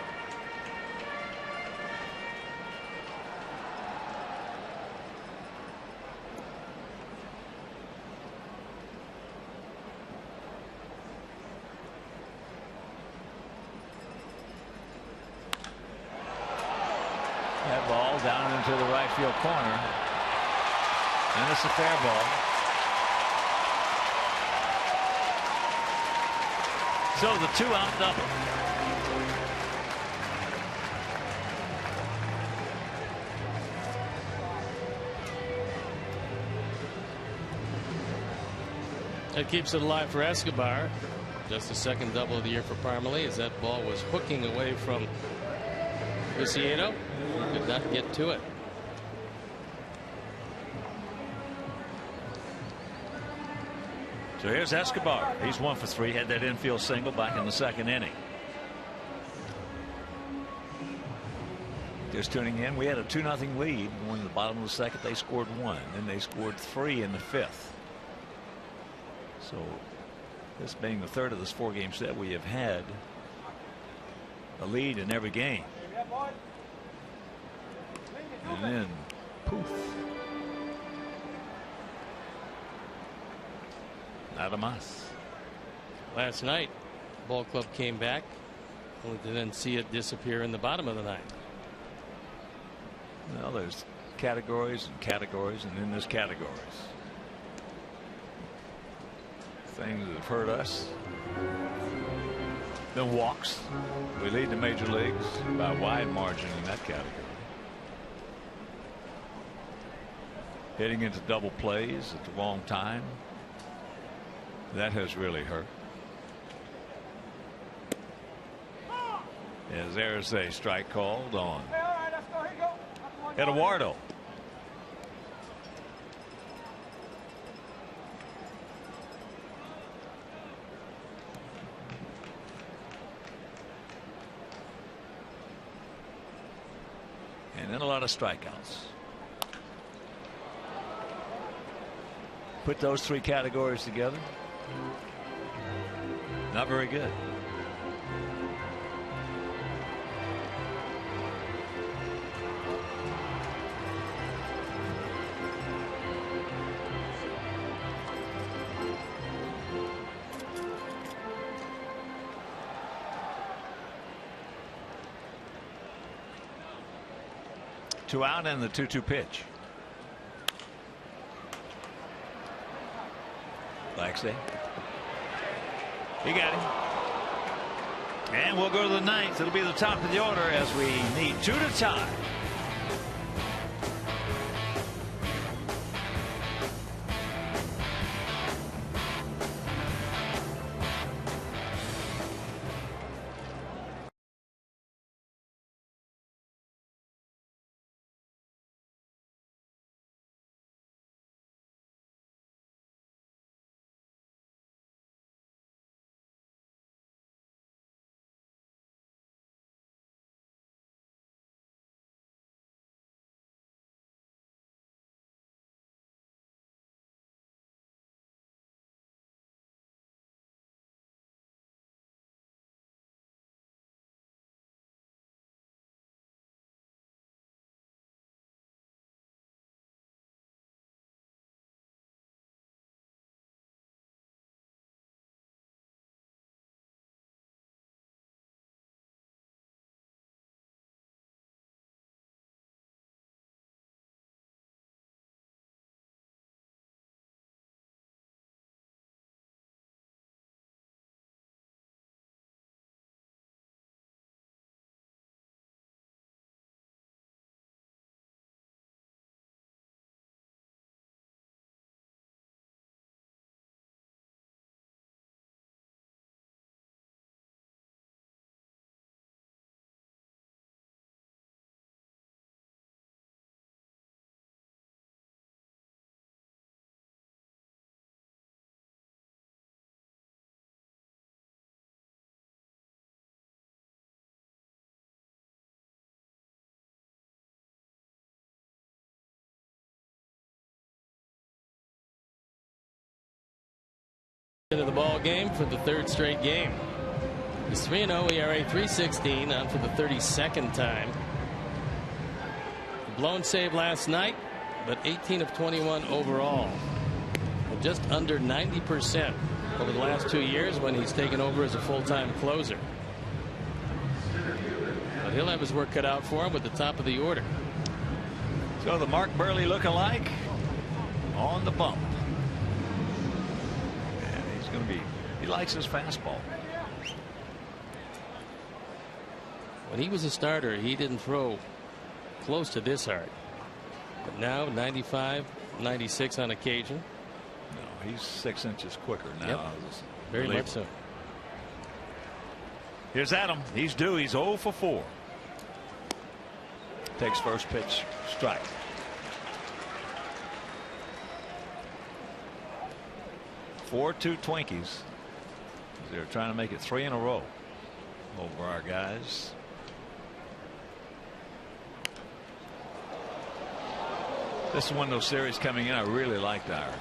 Speaker 1: That ball down into the right field corner. And it's a fair ball. So the 2-out double.
Speaker 2: That keeps it alive for Escobar. Just the 2nd double of the year for Parmelee as that ball was hooking away from Viciedo. He could not get to it.
Speaker 1: So here's Escobar. He's 1 for 3. Had that infield single back in the 2nd inning. Just tuning in, we had a 2-0 lead. When in the bottom of the 2nd, they scored 1. Then they scored 3 in the 5th. So this being the 3rd of this 4-game set, we have had a lead in every game. And then poof. Nada más.
Speaker 2: Last night, ball club came back, only to then see it disappear in the bottom of the 9th.
Speaker 1: Well, there's categories and categories, and then there's categories. Things that have hurt us, The walks. We lead the major leagues by a wide margin in that category. Hitting into double plays at the wrong time. That has really hurt. As there's a strike called on Eduardo. And then a lot of strikeouts. Put those three categories together. Not very good. Two out and the 2-2 pitch. Blackstay. He got him. And we'll go to the ninth. It'll be the top of the order as we need 2 to tie.
Speaker 2: Into the ball game for the third straight game. He's 3-0 ERA, 3.16 on for the 32nd time. Blown save last night, but 18 of 21 overall. Just under 90% over the last 2 years when he's taken over as a full-time closer. But he'll have his work cut out for him with the top of the order.
Speaker 1: So the Mark Burley lookalike on the bump. He likes his fastball.
Speaker 2: When he was a starter, he didn't throw close to this hard. But now 95, 96 on occasion.
Speaker 1: No, he's 6 inches quicker now.
Speaker 2: Yep. Very much so.
Speaker 1: Here's Adam. He's due. He's 0 for 4. Takes first pitch, strike. Four 2 Twinkies. They're trying to make it 3 in a row over our guys. This is one of those series coming in. I really liked our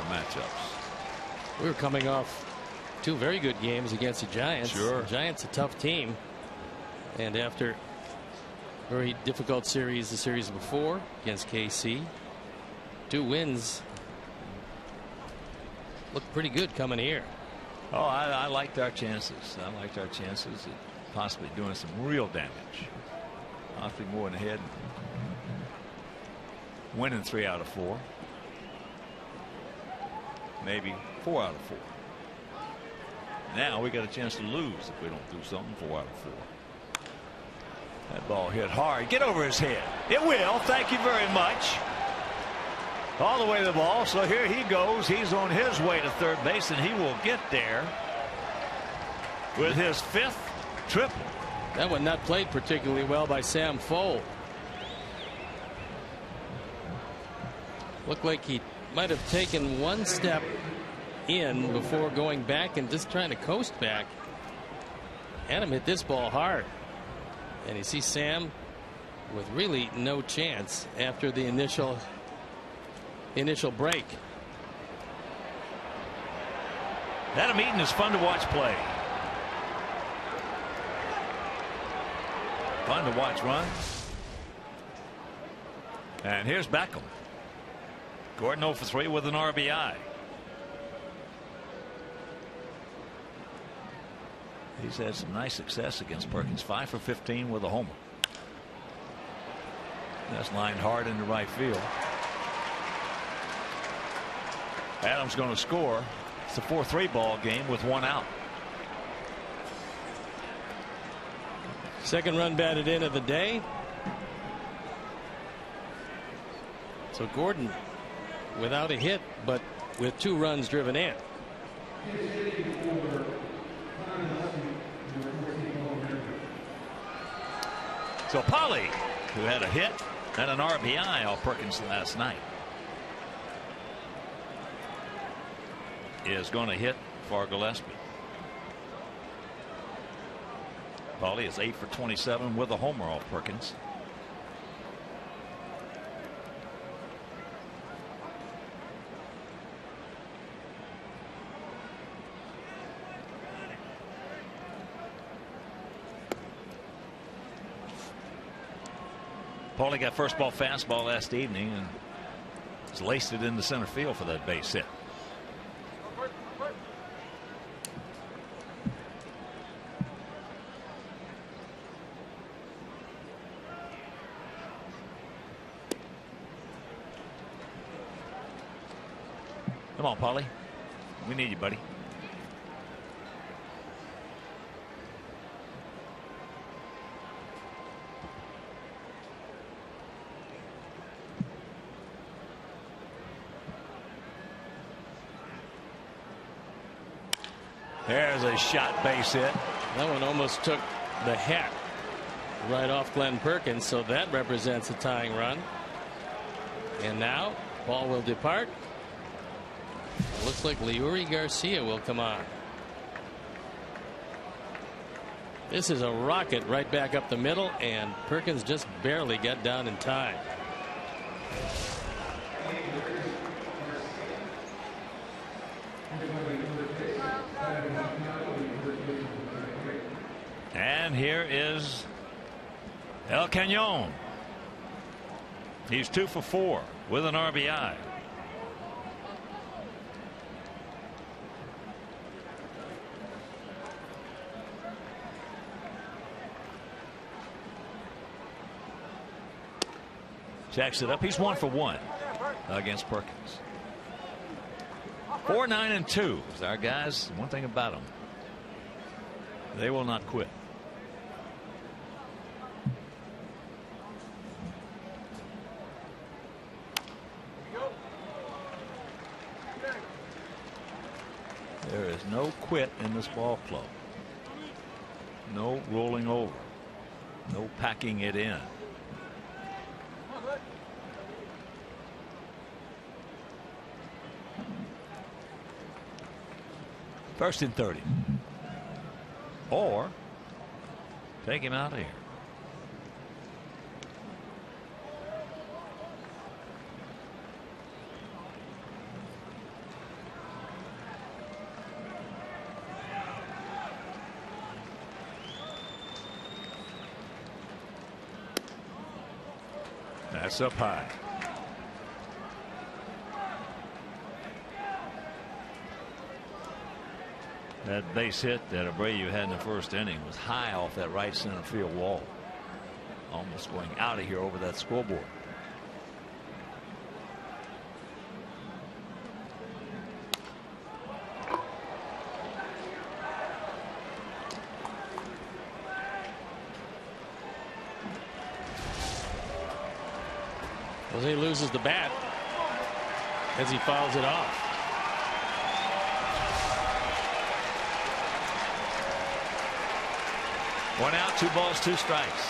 Speaker 1: matchups.
Speaker 2: We were coming off 2 very good games against the Giants.
Speaker 1: Sure.
Speaker 2: The Giants a tough team. And after a very difficult series the series before against KC, 2 wins. Looked pretty good coming here.
Speaker 1: Oh, I liked our chances. I liked our chances at possibly doing some real damage. Possibly more in the head. Winning 3 out of 4. Maybe 4 out of 4. Now we got a chance to lose if we don't do something. 4 out of 4. That ball hit hard. Get over his head. It will. Thank you very much. All the way to the ball. So here he goes. He's on his way to third base, and he will get there with his 5th triple.
Speaker 2: That one not played particularly well by Sam Fole. Looked like he might have taken one step in before going back and just trying to coast back. Adam hit this ball hard. And you see Sam with really no chance after the initial break.
Speaker 1: Adam Eaton is fun to watch play. Fun to watch run. And here's Beckham. Gordon 0 for 3 with an RBI. He's had some nice success against Perkins. 5 for 15 with a homer. That's lined hard into right field. Adams going to score. It's a 4-3 ball game with 1 out.
Speaker 2: Second run batted in of the day. So Gordon without a hit, but with 2 runs driven in.
Speaker 1: So Polly, who had a hit and an RBI off Perkins last night, is going to hit for Gillespie. Polly is 8 for 27 with a homer off Perkins. Paulie got first ball fastball last evening and has laced it into center field for that base hit. Come on, Paulie. We need you, buddy. There's a shot base hit.
Speaker 2: That one almost took the hat right off Glenn Perkins, so that represents a tying run. And now ball will depart. Looks like Leury Garcia will come on. This is a rocket right back up the middle, and Perkins just barely got down in time.
Speaker 1: And here is El Cañon. He's 2 for 4 with an RBI. Jacks it up. He's 1 for 1 against Perkins. 4-9-2 is our guys. One thing about them, they will not quit. There is no quit in this ball club. No rolling over. No packing it in. First and 30. Or take him out of here. That's up high. That base hit that Abreu had in the first inning was high off that right center field wall. Almost going out of here over that scoreboard.
Speaker 2: Jose loses the bat as he fouls it off.
Speaker 1: One out, 2 balls, 2 strikes.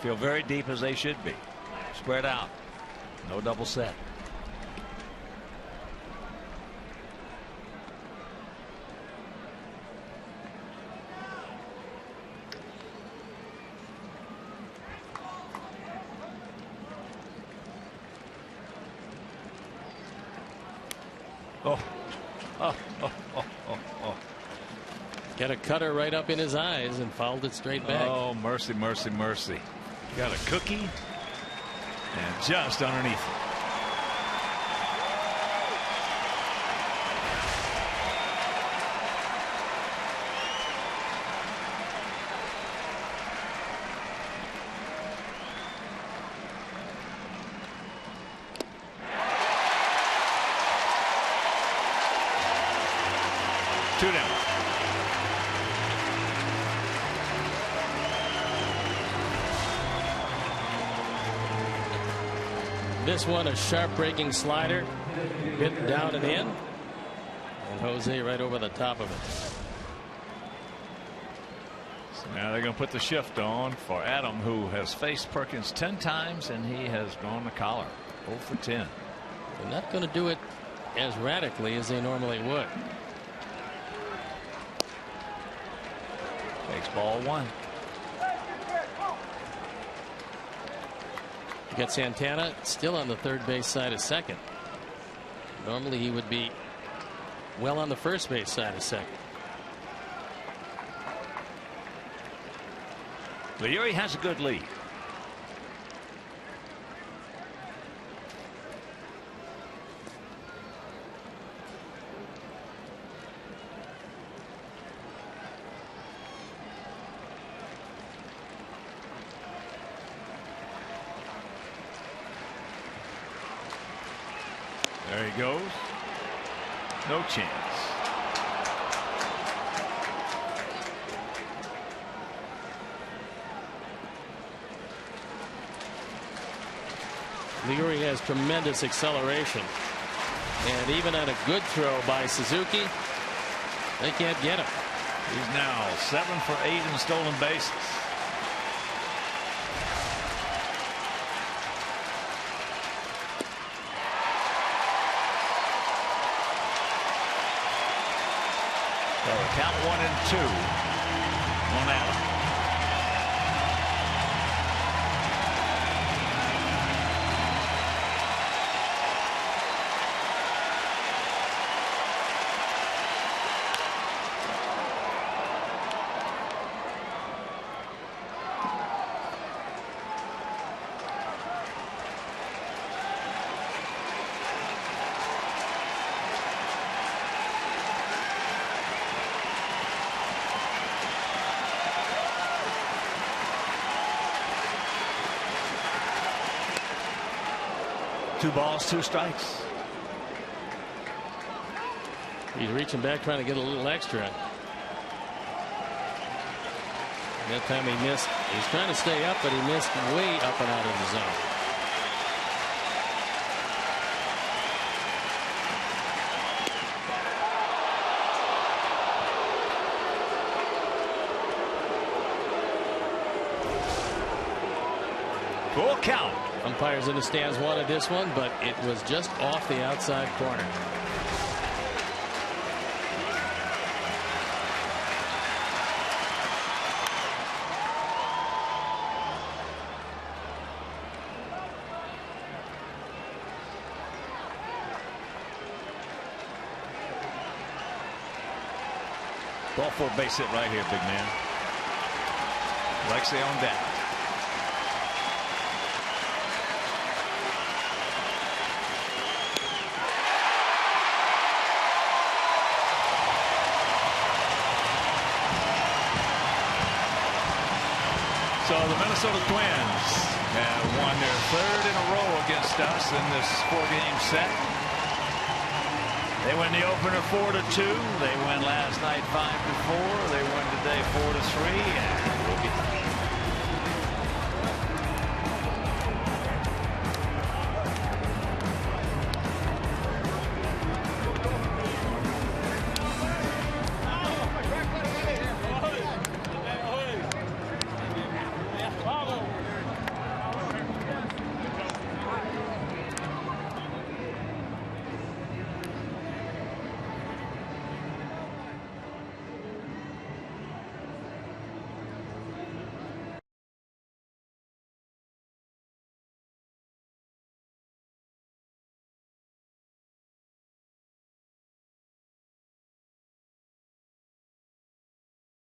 Speaker 1: Feel very deep as they should be. Spread out. No double set. Oh. Oh, oh, oh, oh, oh.
Speaker 2: Got a cutter right up in his eyes and fouled it straight back.
Speaker 1: Oh, mercy, mercy, mercy. Got a cookie and just underneath it. Two down.
Speaker 2: This one, a sharp breaking slider, hit down and in, and Jose right over the top of it.
Speaker 1: So now they're going to put the shift on for Adam, who has faced Perkins 10 times and he has gone the collar. 0 for 10.
Speaker 2: They're not going to do it as radically as they normally would.
Speaker 1: Takes ball 1.
Speaker 2: You got Santana still on the third base side of second. Normally he would be well on the first base side of second.
Speaker 1: Leary has a good lead. There he goes. No chance.
Speaker 2: Leary has tremendous acceleration. And even on a good throw by Suzuki, they can't get him.
Speaker 1: He's now 7 for 8 in stolen bases. Count 1 and 2 on Allen. Two balls, 2 strikes.
Speaker 2: He's reaching back trying to get a little extra. That time he missed. He's trying to stay up, but he missed way up and out of the zone.
Speaker 1: Full count.
Speaker 2: Umpires in the stands wanted this one, but it was just off the outside corner.
Speaker 1: Ball 4 base hit right here, big man. Like say on that. So the Minnesota Twins have won their third in a row against us in this 4-game set. They win the opener 4-2. They win last night 5-4. They win today 4-3. And we'll get